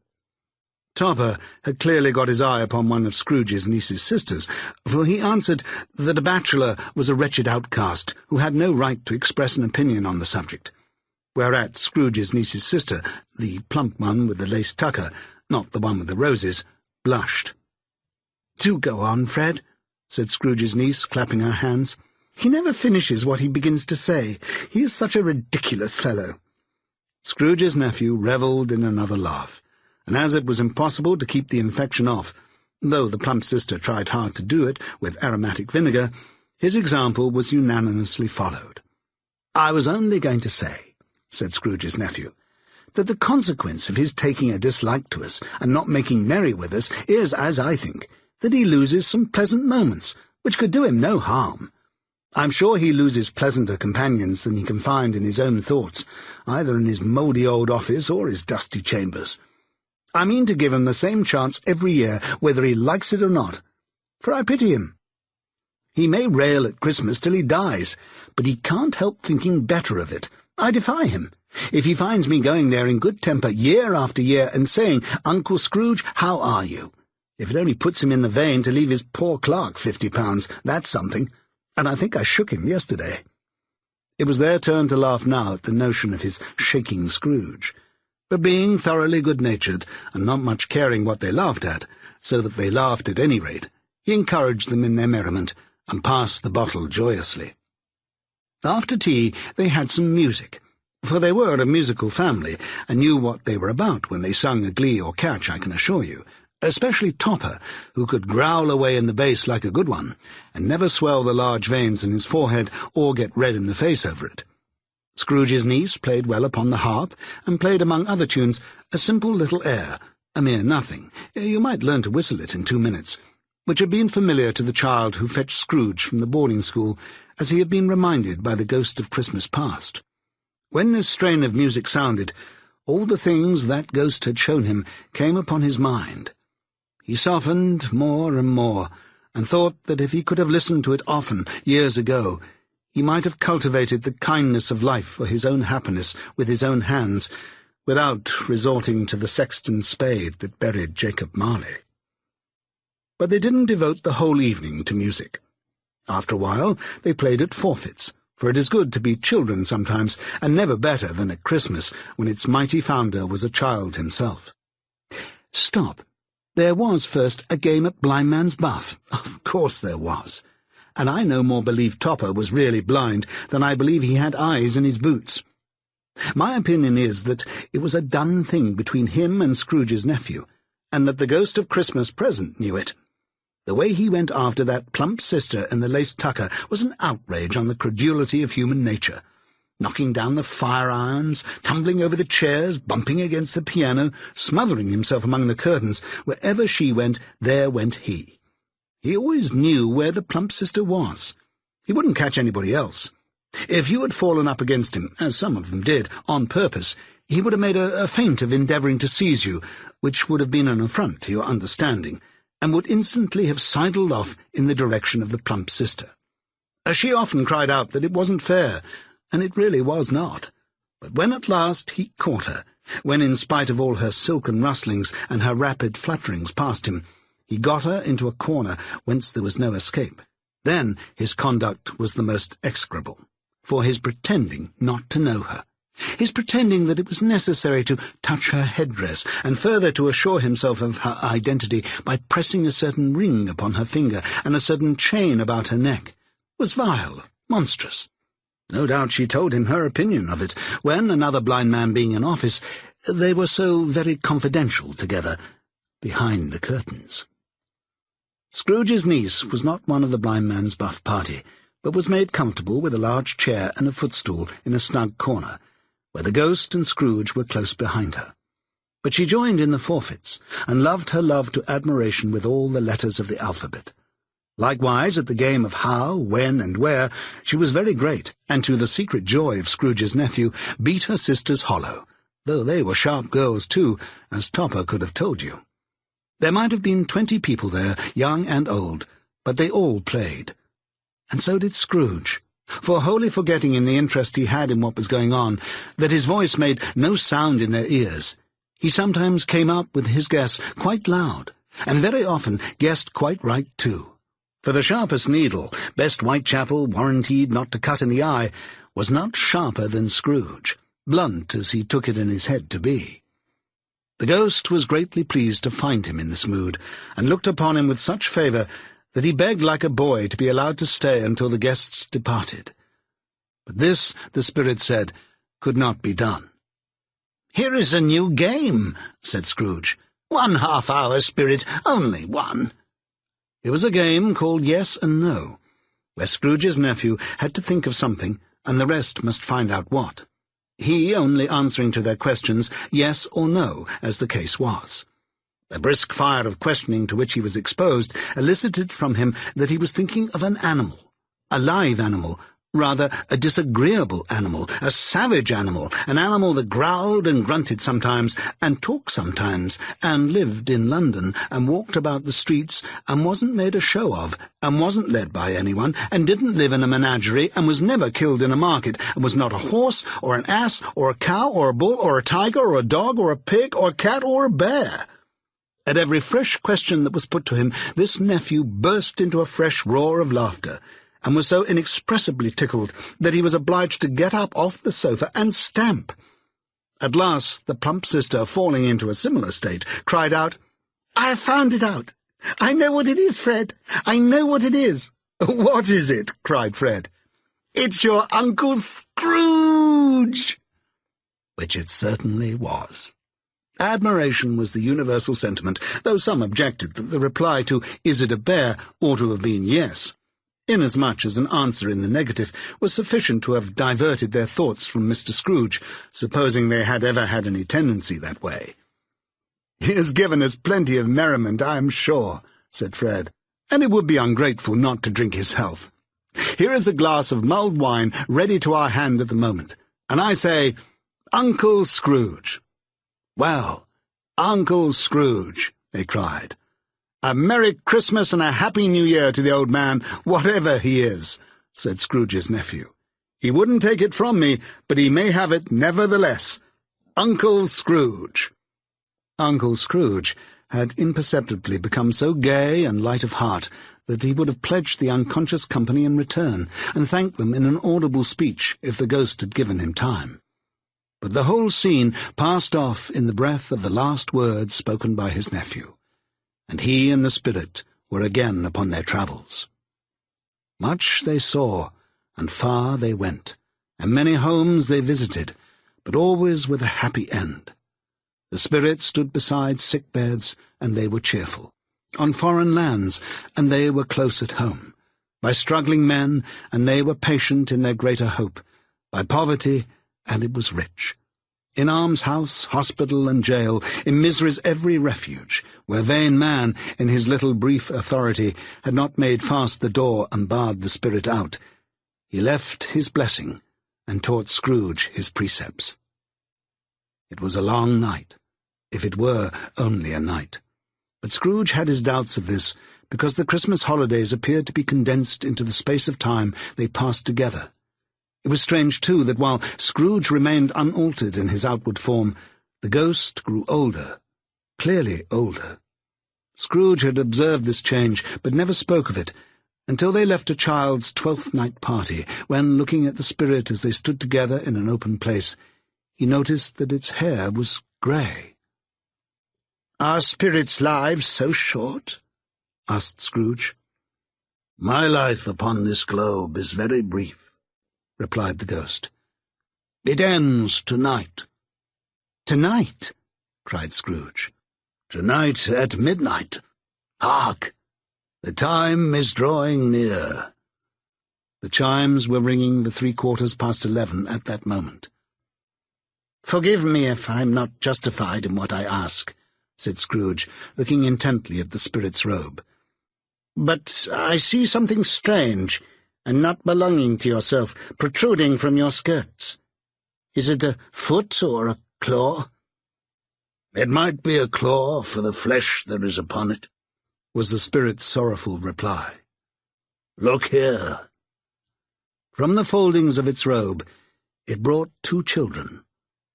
Topper had clearly got his eye upon one of Scrooge's niece's sisters, for he answered that a bachelor was a wretched outcast who had no right to express an opinion on the subject, whereat Scrooge's niece's sister, the plump one with the lace tucker, not the one with the roses, blushed. "Do go on, Fred," said Scrooge's niece, clapping her hands. "He never finishes what he begins to say. He is such a ridiculous fellow." Scrooge's nephew revelled in another laugh, and as it was impossible to keep the infection off, though the plump sister tried hard to do it with aromatic vinegar, his example was unanimously followed. "I was only going to say," said Scrooge's nephew, "that the consequence of his taking a dislike to us and not making merry with us is, as I think, that he loses some pleasant moments, which could do him no harm. I'm sure he loses pleasanter companions than he can find in his own thoughts, either in his mouldy old office or his dusty chambers. I mean to give him the same chance every year, whether he likes it or not, for I pity him. He may rail at Christmas till he dies, but he can't help thinking better of it. I defy him. If he finds me going there in good temper year after year and saying, 'Uncle Scrooge, how are you?' If it only puts him in the vein to leave his poor clerk £50, that's something, and I think I shook him yesterday." It was their turn to laugh now at the notion of his shaking Scrooge, but being thoroughly good-natured, and not much caring what they laughed at, so that they laughed at any rate, he encouraged them in their merriment, and passed the bottle joyously. After tea they had some music, for they were a musical family, and knew what they were about when they sung a glee or catch, I can assure you, especially Topper, who could growl away in the bass like a good one, and never swell the large veins in his forehead or get red in the face over it. Scrooge's niece played well upon the harp, and played among other tunes a simple little air, a mere nothing, you might learn to whistle it in 2 minutes, which had been familiar to the child who fetched Scrooge from the boarding-school, as he had been reminded by the ghost of Christmas past. When this strain of music sounded, all the things that ghost had shown him came upon his mind. He softened more and more, and thought that if he could have listened to it often, years ago, he might have cultivated the kindness of life for his own happiness with his own hands, without resorting to the sexton's spade that buried Jacob Marley. But they didn't devote the whole evening to music. After a while they played at forfeits, for it is good to be children sometimes, and never better than at Christmas, when its mighty founder was a child himself. Stop. There was first a game at blindman's buff. Of course there was. And I no more believe Topper was really blind than I believe he had eyes in his boots. My opinion is that it was a done thing between him and Scrooge's nephew, and that the ghost of Christmas present knew it. The way he went after that plump sister in the lace tucker was an outrage on the credulity of human nature, knocking down the fire-irons, tumbling over the chairs, bumping against the piano, smothering himself among the curtains. Wherever she went, there went he. He always knew where the plump sister was. He wouldn't catch anybody else. If you had fallen up against him, as some of them did, on purpose, he would have made a feint of endeavouring to seize you, which would have been an affront to your understanding, and would instantly have sidled off in the direction of the plump sister. She often cried out that it wasn't fair, and it really was not. But when at last he caught her, when in spite of all her silken rustlings and her rapid flutterings past him, he got her into a corner whence there was no escape, then his conduct was the most execrable, for his pretending not to know her, his pretending that it was necessary to touch her headdress, and further to assure himself of her identity by pressing a certain ring upon her finger and a certain chain about her neck, was vile, monstrous. No doubt she told him her opinion of it, when, another blind man being in office, they were so very confidential together, behind the curtains. Scrooge's niece was not one of the blind man's buff party, but was made comfortable with a large chair and a footstool in a snug corner, where the ghost and Scrooge were close behind her. but she joined in the forfeits, and loved her love to admiration with all the letters of the alphabet. Likewise, at the game of how, when, and where, she was very great, and to the secret joy of Scrooge's nephew, beat her sisters hollow, though they were sharp girls too, as Topper could have told you. There might have been 20 people there, young and old, but they all played. And so did Scrooge, for wholly forgetting in the interest he had in what was going on, that his voice made no sound in their ears, he sometimes came up with his guess quite loud, and very often guessed quite right too. For the sharpest needle, best Whitechapel warranted not to cut in the eye, was not sharper than Scrooge, blunt as he took it in his head to be. The ghost was greatly pleased to find him in this mood, and looked upon him with such favour that he begged like a boy to be allowed to stay until the guests departed. But this, the spirit said, could not be done. "Here is a new game," said Scrooge. "1 half-hour, spirit, only one." It was a game called Yes and No, where Scrooge's nephew had to think of something, and the rest must find out what. He only answering to their questions yes or no, as the case was. The brisk fire of questioning to which he was exposed elicited from him that he was thinking of an animal, a live animal, rather a disagreeable animal, a savage animal, an animal that growled and grunted sometimes, and talked sometimes, and lived in London, and walked about the streets, and wasn't made a show of, and wasn't led by anyone, and didn't live in a menagerie, and was never killed in a market, and was not a horse, or an ass, or a cow, or a bull, or a tiger, or a dog, or a pig, or a cat, or a bear. At every fresh question that was put to him, this nephew burst into a fresh roar of laughter, and was so inexpressibly tickled that he was obliged to get up off the sofa and stamp. At last the plump sister, falling into a similar state, cried out, "I have found it out! I know what it is, Fred! I know what it is!" "What is it?" cried Fred. "It's your Uncle Scrooge!" Which it certainly was. Admiration was the universal sentiment, though some objected that the reply to "Is it a bear?" ought to have been yes, inasmuch as an answer in the negative was sufficient to have diverted their thoughts from Mr. Scrooge, supposing they had ever had any tendency that way. "He has given us plenty of merriment, I am sure," said Fred, "and it would be ungrateful not to drink his health. Here is a glass of mulled wine ready to our hand at the moment, and I say, Uncle Scrooge." "Well, Uncle Scrooge," they cried. "A Merry Christmas and a Happy New Year to the old man, whatever he is," said Scrooge's nephew. "He wouldn't take it from me, but he may have it nevertheless. Uncle Scrooge." Uncle Scrooge had imperceptibly become so gay and light of heart that he would have pledged the unconscious company in return, and thanked them in an audible speech if the ghost had given him time. But the whole scene passed off in the breath of the last words spoken by his nephew, and he and the spirit were again upon their travels. Much they saw, and far they went, and many homes they visited, but always with a happy end. The spirit stood beside sick beds, and they were cheerful, on foreign lands, and they were close at home, by struggling men, and they were patient in their greater hope, by poverty, and it was rich. In almshouse, hospital, and jail, in misery's every refuge, where vain man, in his little brief authority, had not made fast the door and barred the spirit out, he left his blessing, and taught Scrooge his precepts. It was a long night, if it were only a night, but Scrooge had his doubts of this, because the Christmas holidays appeared to be condensed into the space of time they passed together. It was strange, too, that while Scrooge remained unaltered in his outward form, the ghost grew older, clearly older. Scrooge had observed this change, but never spoke of it, until they left a child's 12th night party, when, looking at the spirit as they stood together in an open place, he noticed that its hair was grey. "Are spirits' lives so short?" asked Scrooge. "My life upon this globe is very brief," replied the ghost. "It ends tonight." "Tonight?" cried Scrooge. "Tonight at midnight. Hark! The time is drawing near." The chimes were ringing the 11:75 at that moment. "Forgive me if I'm not justified in what I ask," said Scrooge, looking intently at the spirit's robe. "But I see something strange, and not belonging to yourself, protruding from your skirts. Is it a foot or a claw?" "It might be a claw for the flesh there is upon it," was the spirit's sorrowful reply. "Look here." From the foldings of its robe it brought 2 children,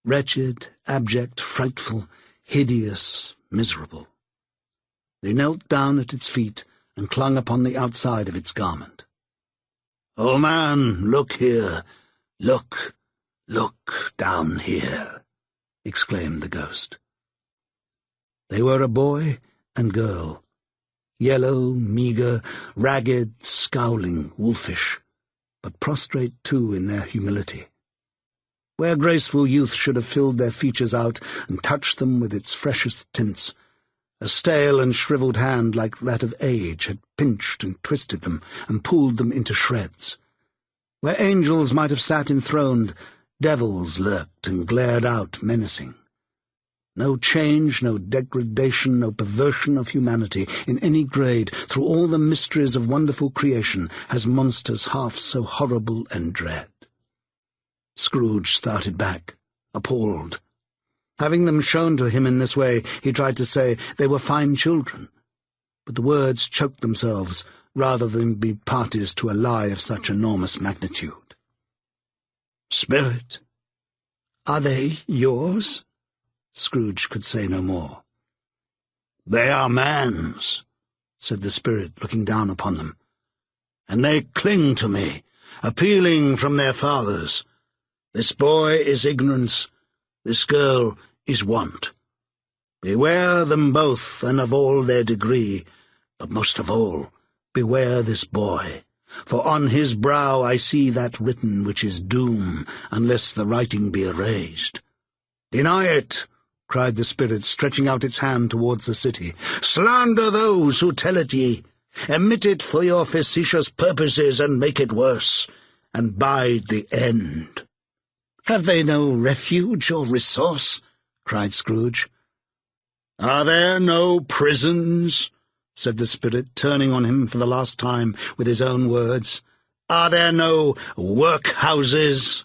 wretched, abject, frightful, hideous, miserable. They knelt down at its feet and clung upon the outside of its garment. "Old man, look here. Look down here," exclaimed the ghost. They were a boy and girl, yellow, meagre, ragged, scowling, wolfish, but prostrate too in their humility. Where graceful youth should have filled their features out and touched them with its freshest tints, a stale and shriveled hand like that of age had pinched and twisted them and pulled them into shreds. Where angels might have sat enthroned, devils lurked and glared out menacing. No change, no degradation, no perversion of humanity in any grade through all the mysteries of wonderful creation has monsters half so horrible and dread. Scrooge started back, appalled. Having them shown to him in this way, he tried to say they were fine children, but the words choked themselves rather than be parties to a lie of such enormous magnitude. "Spirit, are they yours?" Scrooge could say no more. "They are man's," said the spirit, looking down upon them, "and they cling to me, appealing from their fathers. This boy is ignorance, this girl is want. Beware them both, and of all their degree, but most of all, beware this boy, for on his brow I see that written which is doom, unless the writing be erased. Deny it!" cried the spirit, stretching out its hand towards the city. "Slander those who tell it ye. Emit it for your facetious purposes, and make it worse, and bide the end." "Have they no refuge or resource?" cried Scrooge. "Are there no prisons?" said the spirit, turning on him for the last time with his own words. "Are there no workhouses?"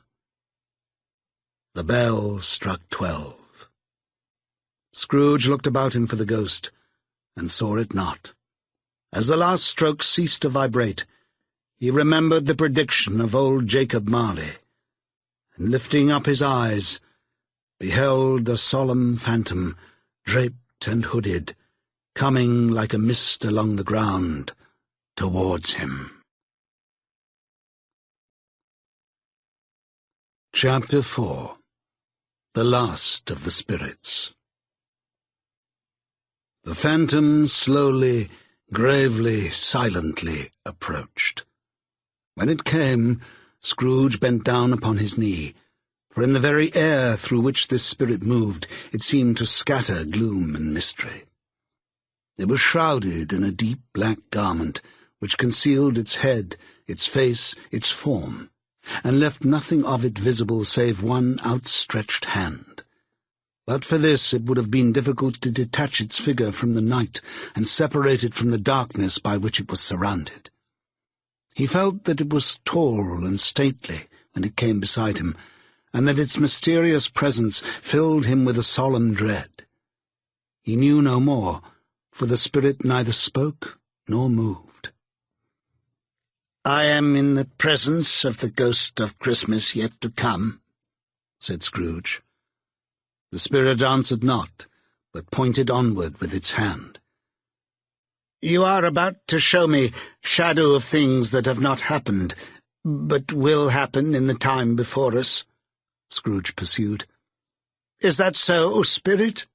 The bell struck 12. Scrooge looked about him for the ghost, and saw it not. As the last stroke ceased to vibrate, he remembered the prediction of old Jacob Marley, and lifting up his eyes, beheld a solemn phantom, draped and hooded, coming like a mist along the ground towards him. Chapter 4. The Last of the Spirits. The phantom slowly, gravely, silently approached. When it came, Scrooge bent down upon his knee, for in the very air through which this spirit moved it seemed to scatter gloom and mystery. It was shrouded in a deep black garment which concealed its head, its face, its form, and left nothing of it visible save one outstretched hand. But for this it would have been difficult to detach its figure from the night and separate it from the darkness by which it was surrounded. He felt that it was tall and stately when it came beside him, and that its mysterious presence filled him with a solemn dread. He knew no more, for the spirit neither spoke nor moved. "I am in the presence of the ghost of Christmas yet to come," said Scrooge. The spirit answered not, but pointed onward with its hand. "You are about to show me shadow of things that have not happened, but will happen in the time before us," Scrooge pursued. "Is that so, spirit?"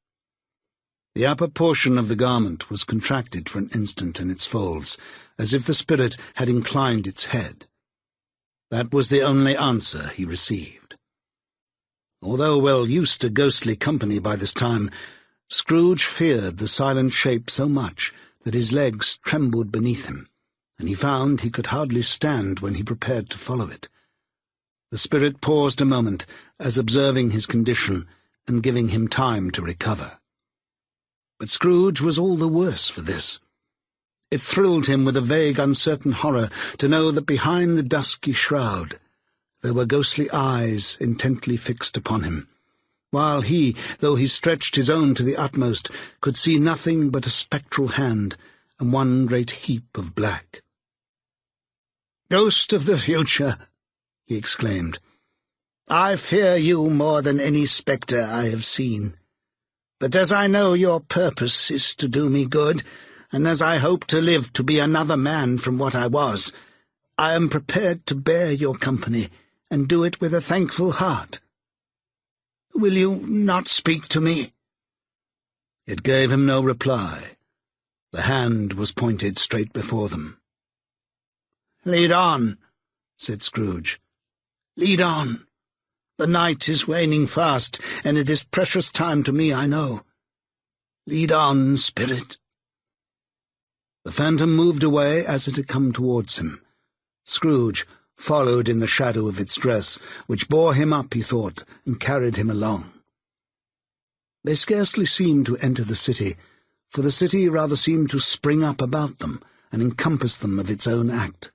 The upper portion of the garment was contracted for an instant in its folds, as if the spirit had inclined its head. That was the only answer he received. Although well used to ghostly company by this time, Scrooge feared the silent shape so much that his legs trembled beneath him, and he found he could hardly stand when he prepared to follow it. The spirit paused a moment, as observing his condition and giving him time to recover. But Scrooge was all the worse for this. It thrilled him with a vague, uncertain horror to know that behind the dusky shroud there were ghostly eyes intently fixed upon him, while he, though he stretched his own to the utmost, could see nothing but a spectral hand and one great heap of black. "Ghost of the future," he exclaimed, "I fear you more than any spectre I have seen. But as I know your purpose is to do me good, and as I hope to live to be another man from what I was, I am prepared to bear your company, and do it with a thankful heart. Will you not speak to me?" It gave him no reply. The hand was pointed straight before them. "Lead on," said Scrooge. "Lead on. The night is waning fast, and it is precious time to me, I know. Lead on, spirit." The phantom moved away as it had come towards him. Scrooge followed in the shadow of its dress, which bore him up, he thought, and carried him along. They scarcely seemed to enter the city, for the city rather seemed to spring up about them and encompass them of its own act.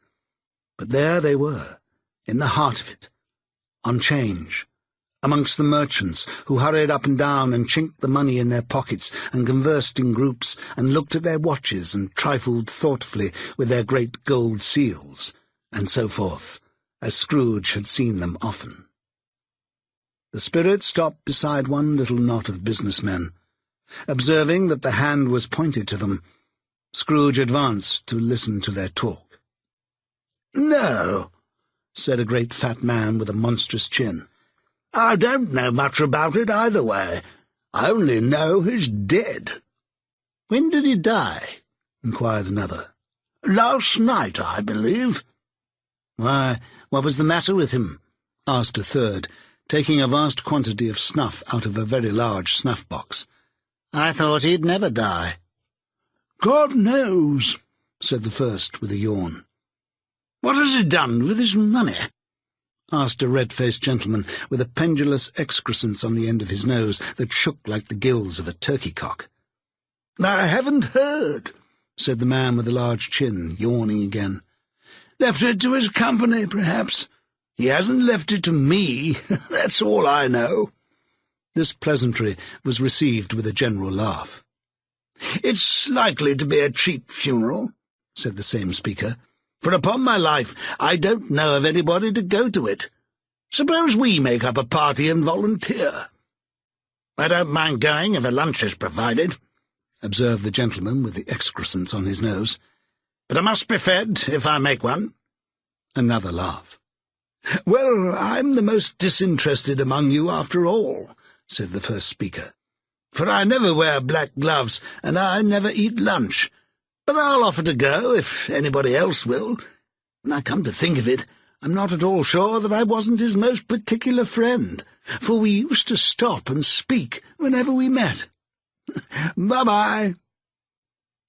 But there they were, in the heart of it, on 'Change, amongst the merchants who hurried up and down and chinked the money in their pockets and conversed in groups and looked at their watches and trifled thoughtfully with their great gold seals, and so forth, as Scrooge had seen them often. The spirit stopped beside one little knot of businessmen. Observing that the hand was pointed to them, Scrooge advanced to listen to their talk. "No," said a great fat man with a monstrous chin. "I don't know much about it either way. I only know he's dead." "When did he die?" inquired another. "Last night, I believe." "Why, what was the matter with him?" asked a third, taking a vast quantity of snuff out of a very large snuff-box. "I thought he'd never die." "God knows," said the first with a yawn. "What has he done with his money?" asked a red-faced gentleman with a pendulous excrescence on the end of his nose that shook like the gills of a turkey-cock. "I haven't heard," said the man with the large chin, yawning again. "Left it to his company, perhaps. He hasn't left it to me, that's all I know." This pleasantry was received with a general laugh. "It's likely to be a cheap funeral," said the same speaker, "for upon my life I don't know of anybody to go to it. Suppose we make up a party and volunteer?" "I don't mind going if a lunch is provided," observed the gentleman with the excrescence on his nose. "But I must be fed if I make one." Another laugh. "Well, I'm the most disinterested among you after all," said the first speaker, "for I never wear black gloves and I never eat lunch. But I'll offer to go if anybody else will. When I come to think of it, I'm not at all sure that I wasn't his most particular friend, for we used to stop and speak whenever we met. Bye-bye."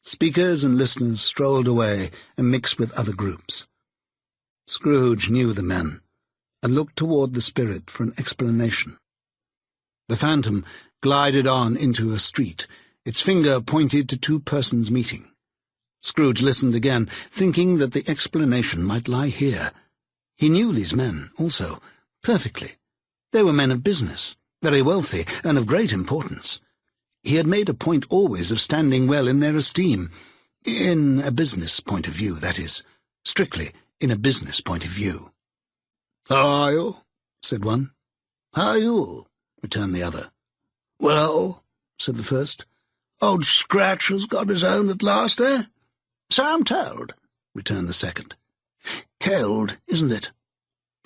Speakers and listeners strolled away and mixed with other groups. Scrooge knew the men, and looked toward the spirit for an explanation. The phantom glided on into a street. Its finger pointed to two persons meeting. Scrooge listened again, thinking that the explanation might lie here. He knew these men, also, perfectly. They were men of business, very wealthy, and of great importance. He had made a point always of standing well in their esteem. In a business point of view, that is. Strictly in a business point of view. "How are you?" said one. "How are you?" returned the other. "Well," said the first, "Old Scratch has got his own at last, eh?" "So I'm told," returned the second. "Cold, isn't it?"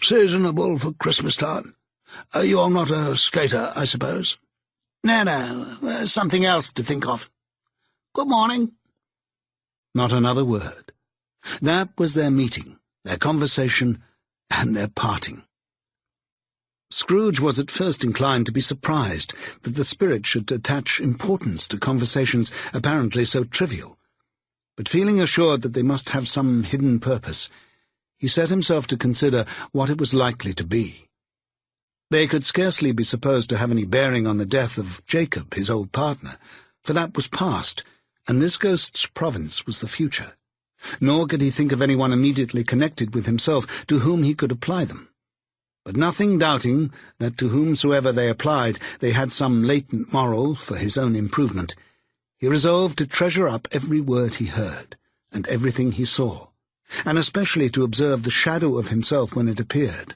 "Seasonable for Christmas time. You're not a skater, I suppose?" No, something else to think of. Good morning." Not another word. That was their meeting, their conversation, and their parting. Scrooge was at first inclined to be surprised that the spirit should attach importance to conversations apparently so trivial, but feeling assured that they must have some hidden purpose, he set himself to consider what it was likely to be. They could scarcely be supposed to have any bearing on the death of Jacob, his old partner, for that was past, and this ghost's province was the future. Nor could he think of anyone immediately connected with himself to whom he could apply them. But nothing doubting that to whomsoever they applied they had some latent moral for his own improvement, he resolved to treasure up every word he heard, and everything he saw, and especially to observe the shadow of himself when it appeared.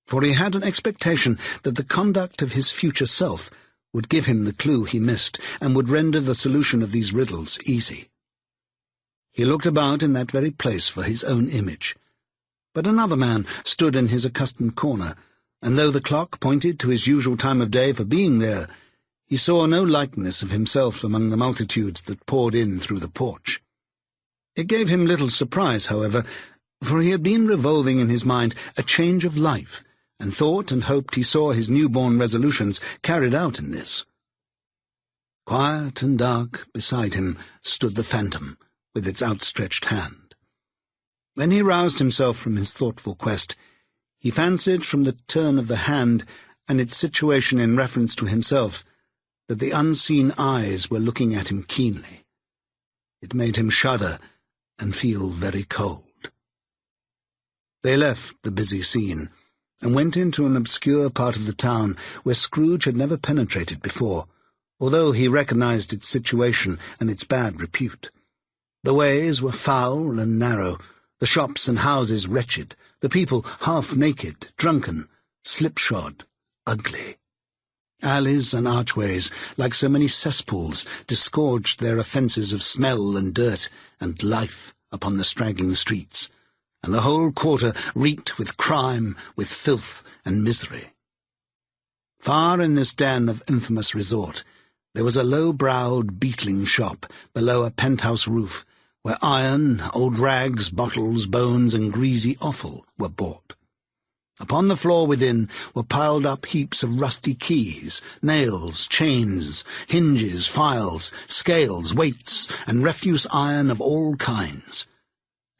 For he had an expectation that the conduct of his future self would give him the clue he missed, and would render the solution of these riddles easy. He looked about in that very place for his own image. But another man stood in his accustomed corner, and though the clock pointed to his usual time of day for being there, he saw no likeness of himself among the multitudes that poured in through the porch. It gave him little surprise, however, for he had been revolving in his mind a change of life, and thought and hoped he saw his newborn resolutions carried out in this. Quiet and dark beside him stood the phantom, with its outstretched hand. When he roused himself from his thoughtful quest, he fancied from the turn of the hand and its situation in reference to himself that the unseen eyes were looking at him keenly. It made him shudder and feel very cold. They left the busy scene, and went into an obscure part of the town where Scrooge had never penetrated before, although he recognized its situation and its bad repute. The ways were foul and narrow, the shops and houses wretched, the people half-naked, drunken, slipshod, ugly. Alleys and archways, like so many cesspools, disgorged their offences of smell and dirt and life upon the straggling streets, and the whole quarter reeked with crime, with filth and misery. Far in this den of infamous resort, there was a low-browed beetling shop below a penthouse roof, where iron, old rags, bottles, bones, and greasy offal were bought. Upon the floor within were piled up heaps of rusty keys, nails, chains, hinges, files, scales, weights, and refuse iron of all kinds.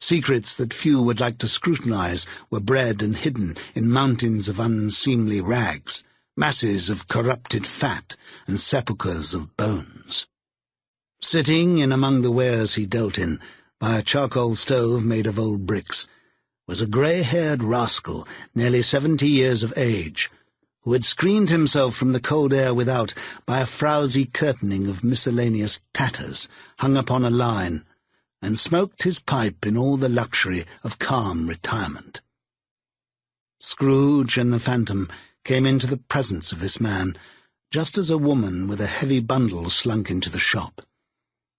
Secrets that few would like to scrutinize were bred and hidden in mountains of unseemly rags, masses of corrupted fat, and sepulchres of bones. Sitting in among the wares he dealt in, by a charcoal stove made of old bricks, was a grey-haired rascal, nearly 70 years of age, who had screened himself from the cold air without by a frowsy curtaining of miscellaneous tatters hung upon a line, and smoked his pipe in all the luxury of calm retirement. Scrooge and the phantom came into the presence of this man, just as a woman with a heavy bundle slunk into the shop.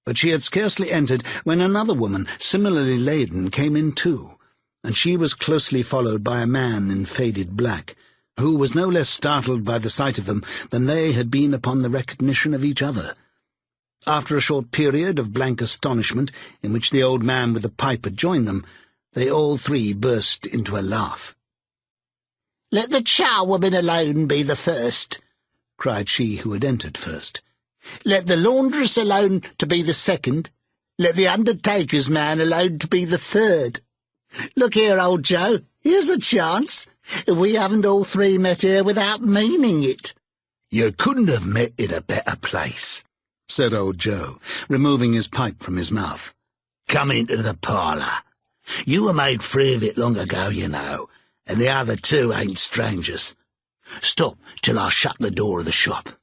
But she had scarcely entered when another woman, similarly laden, came in too, and she was closely followed by a man in faded black, who was no less startled by the sight of them than they had been upon the recognition of each other. After a short period of blank astonishment, in which the old man with the pipe had joined them, they all three burst into a laugh. "Let the charwoman alone be the first," cried she who had entered first. "Let the laundress alone to be the second. Let the undertaker's man alone to be the third. Look here, old Joe, here's a chance. We haven't all three met here without meaning it." "You couldn't have met in a better place," said old Joe, removing his pipe from his mouth. "Come into the parlour. You were made free of it long ago, you know, and the other two ain't strangers. Stop till I shut the door of the shop.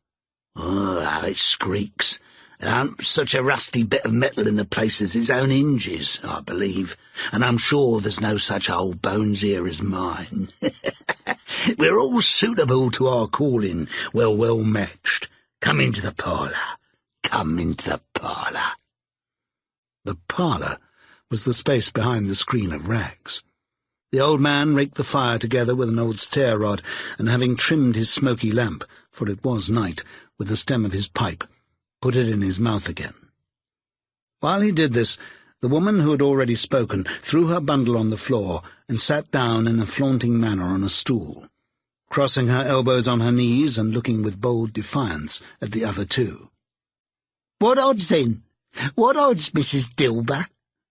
Oh, how it squeaks. There aren't such a rusty bit of metal in the place as its own hinges, I believe, and I'm sure there's no such old bones here as mine. We're all suitable to our calling, well matched. Come into the parlour. Come into the parlour." The parlour was the space behind the screen of rags. The old man raked the fire together with an old stair-rod, and having trimmed his smoky lamp, for it was night, with the stem of his pipe, put it in his mouth again. While he did this, the woman who had already spoken threw her bundle on the floor and sat down in a flaunting manner on a stool, crossing her elbows on her knees and looking with bold defiance at the other two. "What odds, then? What odds, Mrs. Dilber?"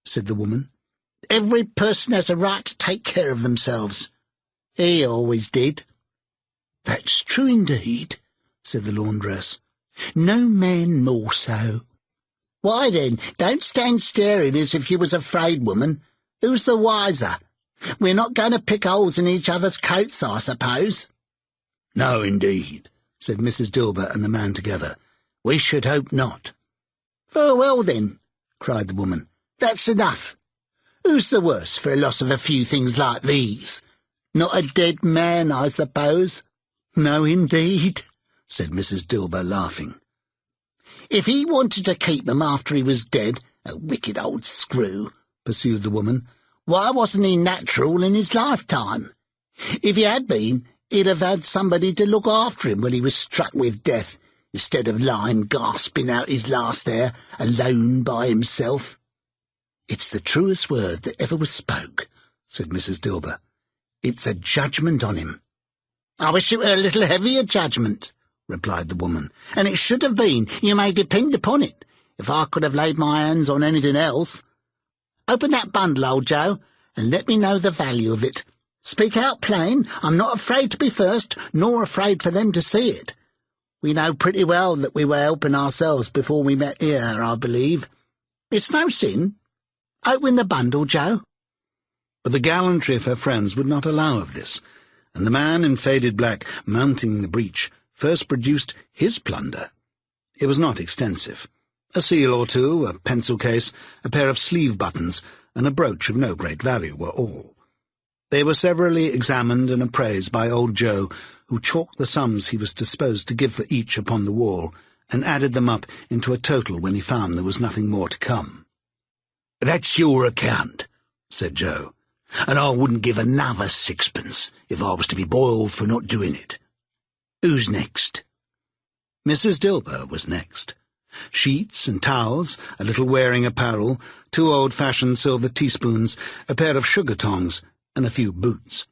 said the woman. Every person has a right to take care of themselves. He always did." "That's true indeed," said the laundress. "No man more so." "Why then, don't stand staring as if you was afraid, woman. Who's the wiser? We're not going to pick holes in each other's coats, I suppose." "No, indeed," said Mrs. Dilber and the man together. "We should hope not." "Very well, then," cried the woman. "That's enough. Who's the worse for a loss of a few things like these? Not a dead man, I suppose?" "No, indeed," said Mrs. Dilber, laughing. "If he wanted to keep them after he was dead, a wicked old screw," pursued the woman, "why wasn't he natural in his lifetime? If he had been, he'd have had somebody to look after him when he was struck with death, instead of lying gasping out his last there, alone by himself." "It's the truest word that ever was spoke," said Mrs. Dilber. "It's a judgment on him." "I wish it were a little heavier judgment," replied the woman, "and it should have been, you may depend upon it, if I could have laid my hands on anything else. Open that bundle, old Joe, and let me know the value of it. Speak out plain. I'm not afraid to be first, nor afraid for them to see it. We know pretty well that we were helping ourselves before we met here, I believe. It's no sin. Open the bundle, Joe." But the gallantry of her friends would not allow of this, and the man in faded black, mounting the breach, first produced his plunder. It was not extensive. A seal or two, a pencil case, a pair of sleeve buttons, and a brooch of no great value were all. They were severally examined and appraised by old Joe, who chalked the sums he was disposed to give for each upon the wall, and added them up into a total when he found there was nothing more to come. "That's your account," said Joe, "and I wouldn't give another sixpence if I was to be boiled for not doing it. Who's next?" Mrs. Dilber was next. Sheets and towels, a little wearing apparel, 2 old-fashioned silver teaspoons, a pair of sugar tongs, and a few boots.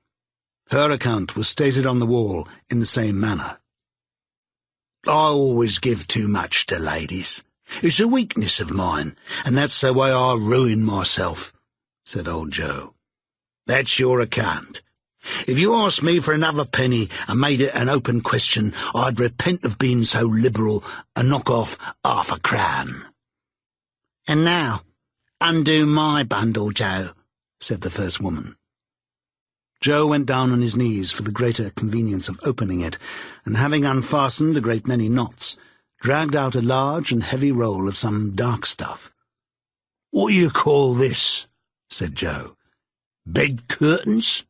Her account was stated on the wall in the same manner. "I always give too much to ladies. It's a weakness of mine, and that's the way I ruin myself," said old Joe. "That's your account. If you asked me for another penny and made it an open question, I'd repent of being so liberal and knock off 1/2 crown." "And now, undo my bundle, Joe," said the first woman. Joe went down on his knees for the greater convenience of opening it, and having unfastened a great many knots, dragged out a large and heavy roll of some dark stuff. "What do you call this?" said Joe. "Bed curtains?"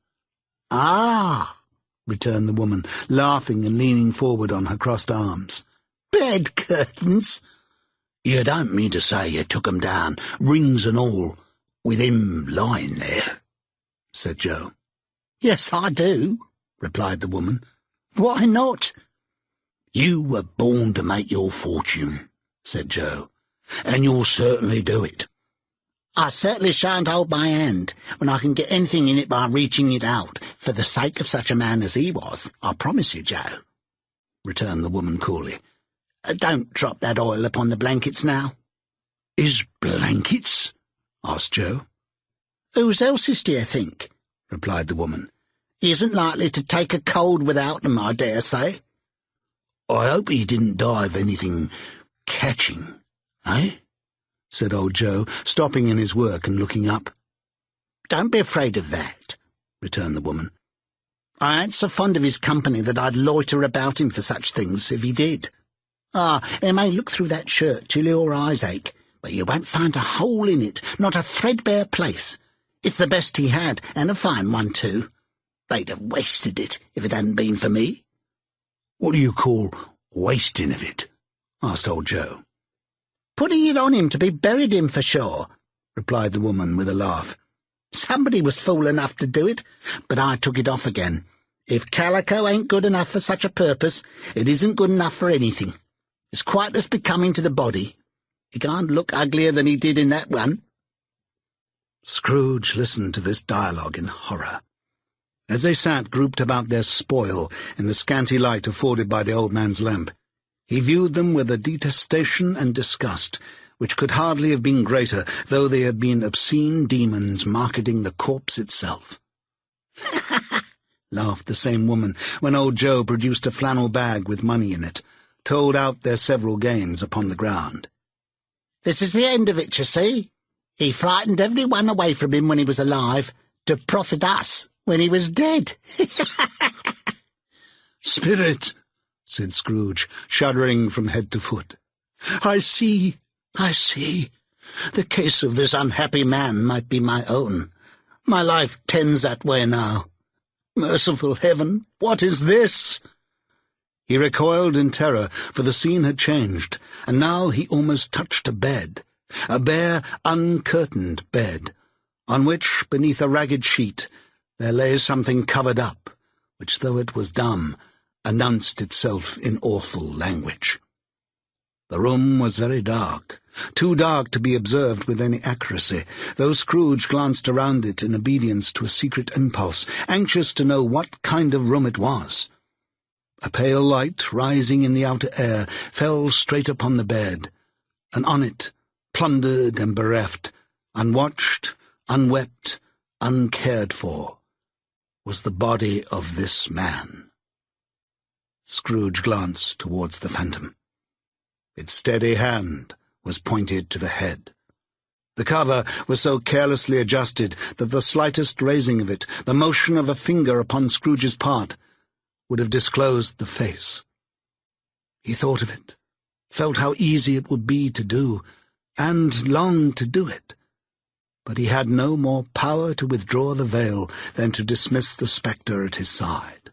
"Ah," returned the woman, laughing and leaning forward on her crossed arms. "bed curtains? You don't mean to say you took 'em down, rings and all, with him lying there?" said Joe. "Yes, I do," replied the woman. "Why not?" "You were born to make your fortune," said Joe, "and you'll certainly do it." "I certainly shan't hold my hand when I can get anything in it by reaching it out, for the sake of such a man as he was, I promise you, Joe," returned the woman coolly. "Don't drop that oil upon the blankets now." "His blankets?" asked Joe. "Whose else's, do you think?" replied the woman. "He isn't likely to take a cold without them, I dare say." "I hope he didn't die of anything catching, eh?" said old Joe, stopping in his work and looking up. "Don't be afraid of that," returned the woman. "I ain't so fond of his company that I'd loiter about him for such things, if he did. He may look through that shirt till your eyes ache, but you won't find a hole in it, not a threadbare place. It's the best he had, and a fine one, too. They'd have wasted it if it hadn't been for me." "What do you call wasting of it?" asked old Joe. "Putting it on him to be buried in, for sure," replied the woman with a laugh. "Somebody was fool enough to do it, but I took it off again. If calico ain't good enough for such a purpose, it isn't good enough for anything. It's quite as becoming to the body. He can't look uglier than he did in that one." Scrooge listened to this dialogue in horror. As they sat grouped about their spoil in the scanty light afforded by the old man's lamp, he viewed them with a detestation and disgust which could hardly have been greater, though they had been obscene demons marketing the corpse itself. Laughed the same woman when old Joe produced a flannel bag with money in it, told out their several gains upon the ground. "This is the end of it, you see. He frightened everyone away from him when he was alive, to profit us when he was dead." "Spirit," said Scrooge, shuddering from head to foot. I see. The case of this unhappy man might be my own. My life tends that way now. Merciful heaven, what is this?" He recoiled in terror, for the scene had changed, and now he almost touched a bed, a bare, uncurtained bed, on which, beneath a ragged sheet, there lay something covered up, which, though it was dumb, announced itself in awful language. The room was very dark, too dark to be observed with any accuracy, though Scrooge glanced around it in obedience to a secret impulse, anxious to know what kind of room it was. A pale light, rising in the outer air, fell straight upon the bed, and on it, plundered and bereft, unwatched, unwept, uncared for, was the body of this man. Scrooge glanced towards the phantom. Its steady hand was pointed to the head. The cover was so carelessly adjusted that the slightest raising of it, the motion of a finger upon Scrooge's part, would have disclosed the face. He thought of it, felt how easy it would be to do, and longed to do it. But he had no more power to withdraw the veil than to dismiss the spectre at his side.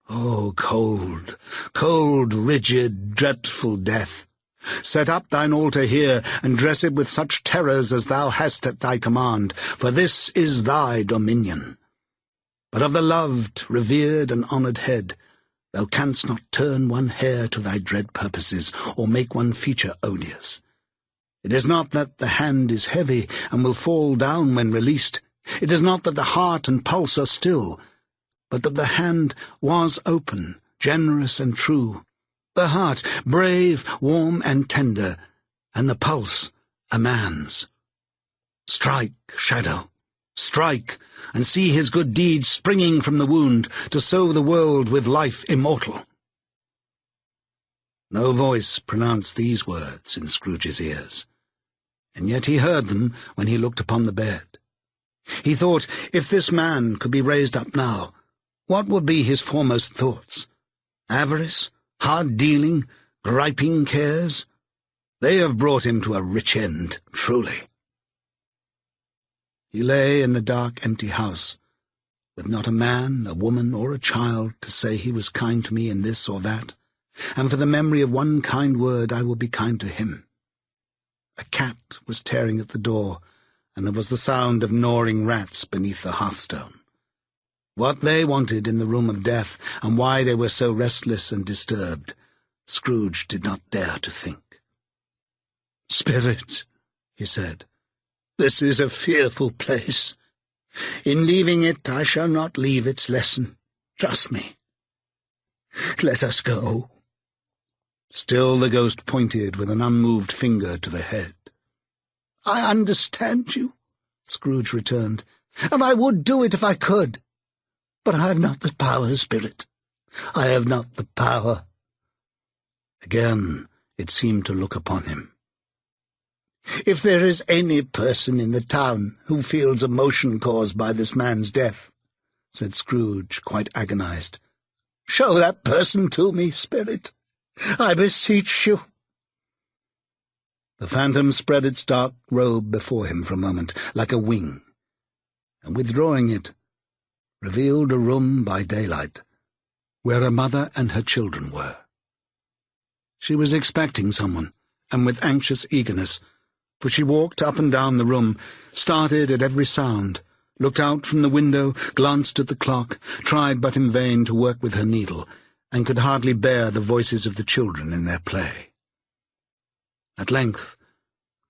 Oh, cold, cold, rigid, dreadful death! Set up thine altar here, and dress it with such terrors as thou hast at thy command, for this is thy dominion. But of the loved, revered, and honoured head, thou canst not turn one hair to thy dread purposes, or make one feature odious. It is not that the hand is heavy, and will fall down when released. It is not that the heart and pulse are still, but that the hand was open, generous and true, the heart brave, warm, and tender, and the pulse a man's. Strike, shadow, strike, and see his good deeds springing from the wound, to sow the world with life immortal. No voice pronounced these words in Scrooge's ears, and yet he heard them when he looked upon the bed. He thought, if this man could be raised up now, what would be his foremost thoughts? Avarice, hard-dealing, griping cares? They have brought him to a rich end, truly. He lay in the dark, empty house, with not a man, a woman, or a child to say he was kind to me in this or that, and for the memory of one kind word I will be kind to him. A cat was tearing at the door, and there was the sound of gnawing rats beneath the hearthstone. What they wanted in the room of death, and why they were so restless and disturbed, Scrooge did not dare to think. "Spirit," he said, "this is a fearful place. In leaving it, I shall not leave its lesson. Trust me. Let us go." Still the ghost pointed with an unmoved finger to the head. "I understand you," Scrooge returned, "and I would do it if I could. But I have not the power, Spirit. I have not the power." Again it seemed to look upon him. "If there is any person in the town who feels emotion caused by this man's death," said Scrooge, quite agonized, "show that person to me, Spirit. I beseech you." The phantom spread its dark robe before him for a moment, like a wing, and withdrawing it, revealed a room by daylight, where a mother and her children were. She was expecting someone, and with anxious eagerness, for she walked up and down the room, started at every sound, looked out from the window, glanced at the clock, tried but in vain to work with her needle, and could hardly bear the voices of the children in their play. At length,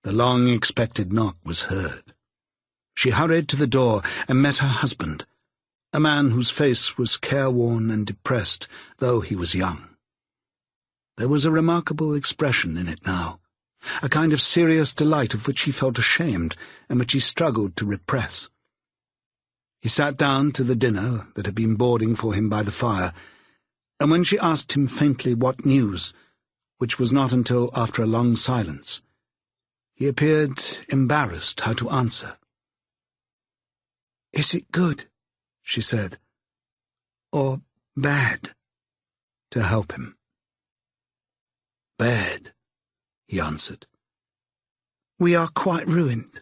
the long-expected knock was heard. She hurried to the door and met her husband, a man whose face was careworn and depressed, though he was young. There was a remarkable expression in it now, a kind of serious delight of which he felt ashamed and which he struggled to repress. He sat down to the dinner that had been boarding for him by the fire, and when she asked him faintly what news, which was not until after a long silence, he appeared embarrassed how to answer. "Is it good," she said, "or bad?" to help him. "Bad," he answered. "We are quite ruined."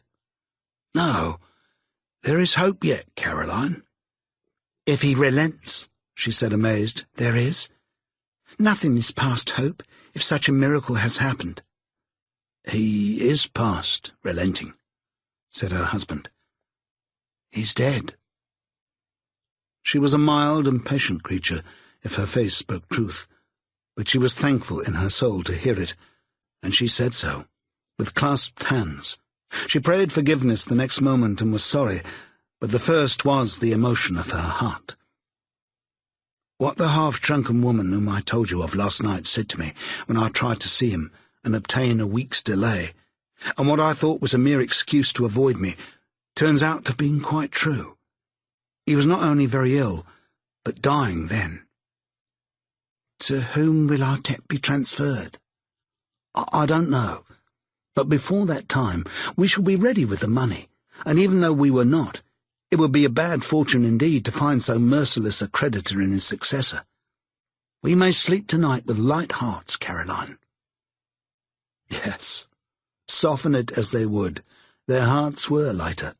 "No, there is hope yet, Caroline." "If he relents," she said, amazed, "there is? Nothing is past hope, if such a miracle has happened." "He is past relenting," said her husband. "He's dead." She was a mild and patient creature, if her face spoke truth, but she was thankful in her soul to hear it, and she said so, with clasped hands. She prayed forgiveness the next moment and was sorry, but the first was the emotion of her heart. What the half-drunken woman whom I told you of last night said to me when I tried to see him and obtain a week's delay, and what I thought was a mere excuse to avoid me, turns out to have been quite true. He was not only very ill, but dying then. To whom will our debt be transferred? I don't know, but before that time we shall be ready with the money, and even though we were not, it would be a bad fortune indeed to find so merciless a creditor in his successor. We may sleep tonight with light hearts, Caroline. Yes, soften it as they would, their hearts were lighter.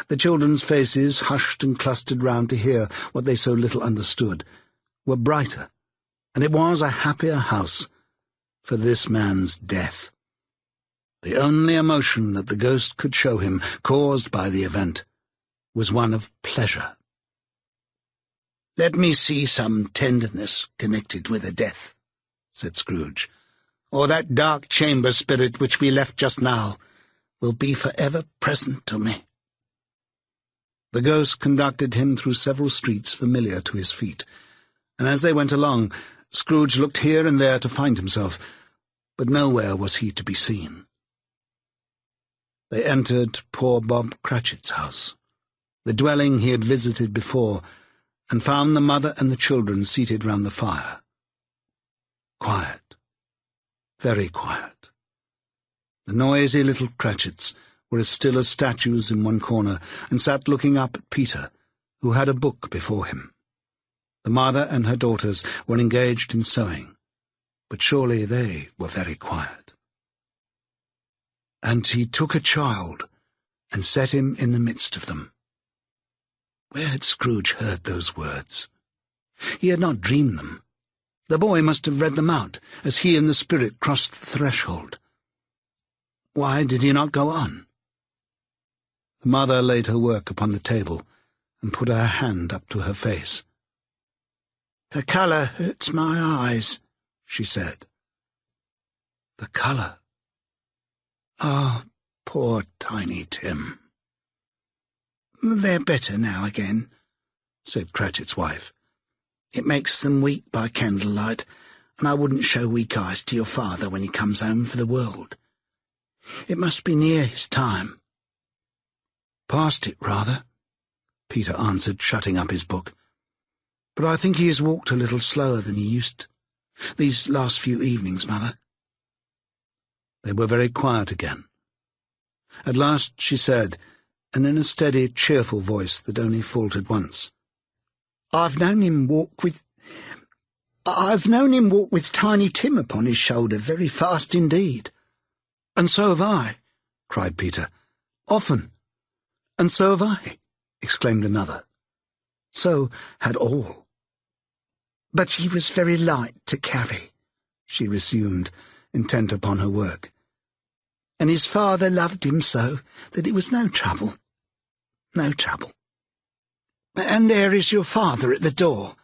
The children's faces, hushed and clustered round to hear what they so little understood, were brighter, and it was a happier house for this man's death. The only emotion that the ghost could show him, caused by the event, was one of pleasure. "Let me see some tenderness connected with a death," said Scrooge, "or that dark chamber spirit which we left just now will be for ever present to me." The ghost conducted him through several streets familiar to his feet, and as they went along, Scrooge looked here and there to find himself, but nowhere was he to be seen. They entered poor Bob Cratchit's house, the dwelling he had visited before, and found the mother and the children seated round the fire. Quiet, very quiet. The noisy little Cratchits were as still as statues in one corner, and sat looking up at Peter, who had a book before him. The mother and her daughters were engaged in sewing, but surely they were very quiet. And he took a child and set him in the midst of them. Where had Scrooge heard those words? He had not dreamed them. The boy must have read them out as he and the spirit crossed the threshold. Why did he not go on? The mother laid her work upon the table and put her hand up to her face. "The colour hurts my eyes," she said. The colour. Ah, poor Tiny Tim. "They're better now again," said Cratchit's wife. "It makes them weak by candlelight, and I wouldn't show weak eyes to your father when he comes home for the world. It must be near his time." "Past it, rather," Peter answered, shutting up his book. "But I think he has walked a little slower than he used these last few evenings, Mother." They were very quiet again. At last she said, and in a steady, cheerful voice that only faltered once, I've known him walk with Tiny Tim upon his shoulder very fast indeed." "And so have I," cried Peter. "Often." "And so have I," exclaimed another. So had all. "But he was very light to carry," she resumed, intent upon her work. "And his father loved him so that it was no trouble. No trouble. And there is your father at the door."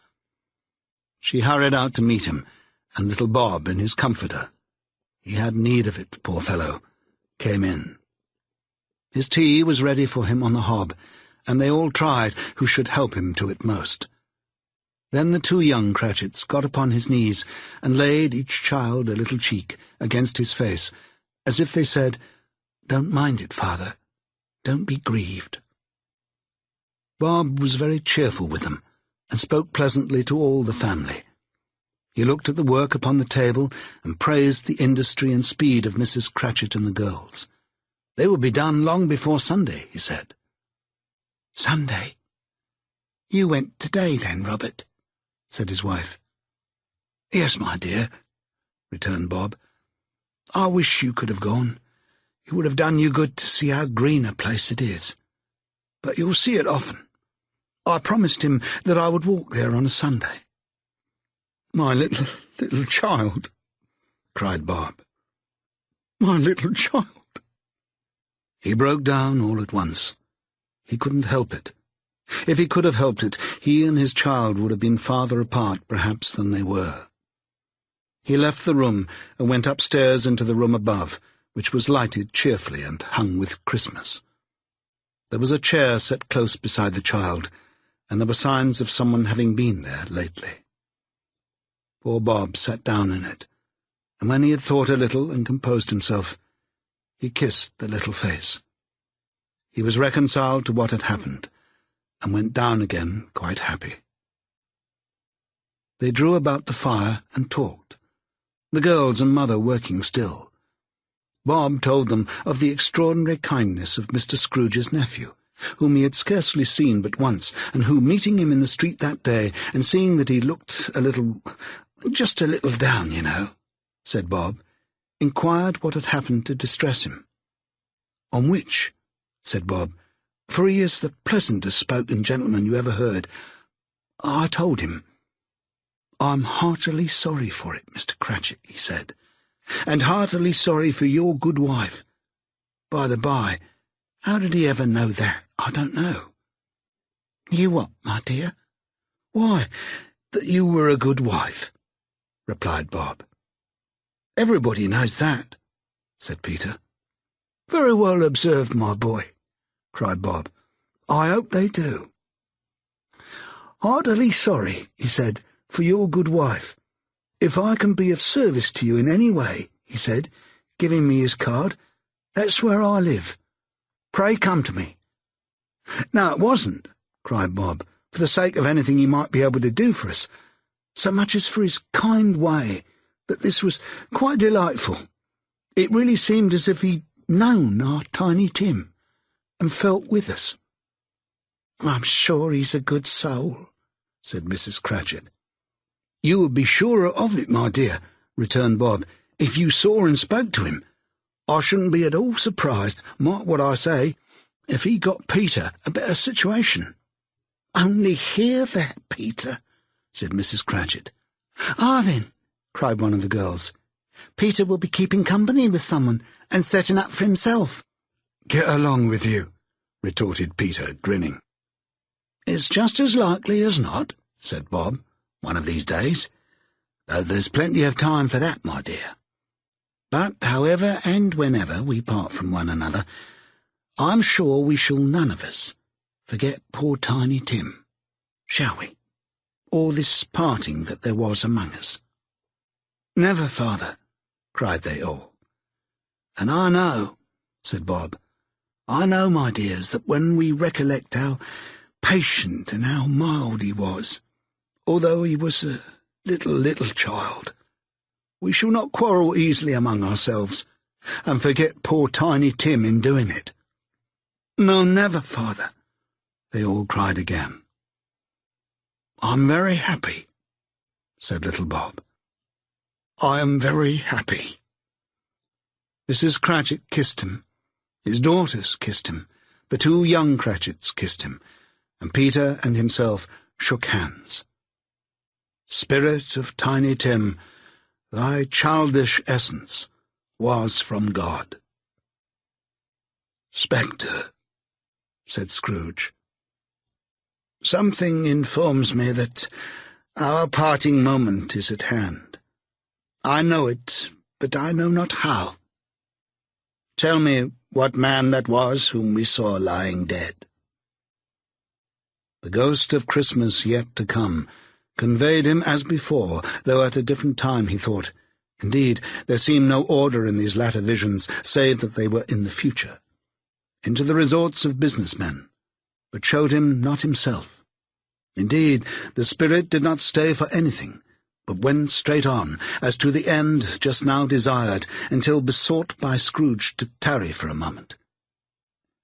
She hurried out to meet him, and little Bob in his comforter, he had need of it, poor fellow, came in. His tea was ready for him on the hob, and they all tried who should help him to it most. Then the two young Cratchits got upon his knees and laid each child a little cheek against his face, as if they said, "Don't mind it, Father. Don't be grieved." Bob was very cheerful with them, and spoke pleasantly to all the family. He looked at the work upon the table and praised the industry and speed of Mrs. Cratchit and the girls. They would be done long before Sunday, he said. "Sunday? You went today, then, Robert?" said his wife. "Yes, my dear," returned Bob. "I wish you could have gone. It would have done you good to see how green a place it is. But you'll see it often. I promised him that I would walk there on a Sunday." "My little child," cried Bob. "My little child." He broke down all at once. He couldn't help it. If he could have helped it, he and his child would have been farther apart, perhaps, than they were. He left the room and went upstairs into the room above, which was lighted cheerfully and hung with Christmas. There was a chair set close beside the child, and there were signs of someone having been there lately. Poor Bob sat down in it, and when he had thought a little and composed himself, he kissed the little face. He was reconciled to what had happened, and went down again quite happy. They drew about the fire and talked, the girls and mother working still. Bob told them of the extraordinary kindness of Mr. Scrooge's nephew, whom he had scarcely seen but once, and who, meeting him in the street that day, and seeing that he looked just a little down, you know, said Bob, inquired what had happened to distress him. "On which," said Bob, "for he is the pleasantest spoken gentleman you ever heard, I told him. 'I'm heartily sorry for it, Mr. Cratchit,' he said, 'and heartily sorry for your good wife. By the by, how did he ever know that, I don't know.' 'You what, my dear?' 'Why, that you were a good wife,' replied Bob. 'Everybody knows that,' said Peter. 'Very well observed, my boy,' cried Bob. 'I hope they do.' 'Heartily sorry,' he said, 'for your good wife. If I can be of service to you in any way,' he said, giving me his card, 'that's where I live. Pray come to me.' 'No, it wasn't,' cried Bob, 'for the sake of anything he might be able to do for us, so much as for his kind way, that this was quite delightful. It really seemed as if he'd known our Tiny Tim, and felt with us.' 'I'm sure he's a good soul,' said Mrs. Cratchit. 'You would be surer of it, my dear,' returned Bob, 'if you saw and spoke to him. I shouldn't be at all surprised, mark what I say, if he got Peter a better situation.' 'Only hear that, Peter,' said Mrs. Cratchit. 'Ah, then,' cried one of the girls, 'Peter will be keeping company with someone, and setting up for himself.' 'Get along with you,' retorted Peter, grinning. 'It's just as likely as not,' said Bob, 'one of these days, though there's plenty of time for that, my dear. But however and whenever we part from one another, I'm sure we shall none of us forget poor Tiny Tim, shall we, or this parting that there was among us?' 'Never, father,' cried they all. 'And I know,' said Bob, 'I know, my dears, that when we recollect how patient and how mild he was, although he was a little child, we shall not quarrel easily among ourselves, and forget poor Tiny Tim in doing it.' 'No, never, father,' they all cried again. 'I'm very happy,' said little Bob. 'I am very happy.' Mrs. Cratchit kissed him, his daughters kissed him, the two young Cratchits kissed him, and Peter and himself shook hands. 'Spirit of Tiny Tim, thy childish essence was from God.' 'Spectre,' said Scrooge, 'something informs me that our parting moment is at hand. I know it, but I know not how. Tell me what man that was whom we saw lying dead.' The ghost of Christmas yet to come conveyed him as before, though at a different time, he thought, Indeed, there seemed no order in these latter visions, save that they were in the future, into the resorts of businessmen, but showed him not himself. Indeed, the spirit did not stay for anything, but went straight on, as to the end just now desired, until besought by Scrooge to tarry for a moment.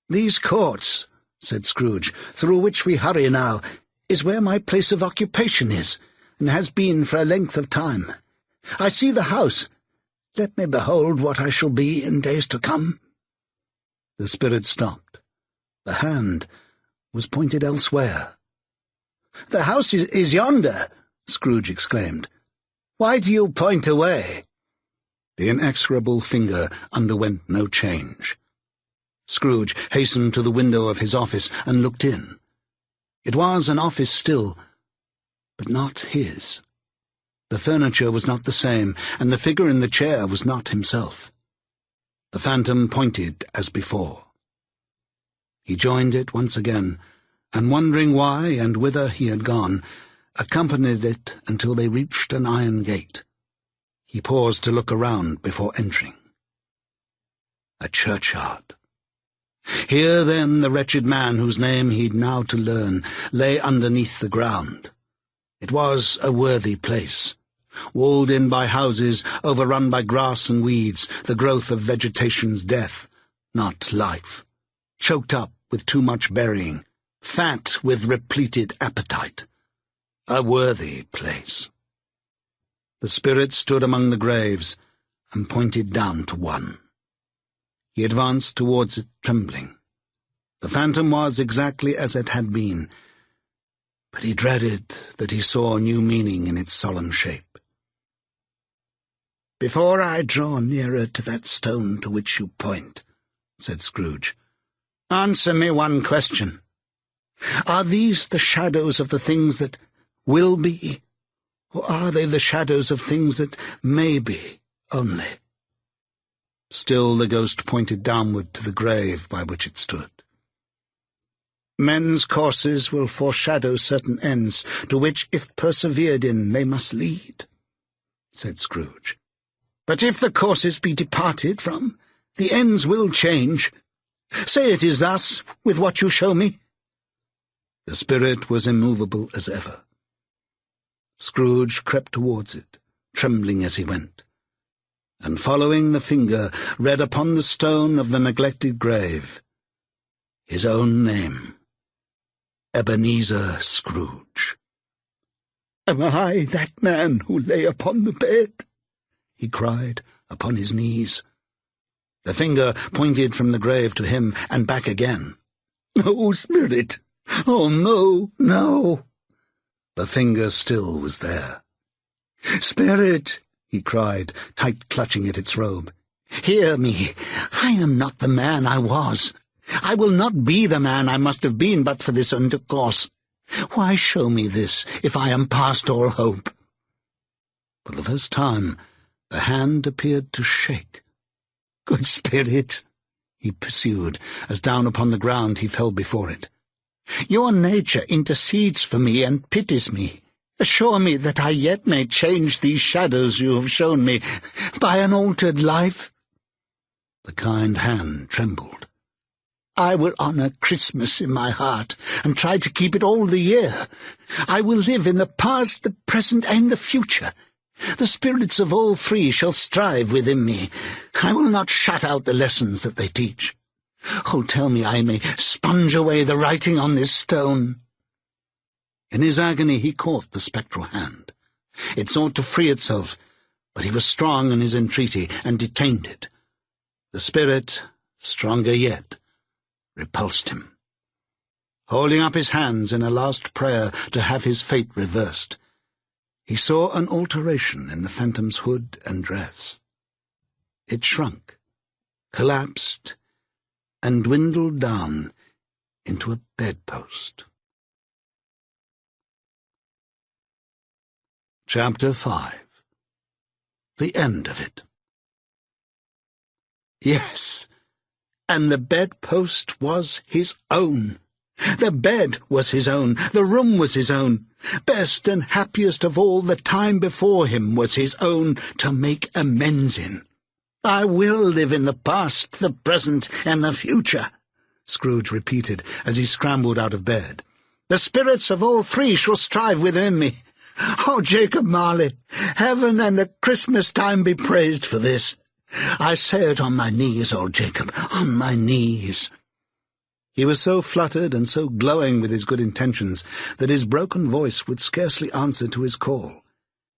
"These courts," said Scrooge, "through which we hurry now, is where my place of occupation is, and has been for a length of time. I see the house. Let me behold what I shall be in days to come." The spirit stopped. The hand was pointed elsewhere. "The house is yonder," Scrooge exclaimed. "Why do you point away?" The inexorable finger underwent no change. Scrooge hastened to the window of his office and looked in. It was an office still, but not his. The furniture was not the same, and the figure in the chair was not himself. The phantom pointed as before. He joined it once again, and wondering why and whither he had gone, accompanied it until they reached an iron gate. He paused to look around before entering. A churchyard. Here, then, the wretched man whose name he'd now to learn lay underneath the ground. It was a worthy place, walled in by houses, overrun by grass and weeds, the growth of vegetation's death, not life, choked up with too much burying, fat with repleted appetite. A worthy place. The spirit stood among the graves and pointed down to one. He advanced towards it, trembling. The phantom was exactly as it had been, but he dreaded that he saw new meaning in its solemn shape. "Before I draw nearer to that stone to which you point," said Scrooge, "answer me one question. Are these the shadows of the things that will be, or are they the shadows of things that may be only?" Still the ghost pointed downward to the grave by which it stood. "Men's courses will foreshadow certain ends, to which, if persevered in, they must lead," said Scrooge. "But if the courses be departed from, the ends will change. Say it is thus, with what you show me." The spirit was immovable as ever. Scrooge crept towards it, trembling as he went, and following the finger, read upon the stone of the neglected grave his own name, Ebenezer Scrooge. "Am I that man who lay upon the bed?" he cried, upon his knees. The finger pointed from the grave to him and back again. "No, spirit! Oh, no, no!" The finger still was there. "Spirit!" he cried, tight clutching at its robe. "Hear me! I am not the man I was. I will not be the man I must have been but for this intercourse. Why show me this, if I am past all hope?" For the first time, the hand appeared to shake. "Good spirit," he pursued, as down upon the ground he fell before it, "your nature intercedes for me and pities me. Assure me that I yet may change these shadows you have shown me by an altered life." The kind hand trembled. "I will honour Christmas in my heart, and try to keep it all the year. I will live in the past, the present, and the future. The spirits of all three shall strive within me. I will not shut out the lessons that they teach. Oh, tell me I may sponge away the writing on this stone." In his agony he caught the spectral hand. It sought to free itself, but he was strong in his entreaty, and detained it. The spirit, stronger yet, repulsed him. Holding up his hands in a last prayer to have his fate reversed, he saw an alteration in the phantom's hood and dress. It shrunk, collapsed, and dwindled down into a bedpost. Chapter 5. The end of it. Yes, and the bedpost was his own. The bed was his own. The room was his own. Best and happiest of all the time before him was his own to make amends in. I will live in the past, the present, and the future, Scrooge repeated as he scrambled out of bed. The spirits of all three shall strive within me. Oh, Jacob Marley, heaven and the Christmas time be praised for this. I say it on my knees, old Jacob, on my knees. He was so fluttered and so glowing with his good intentions that his broken voice would scarcely answer to his call.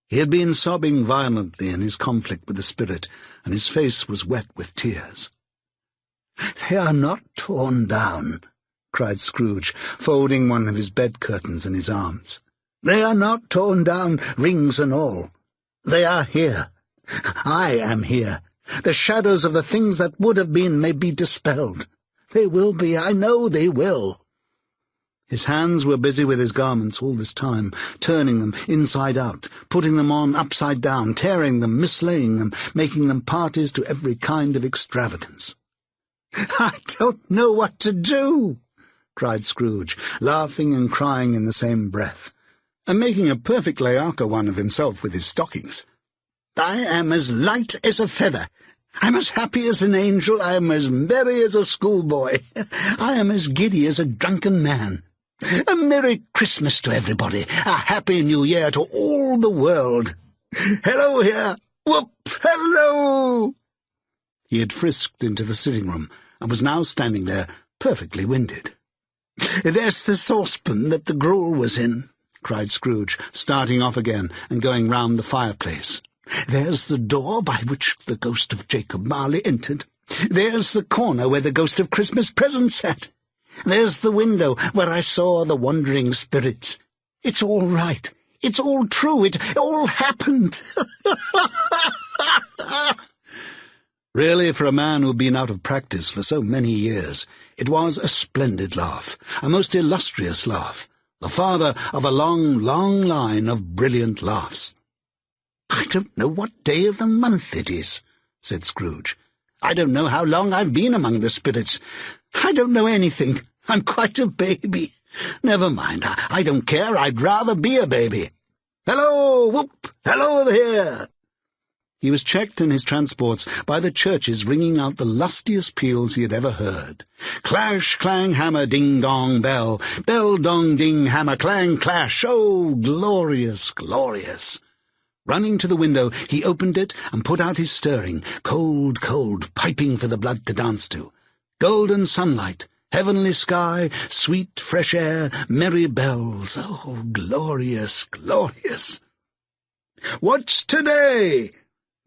He had been sobbing violently in his conflict with the spirit, and his face was wet with tears. "They are not torn down," cried Scrooge, folding one of his bed curtains in his arms. "They are not torn down, rings and all. They are here. I am here. The shadows of the things that would have been may be dispelled. They will be, I know they will." His hands were busy with his garments all this time, turning them inside out, putting them on upside down, tearing them, mislaying them, making them parties to every kind of extravagance. "I don't know what to do," cried Scrooge, laughing and crying in the same breath, and making a perfect Laocoon one of himself with his stockings. "I am as light as a feather. I'm as happy as an angel. I am as merry as a schoolboy. I am as giddy as a drunken man. A Merry Christmas to everybody. A Happy New Year to all the world. Hello here. Whoop! Hello!" He had frisked into the sitting-room, and was now standing there, perfectly winded. "There's the saucepan that the gruel was in," cried Scrooge, starting off again and going round the fireplace. "There's the door by which the ghost of Jacob Marley entered. There's the corner where the ghost of Christmas present sat. There's the window where I saw the wandering spirits. It's all right. It's all true. It all happened." Really, for a man who had been out of practice for so many years, it was a splendid laugh, a most illustrious laugh, the father of a long, long line of brilliant laughs. "I don't know what day of the month it is," said Scrooge. "I don't know how long I've been among the spirits. I don't know anything. I'm quite a baby. Never mind, I don't care. I'd rather be a baby. Hello, whoop! Hello there!" He was checked in his transports by the churches ringing out the lustiest peals he had ever heard. Clash, clang, hammer, ding-dong, bell. Bell, dong, ding, hammer, clang, clash. Oh, glorious, glorious! Running to the window, he opened it and put out his stirring, cold, cold, piping for the blood to dance to. Golden sunlight, heavenly sky, sweet fresh air, merry bells. Oh, glorious, glorious! "What's today?"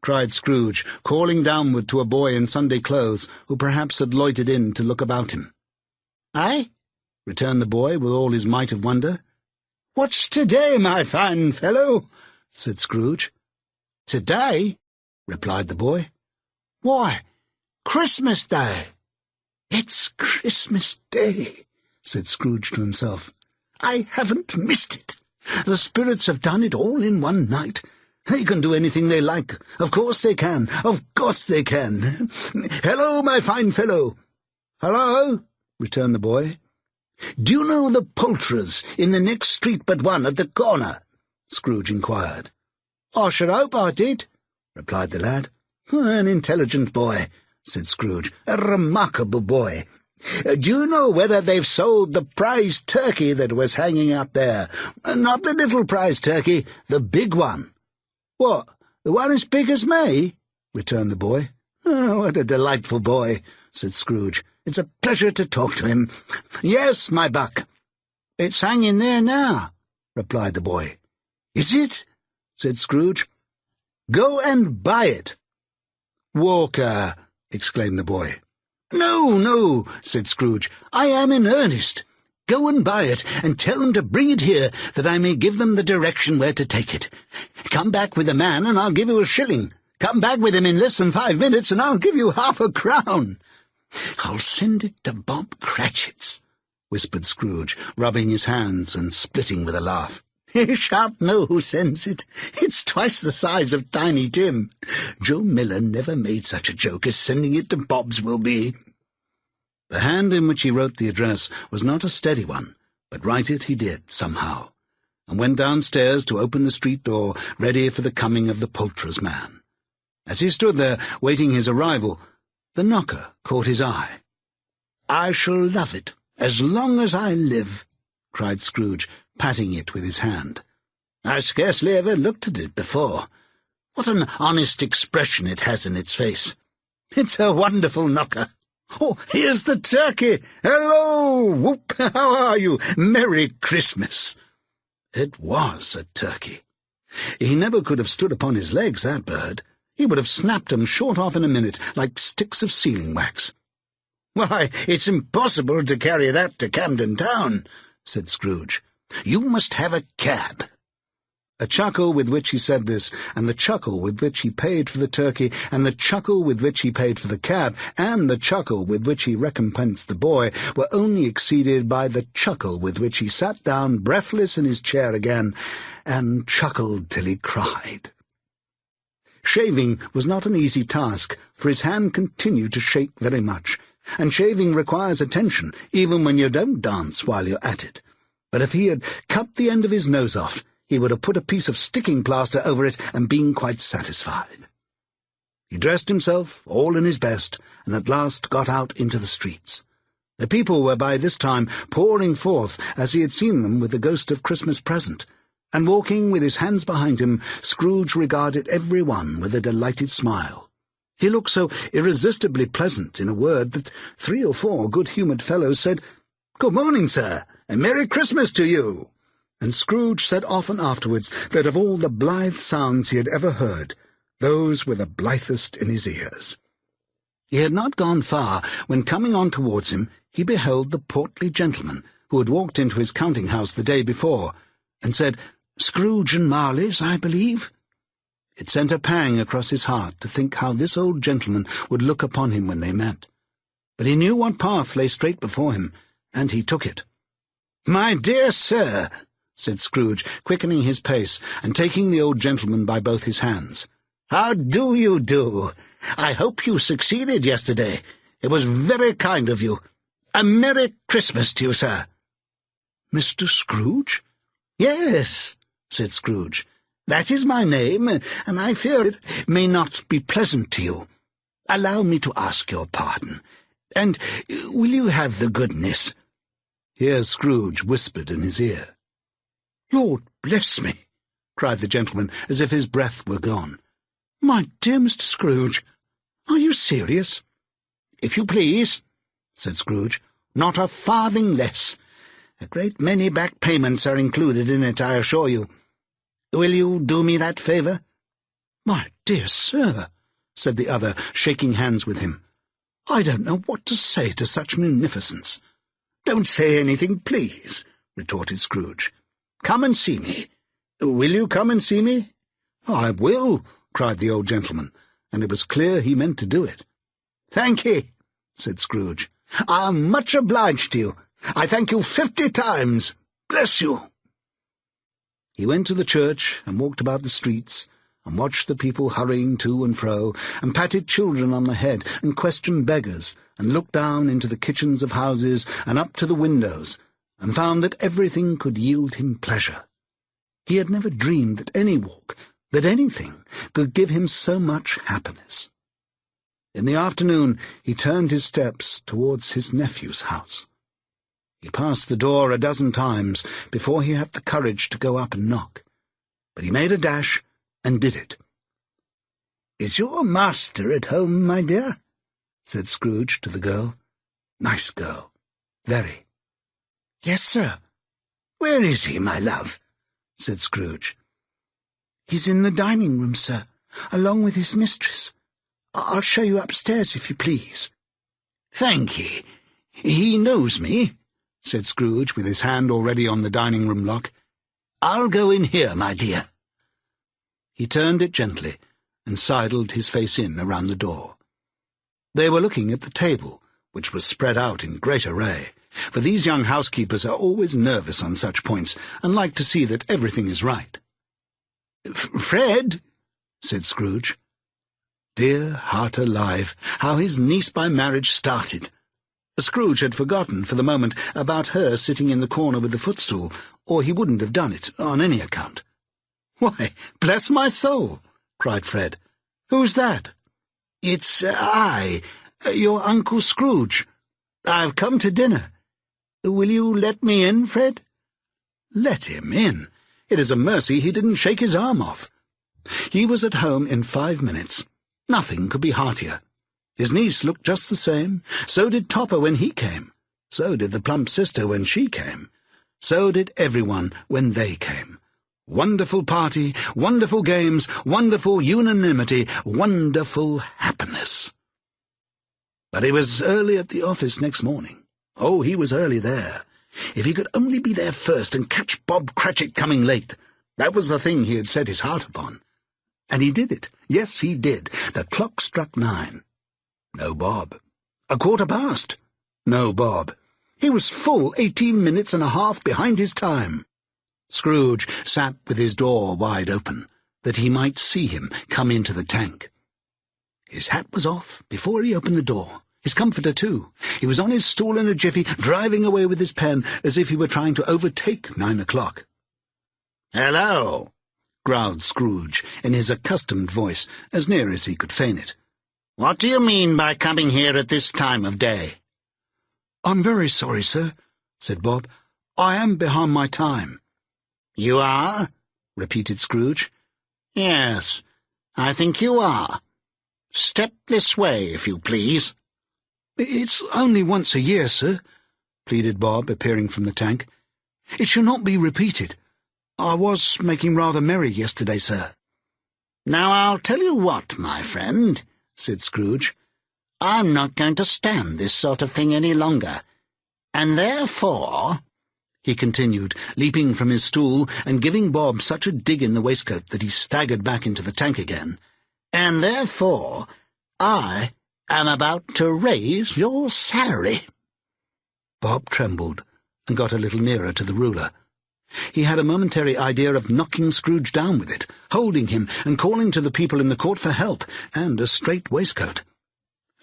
cried Scrooge, calling downward to a boy in Sunday clothes, who perhaps had loitered in to look about him. "Aye?" returned the boy with all his might of wonder. "What's today, my fine fellow?" said Scrooge. "Today?" replied the boy. "Why, Christmas Day." "It's Christmas Day," said Scrooge to himself. "I haven't missed it. The spirits have done it all in one night. They can do anything they like. Of course they can. Of course they can. Hello, my fine fellow." "Hello," returned the boy. "Do you know the poulterers in the next street but one at the corner?" Scrooge inquired. "I should hope I did," replied the lad. "An intelligent boy," said Scrooge. "A remarkable boy. Do you know whether they've sold the prize turkey that was hanging up there? Not the little prize turkey, the big one." "What, the one as big as me?" returned the boy. "Oh, what a delightful boy," said Scrooge. "It's a pleasure to talk to him. Yes, my buck." "It's hanging there now," replied the boy. "Is it?" said Scrooge. "Go and buy it." "Walker!" exclaimed the boy. "No, no," said Scrooge. "I am in earnest. Go and buy it, and tell them to bring it here, that I may give them the direction where to take it. Come back with the man, and I'll give you a shilling. Come back with him in less than 5 minutes, and I'll give you half a crown." "I'll send it to Bob Cratchit's," whispered Scrooge, rubbing his hands and splitting with a laugh. "He shan't know who sends it. It's twice the size of Tiny Tim. Joe Miller never made such a joke as sending it to Bob's will be." The hand in which he wrote the address was not a steady one, but write it he did, somehow, and went downstairs to open the street door, ready for the coming of the poulterer's man. As he stood there, waiting his arrival, the knocker caught his eye. "I shall love it, as long as I live," cried Scrooge, patting it with his hand. "I scarcely ever looked at it before. What an honest expression it has in its face. It's a wonderful knocker. Oh, here's the turkey! Hello! Whoop! How are you? Merry Christmas!" It was a turkey. He never could have stood upon his legs, that bird. He would have snapped 'em short off in a minute, like sticks of sealing wax. "Why, it's impossible to carry that to Camden Town," said Scrooge. "You must have a cab." A chuckle with which he said this, and the chuckle with which he paid for the turkey, and the chuckle with which he paid for the cab, and the chuckle with which he recompensed the boy, were only exceeded by the chuckle with which he sat down breathless in his chair again, and chuckled till he cried. Shaving was not an easy task, for his hand continued to shake very much, and shaving requires attention, even when you don't dance while you're at it. But if he had cut the end of his nose off, he would have put a piece of sticking plaster over it and been quite satisfied. He dressed himself, all in his best, and at last got out into the streets. The people were by this time pouring forth, as he had seen them with the ghost of Christmas present, and walking with his hands behind him, Scrooge regarded every one with a delighted smile. He looked so irresistibly pleasant, in a word, that 3 or 4 good-humoured fellows said, "Good morning, sir, and Merry Christmas to you." And Scrooge said often afterwards that of all the blithe sounds he had ever heard, those were the blithest in his ears. He had not gone far when, coming on towards him, he beheld the portly gentleman who had walked into his counting-house the day before, and said, "Scrooge and Marley's, I believe?" It sent a pang across his heart to think how this old gentleman would look upon him when they met. But he knew what path lay straight before him, and he took it. "My dear sir," said Scrooge, quickening his pace, and taking the old gentleman by both his hands. "How do you do? I hope you succeeded yesterday. It was very kind of you. A Merry Christmas to you, sir." "Mr. Scrooge?" "Yes," said Scrooge. "That is my name, and I fear it may not be pleasant to you. Allow me to ask your pardon. And will you have the goodness—" Here Scrooge whispered in his ear. "Lord bless me!" cried the gentleman, as if his breath were gone. "My dear Mr. Scrooge, are you serious?" "If you please," said Scrooge. "Not a farthing less. A great many back payments are included in it, I assure you. Will you do me that favour?" "My dear sir," said the other, shaking hands with him, "I don't know what to say to such munificence." "Don't say anything, please," retorted Scrooge. "Come and see me. Will you come and see me?" "I will," cried the old gentleman, and it was clear he meant to do it. "Thank ye," said Scrooge. "I'm much obliged to you. I thank you 50 times. Bless you." He went to the church and walked about the streets, and watched the people hurrying to and fro, and patted children on the head, and questioned beggars, and looked down into the kitchens of houses and up to the windows, and found that everything could yield him pleasure. He had never dreamed that any walk, that anything, could give him so much happiness. In the afternoon he turned his steps towards his nephew's house. He passed the door a dozen times before he had the courage to go up and knock, but he made a dash and did it. "Is your master at home, my dear?" said Scrooge to the girl. Nice girl. Very. "Yes, sir." "Where is he, my love?" said Scrooge. "He's in the dining-room, sir, along with his mistress. I'll show you upstairs, if you please." "Thank ye. He knows me," said Scrooge, with his hand already on the dining-room lock. "I'll go in here, my dear." He turned it gently, and sidled his face in around the door. They were looking at the table, which was spread out in great array, for these young housekeepers are always nervous on such points, and like to see that everything is right. "Fred," said Scrooge. Dear heart alive, how his niece by marriage started! Scrooge had forgotten for the moment about her sitting in the corner with the footstool, or he wouldn't have done it on any account. "Why, bless my soul!" cried Fred. "Who's that?" "It's I, your Uncle Scrooge. I've come to dinner. Will you let me in, Fred?" Let him in? It is a mercy he didn't shake his arm off. He was at home in 5 minutes. Nothing could be heartier. His niece looked just the same. So did Topper when he came. So did the plump sister when she came. So did everyone when they came. Wonderful party, wonderful games, wonderful unanimity, wonderful happiness. But he was early at the office next morning. Oh, he was early there. If he could only be there first and catch Bob Cratchit coming late. That was the thing he had set his heart upon. And he did it. Yes, he did. The clock struck 9. No Bob. 1:15. No Bob. He was full 18 minutes and a half behind his time. Scrooge sat with his door wide open, that he might see him come into the tank. His hat was off before he opened the door. His comforter, too. He was on his stool in a jiffy, driving away with his pen as if he were trying to overtake 9 o'clock. "Hello," growled Scrooge in his accustomed voice, as near as he could feign it. "What do you mean by coming here at this time of day?" "I'm very sorry, sir," said Bob. "I am behind my time." "You are?" repeated Scrooge. "Yes, I think you are. Step this way, if you please." "It's only once a year, sir," pleaded Bob, appearing from the tank. "It shall not be repeated. I was making rather merry yesterday, sir." "Now I'll tell you what, my friend," said Scrooge. "I'm not going to stand this sort of thing any longer. And therefore," he continued, leaping from his stool and giving Bob such a dig in the waistcoat that he staggered back into the tank again, "and therefore I am about to raise your salary." Bob trembled and got a little nearer to the ruler. He had a momentary idea of knocking Scrooge down with it, holding him and calling to the people in the court for help and a strait waistcoat.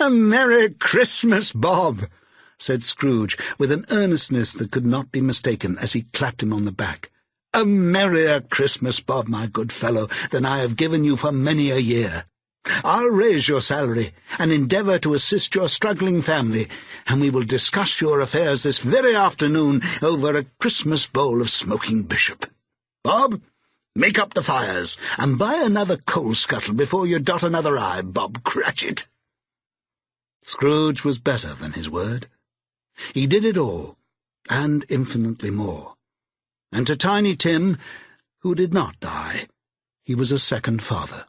"A Merry Christmas, Bob," said Scrooge, with an earnestness that could not be mistaken, as he clapped him on the back. "A merrier Christmas, Bob, my good fellow, than I have given you for many a year. I'll raise your salary and endeavour to assist your struggling family, and we will discuss your affairs this very afternoon over a Christmas bowl of smoking bishop. Bob, make up the fires, and buy another coal scuttle before you dot another I, Bob Cratchit." Scrooge was better than his word. He did it all, and infinitely more. And to Tiny Tim, who did not die, he was a second father.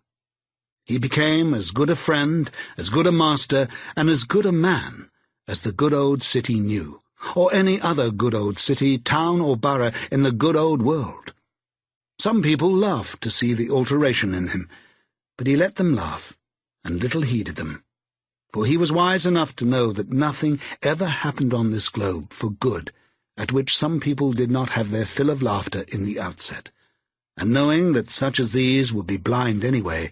He became as good a friend, as good a master, and as good a man as the good old city knew, or any other good old city, town, or borough in the good old world. Some people laughed to see the alteration in him, but he let them laugh, and little heeded them, for he was wise enough to know that nothing ever happened on this globe for good at which some people did not have their fill of laughter in the outset, and knowing that such as these would be blind anyway,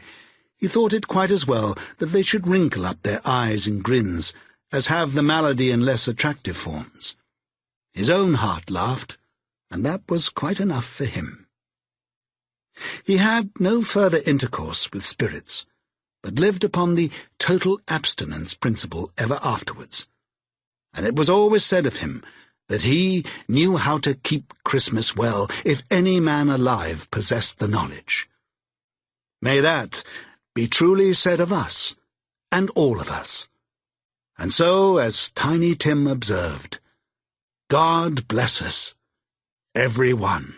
he thought it quite as well that they should wrinkle up their eyes in grins, as have the malady in less attractive forms. His own heart laughed, and that was quite enough for him. He had no further intercourse with spirits, but lived upon the total abstinence principle ever afterwards, and it was always said of him that he knew how to keep Christmas well if any man alive possessed the knowledge. May that be truly said of us, and all of us. And so, as Tiny Tim observed, God bless us, every one.